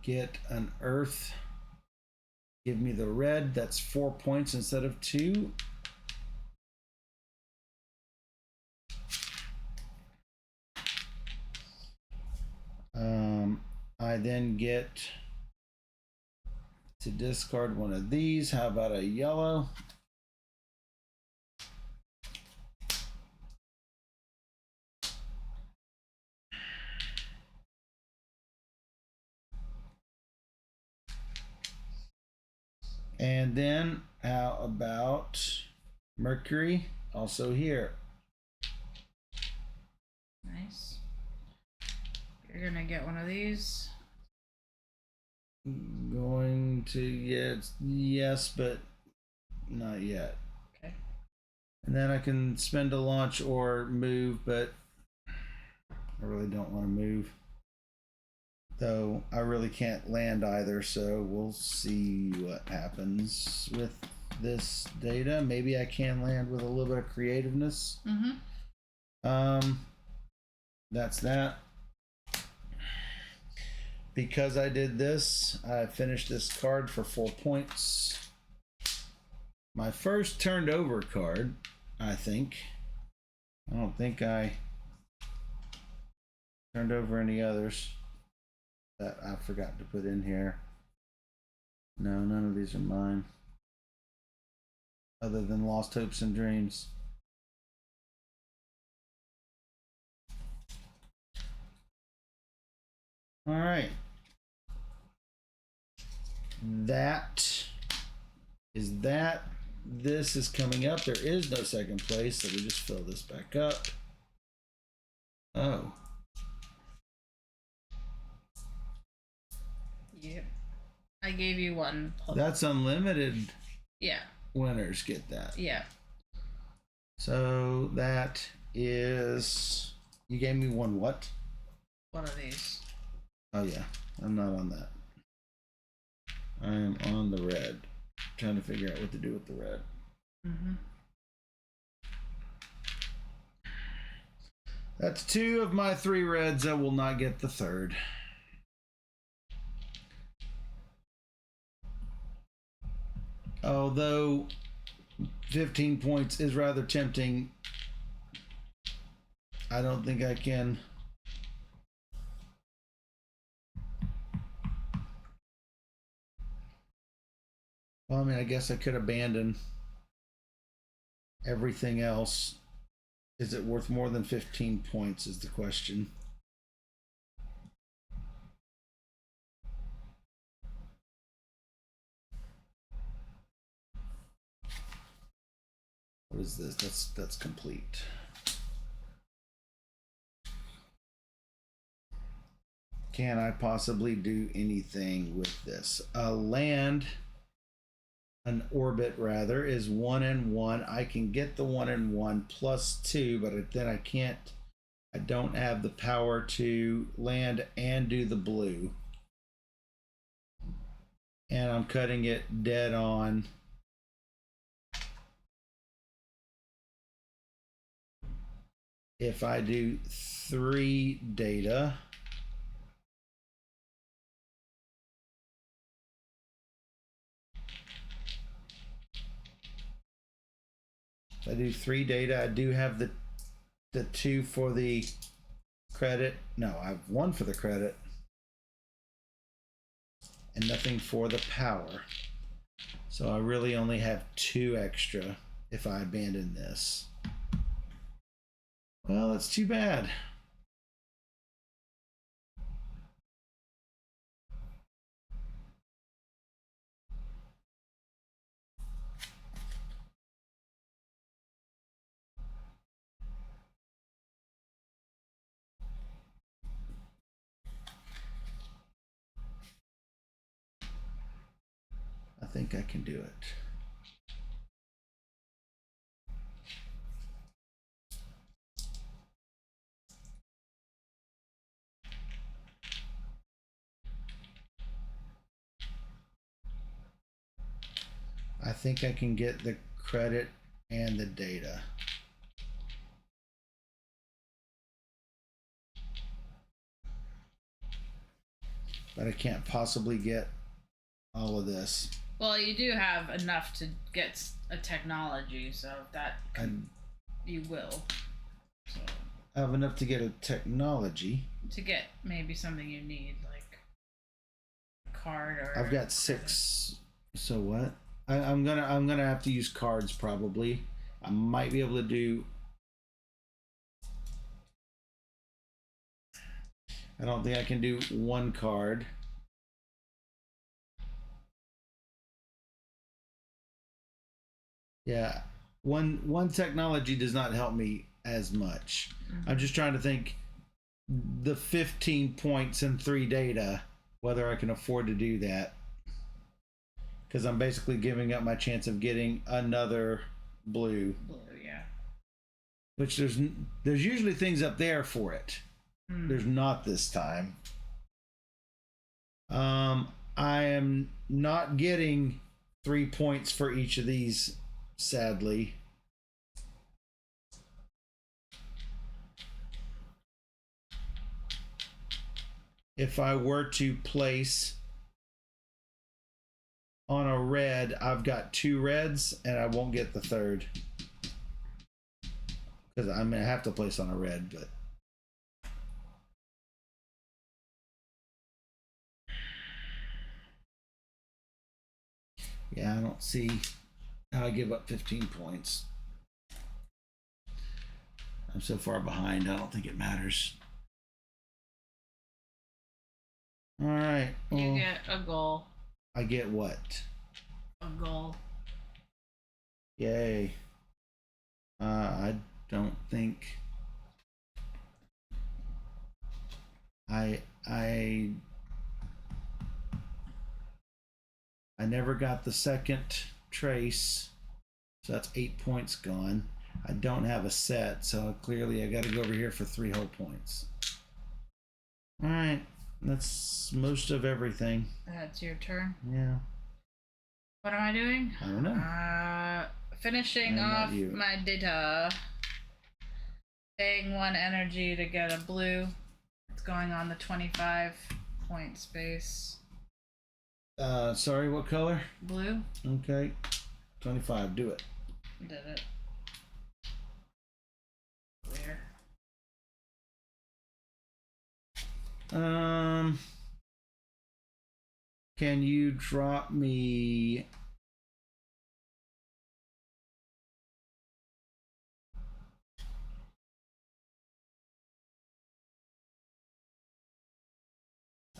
get an earth. Give me the red. That's 4 points instead of 2. I then get to discard one of these. How about a yellow? And then how about Mercury? Also here. Nice. You're gonna get one of these. Going to yes, but not yet. Okay. And then I can spend a launch or move, but I really don't want to move. Though I really can't land either, so we'll see what happens with this data. Maybe I can land with a little bit of creativeness. That's that. Because I did this, I finished this card for 4 points. My first turned over card, I think. I don't think I turned over any others that I forgot to put in here. No, none of these are mine. Other than Lost Hopes and Dreams. All right. That is that. This is coming up. There is no second place, so we just fill this back up. Oh. Yeah. I gave you 1. That's unlimited. Yeah. Winners get that. Yeah. So that is. You gave me 1 what? 1 of these. Oh, yeah. I'm not on that. I am on the red. Trying to figure out what to do with the red. That's 2 of my 3 reds. I will not get the third. Although 15 points is rather tempting, I don't think I can. Well, I mean, I guess I could abandon everything else. Is it worth more than 15 points is the question. What is this? That's complete. Can I possibly do anything with this? An orbit rather, is 1 and 1. I can get the 1 and 1 plus 2, but then I can't. I don't have the power to land and do the blue. And I'm cutting it dead on. If I do 3 data, I do have the 2 for the credit. No, I have 1 for the credit and nothing for the power. So I really only have 2 extra if I abandon this. Well, that's too bad. I think I can do it. I think I can get the credit and the data. But I can't possibly get all of this. Well, you do have enough to get a technology, so you will. So. I have enough to get a technology. To get maybe something you need, like a card or. I've got 6. So what? I'm gonna have to use cards probably. I might be able to do. I don't think I can do 1 card. Yeah, one technology does not help me as much. Mm-hmm. I'm just trying to think the 15 points and 3 data, whether I can afford to do that. Because I'm basically giving up my chance of getting another blue. Blue, yeah. Which there's usually things up there for it. There's not this time. I am not getting 3 points for each of these, sadly. If I were to place on a red, I've got 2 reds and I won't get the 3rd. Because I'm going to have to place on a red, but. Yeah, I don't see how I give up 15 points. I'm so far behind, I don't think it matters. All right. Well, you get a goal. I get what? A goal. Yay. I don't think I never got the second trace, so that's 8 points gone. I don't have a set, so clearly I got to go over here for 3 whole points. All right, that's most of everything. That's your turn. Yeah. What am I doing? I don't know. Finishing off my data. Paying 1 energy to get a blue. It's going on the 25 point space. Sorry, what color? Blue. Okay. 25, do it. Did it. Where? Can you drop me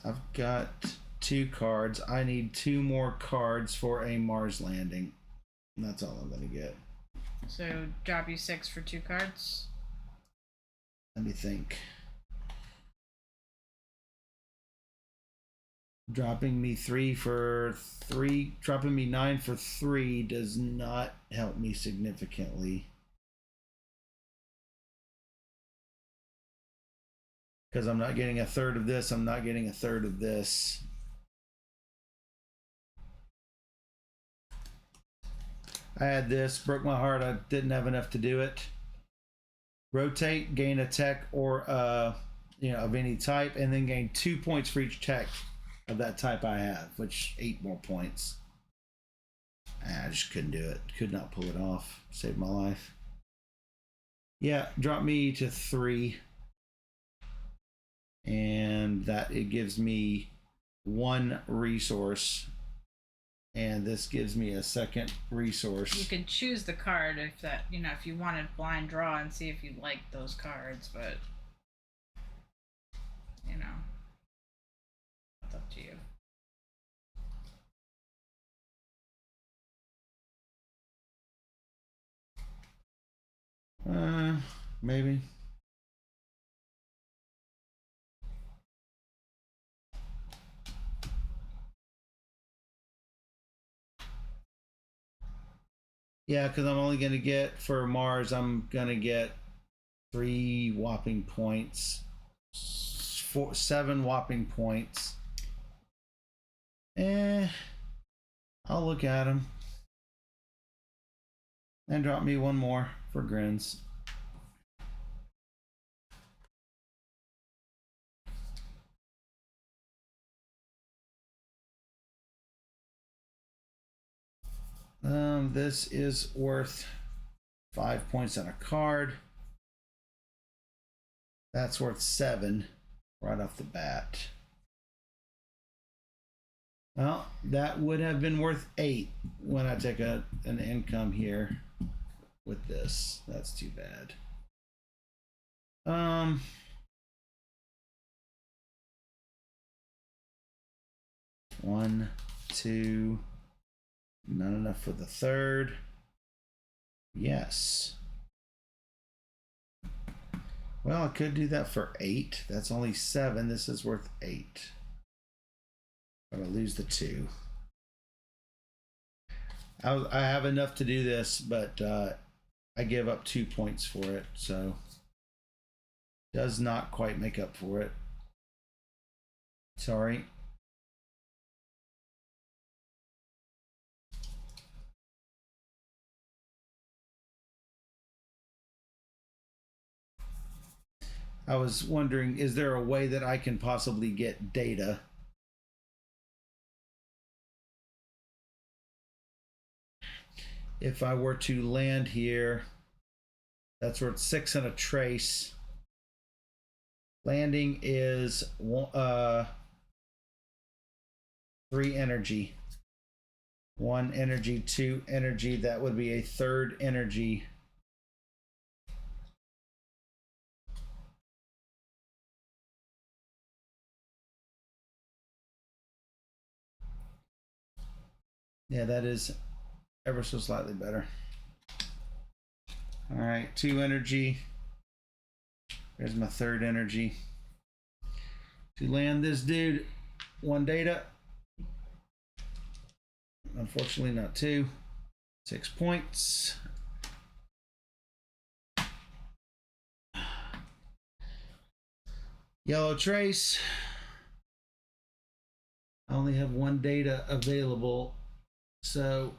I've got 2 cards. I need 2 more cards for a Mars landing. And that's all I'm going to get. So drop you 6 for 2 cards. Let me think. Dropping me 3 for 3, dropping me 9 for 3 does not help me significantly. Because I'm not getting a third of this, I'm not getting a third of this. I had this, broke my heart, I didn't have enough to do it. Rotate, gain a tech or of any type, and then gain 2 points for each tech of that type I have, which 8 more points. I just couldn't do it. Could not pull it off. Saved my life. Yeah, drop me to 3. And that it gives me 1 resource. And this gives me a second resource. You could choose the card if that, if you wanted blind draw and see if you like those cards, but it's up to you. Maybe. Yeah, because I'm only going to get, for Mars, I'm going to get 3 whopping points. 7 whopping points. I'll look at them. And drop me 1 more for grins. This is worth 5 points on a card. That's worth 7 right off the bat. Well, that would have been worth 8 when I take an income here with this. That's too bad. 1, 2. Not enough for the third. Yes. Well, I could do that for 8. That's only 7. This is worth 8. I'm gonna lose the 2. I have enough to do this, but I give up 2 points for it, so does not quite make up for it. Sorry. I was wondering, is there a way that I can possibly get data? If I were to land here, that's worth 6 and a trace. Landing is 3 energy. 1 energy, 2 energy. That would be a third energy. Yeah, that is ever so slightly better. All right, 2 energy. There's my third energy. To land this dude, 1 data. Unfortunately, not 2. 6 points. Yellow trace. I only have 1 data available, so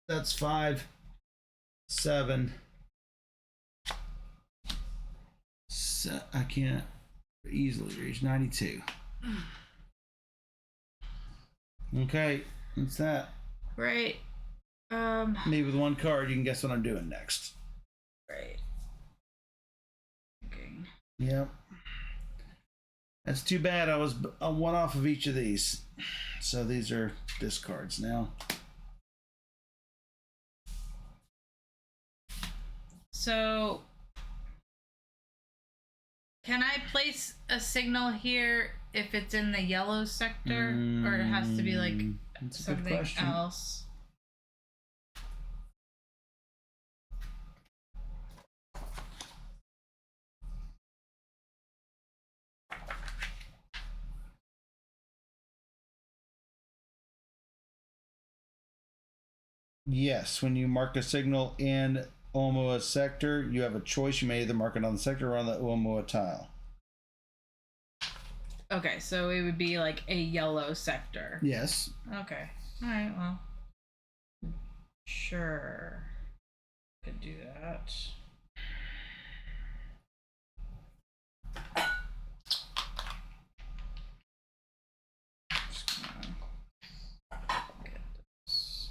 that's 5, 7. So I can't easily reach 92. Okay, that's that. Right. Me with 1 card, you can guess what I'm doing next. Right. Okay. Yep. That's too bad. I was 1 off of each of these. So these are discards now. So, can I place a signal here if it's in the yellow sector? Or it has to be like That's a good something question. else? Yes, when you mark a signal in Oumuamua sector, you have a choice. You may either mark it on the sector or on the Oumuamua tile. Okay, so it would be like a yellow sector. Yes. Okay. All right. Well, sure. Could do that. Just gonna get this.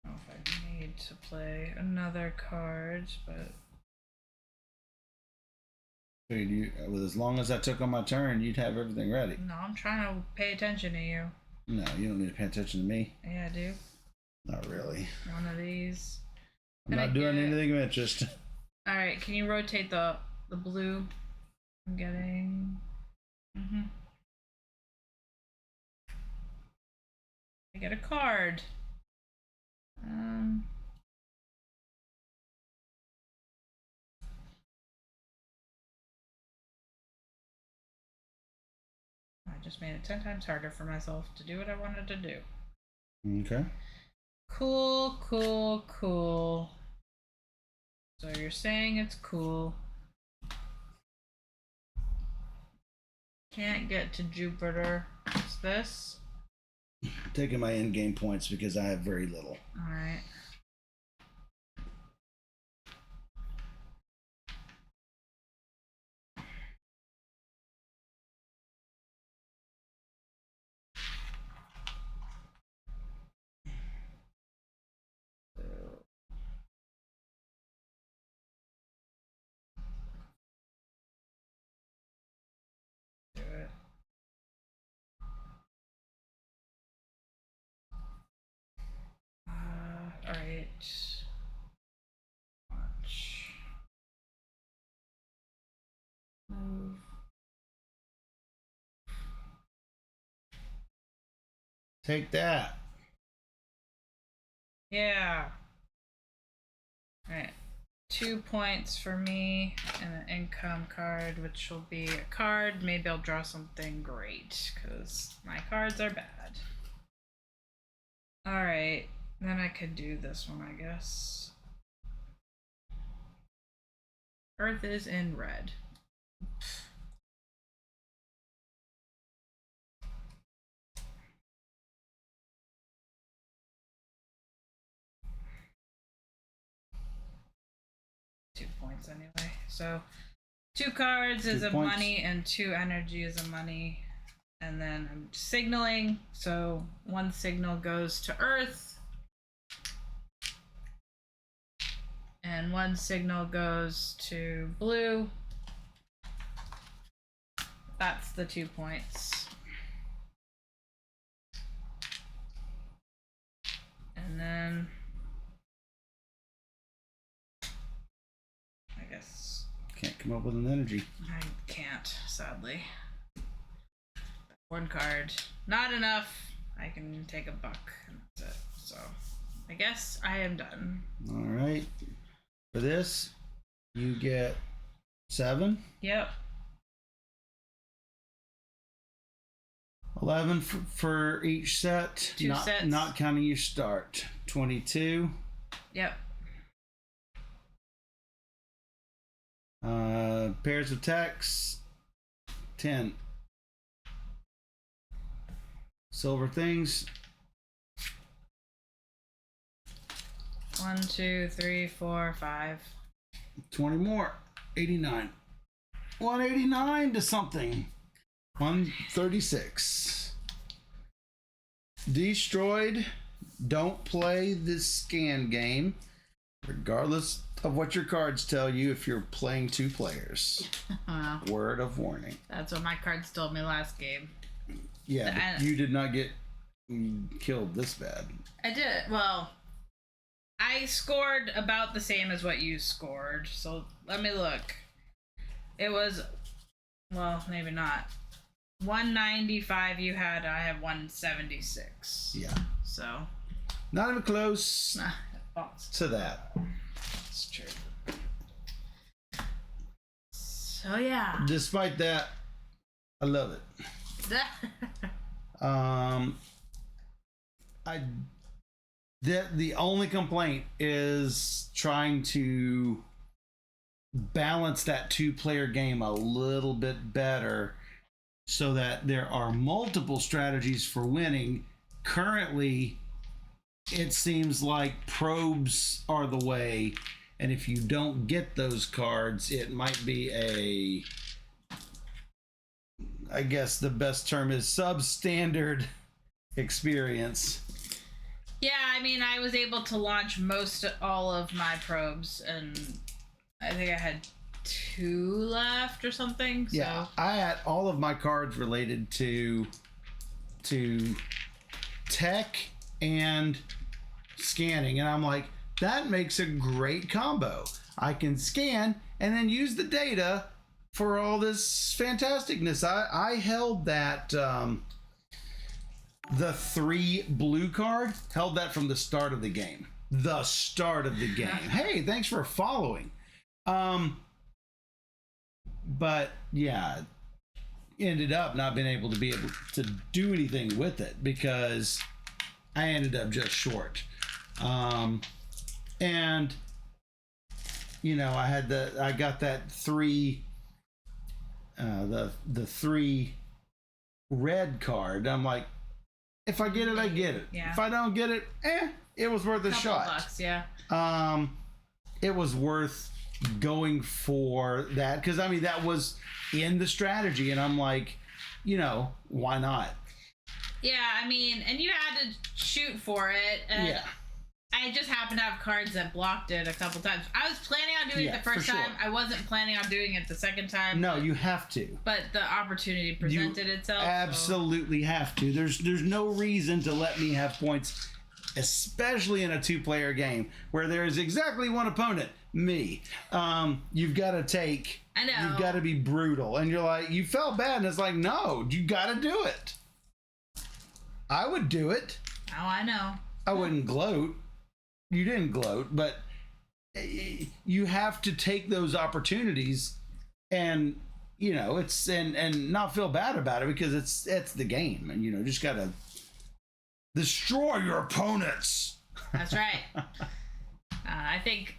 I don't know if I need to play another card, but Dude, with as long as I took on my turn, you'd have everything ready. no, I'm trying to pay attention to you. No, you don't need to pay attention to me. Yeah, I do. Not really. One of these. I'm not doing anything of interest. All right, can you rotate the blue? I'm getting. I get a card. I just made it 10 times harder for myself to do what I wanted to do. Okay. Cool, cool, cool. So you're saying it's cool. Can't get to Jupiter. What's this? Taking my end game points because I have very little. All right. Do it. All right. Watch. Move. Take that. Yeah. All right. 2 points for me and an income card, which will be a card. Maybe I'll draw something great because my cards are bad. All right. Then I could do this one, I guess. Earth is in red. Points anyway. So 2 cards is a money and 2 energy is a money. And then I'm signaling. So 1 signal goes to Earth. And 1 signal goes to blue. That's the 2 points. And then I guess Can't come up with an energy. I can't, sadly. 1 card. Not enough. I can take a buck and that's it. So I guess I am done. All right. For this, you get 7. Yep. 11 for each set. 2 sets. Not counting your start. 22. Yep. Pairs of text. 10. Silver things. 1, 2, 3, 4, 5. 20 more. 89. 189 to something. 136. Destroyed. Don't play this scan game, regardless of what your cards tell you if you're playing 2 players. Wow. Word of warning. That's what my cards told me last game. Yeah, but you did not get killed this bad. I did. Well, I scored about the same as what you scored. So let me look. It was, well, maybe not. 195 you had, I have 176. Yeah. So. Not even close False. to that. It's true. So yeah. Despite that, I love it. I the only complaint is trying to balance that 2-player game a little bit better so that there are multiple strategies for winning. Currently, it seems like probes are the way, and if you don't get those cards, it might be I guess the best term is substandard experience. Yeah, I mean, I was able to launch all of my probes, and I think I had 2 left or something. So. Yeah, I had all of my cards related to tech and scanning, and I'm like, that makes a great combo. I can scan and then use the data for all this fantasticness. I held that the 3 blue card, held that from the start of the game. The start of the game. Hey, thanks for following. But yeah, ended up not being able to do anything with it because I ended up just short. And you know, I got that 3 the 3 red card. I'm like, if I get it, I get it. Yeah. If I don't get it, it was worth a shot. Bucks, yeah. It was worth going for that because I mean that was in the strategy, and I'm like, you know, why not? Yeah, I mean, and you had to shoot for it, and Yeah. I just happened to have cards that blocked it a couple times. I was planning on doing it the first time. I wasn't planning on doing it the second time. No, you have to. But the opportunity presented itself. Absolutely have to. There's no reason to let me have points, especially in a 2-player game where there is exactly one opponent, me. You've got to take. I know. You've got to be brutal, and you're like, you felt bad, and it's like, no, you got to do it. I would do it. Oh, I know. I wouldn't gloat. You didn't gloat, but you have to take those opportunities, and you know it's and not feel bad about it because it's the game, and you know just gotta destroy your opponents. That's right. I think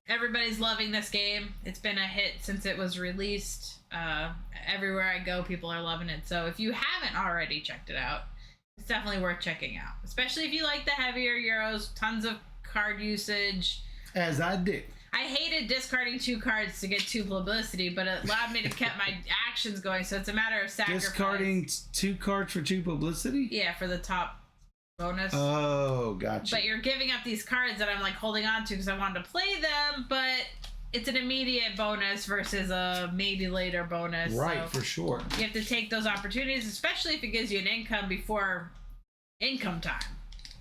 everybody's loving this game. It's been a hit since it was released. Everywhere I go, people are loving it. So if you haven't already checked it out, it's definitely worth checking out, especially if you like the heavier Euros, tons of card usage. As I do. I hated discarding 2 cards to get 2 publicity, but it allowed me to keep my actions going, so it's a matter of sacrifice. Discarding 2 cards for 2 publicity? Yeah, for the top bonus. Oh, gotcha. But you're giving up these cards that I'm like holding on to because I wanted to play them, but it's an immediate bonus versus a maybe later bonus. Right, so for sure. you have to take those opportunities, especially if it gives you an income before income time.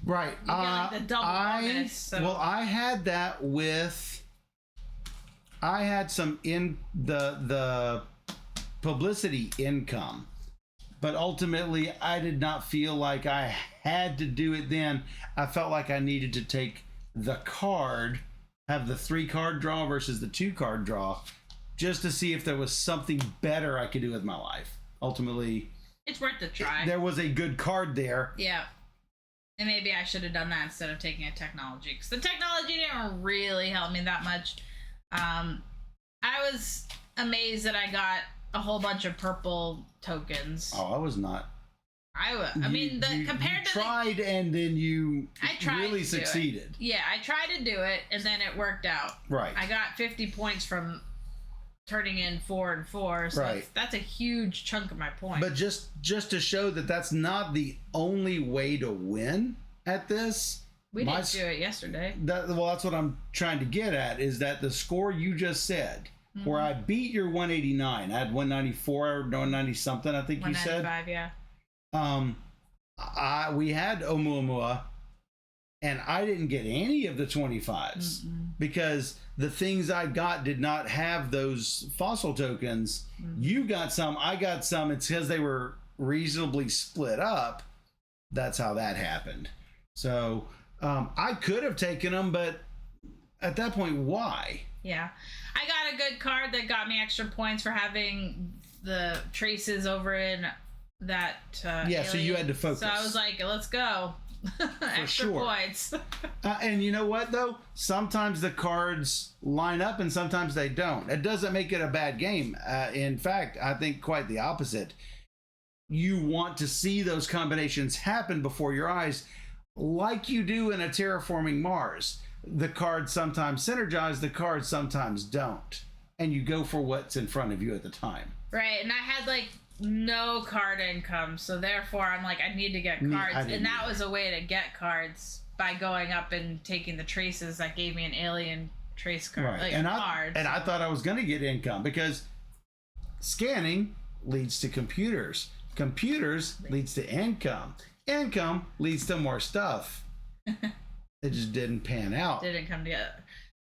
Right. You get like the double bonus. So. Well, I had that with. I had some in the publicity income, but ultimately I did not feel like I had to do it then. I felt like I needed to take the card, have the 3-card draw versus the 2-card draw, just to see if there was something better I could do with my life. Ultimately, it's worth a try. There was a good card there. Yeah. And maybe I should have done that instead of taking a technology, because the technology didn't really help me that much. I was amazed that I got a whole bunch of purple tokens. Oh, I was not. I mean, compared to tried and then you really to succeeded. Yeah, I tried to do it and then it worked out. Right. I got 50 points from turning in 4 and 4, so right. that's a huge chunk of my points. But just to show that that's not the only way to win at this. We didn't do it yesterday. That's what I'm trying to get at, is that the score you just said, where I beat your 189, I had 194 or 190 something, I think you said. 195, yeah. We had Oumuamua, and I didn't get any of the 25s because the things I got did not have those fossil tokens. You got some, I got some. It's because they were reasonably split up. That's how that happened. So I could have taken them, but at that point, why? Yeah. I got a good card that got me extra points for having the traces over in that yeah, alien. So you had to focus. So I was like, let's go. Extra sure. points. And you know what, though? Sometimes the cards line up and sometimes they don't. It doesn't make it a bad game. In fact, I think quite the opposite. You want to see those combinations happen before your eyes, like you do in a Terraforming Mars. The cards sometimes synergize, the cards sometimes don't. And you go for what's in front of you at the time. Right, and I had like no card income, so therefore I'm like, I need to get cards. And that was a way to get cards by going up and taking the traces that gave me an alien trace card. Right. Like And I thought I was going to get income because scanning leads to computers. Computers leads to income. Income leads to more stuff. It just didn't pan out. Didn't come together.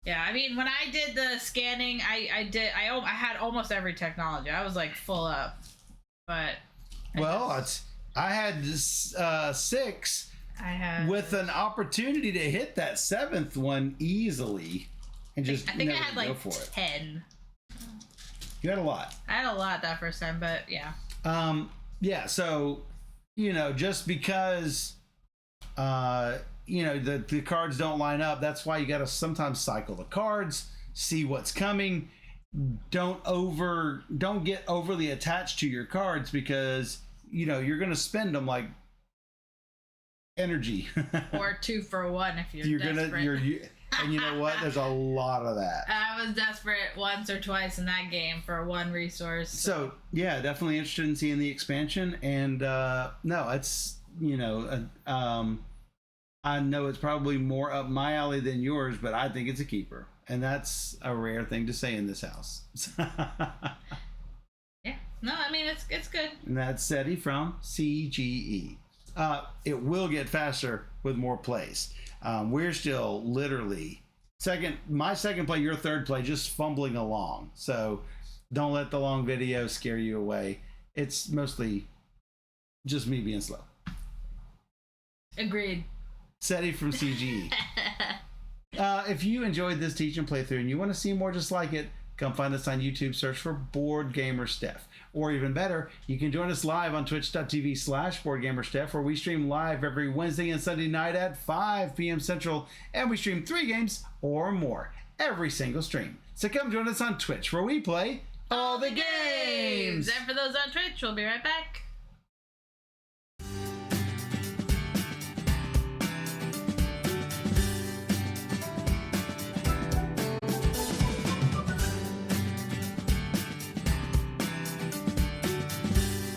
Yeah, I mean, when I did the scanning, I had almost every technology. I was like full up, but I had 6. I had with an opportunity to hit that 7th one easily, and just I think I never had go like for it. 10. You had a lot. I had a lot that first time, but yeah. Yeah. So, just because, the cards don't line up, that's why you got to sometimes cycle the cards, see what's coming. Don't get overly attached to your cards because, you're going to spend them like energy. Or 2 for 1 if you're desperate. And you know what? There's a lot of that. I was desperate once or twice in that game for 1 resource. So yeah, definitely interested in seeing the expansion. And no, it's I know it's probably more up my alley than yours, but I think it's a keeper, and that's a rare thing to say in this house. Yeah, no, I mean it's good. And that's SETI from CGE. It will get faster with more plays. We're still literally my second play, your third play, just fumbling along. So don't let the long video scare you away. It's mostly just me being slow. Agreed. SETI from CGE. If you enjoyed this teach and playthrough and you want to see more just like it, come find us on YouTube, search for Board Gamer Steph. Or even better, you can join us live on twitch.tv/BoardGamerSteph, where we stream live every Wednesday and Sunday night at 5 p.m. Central, and we stream 3 games or more every single stream. So come join us on Twitch, where we play all the games! And for those on Twitch, we'll be right back.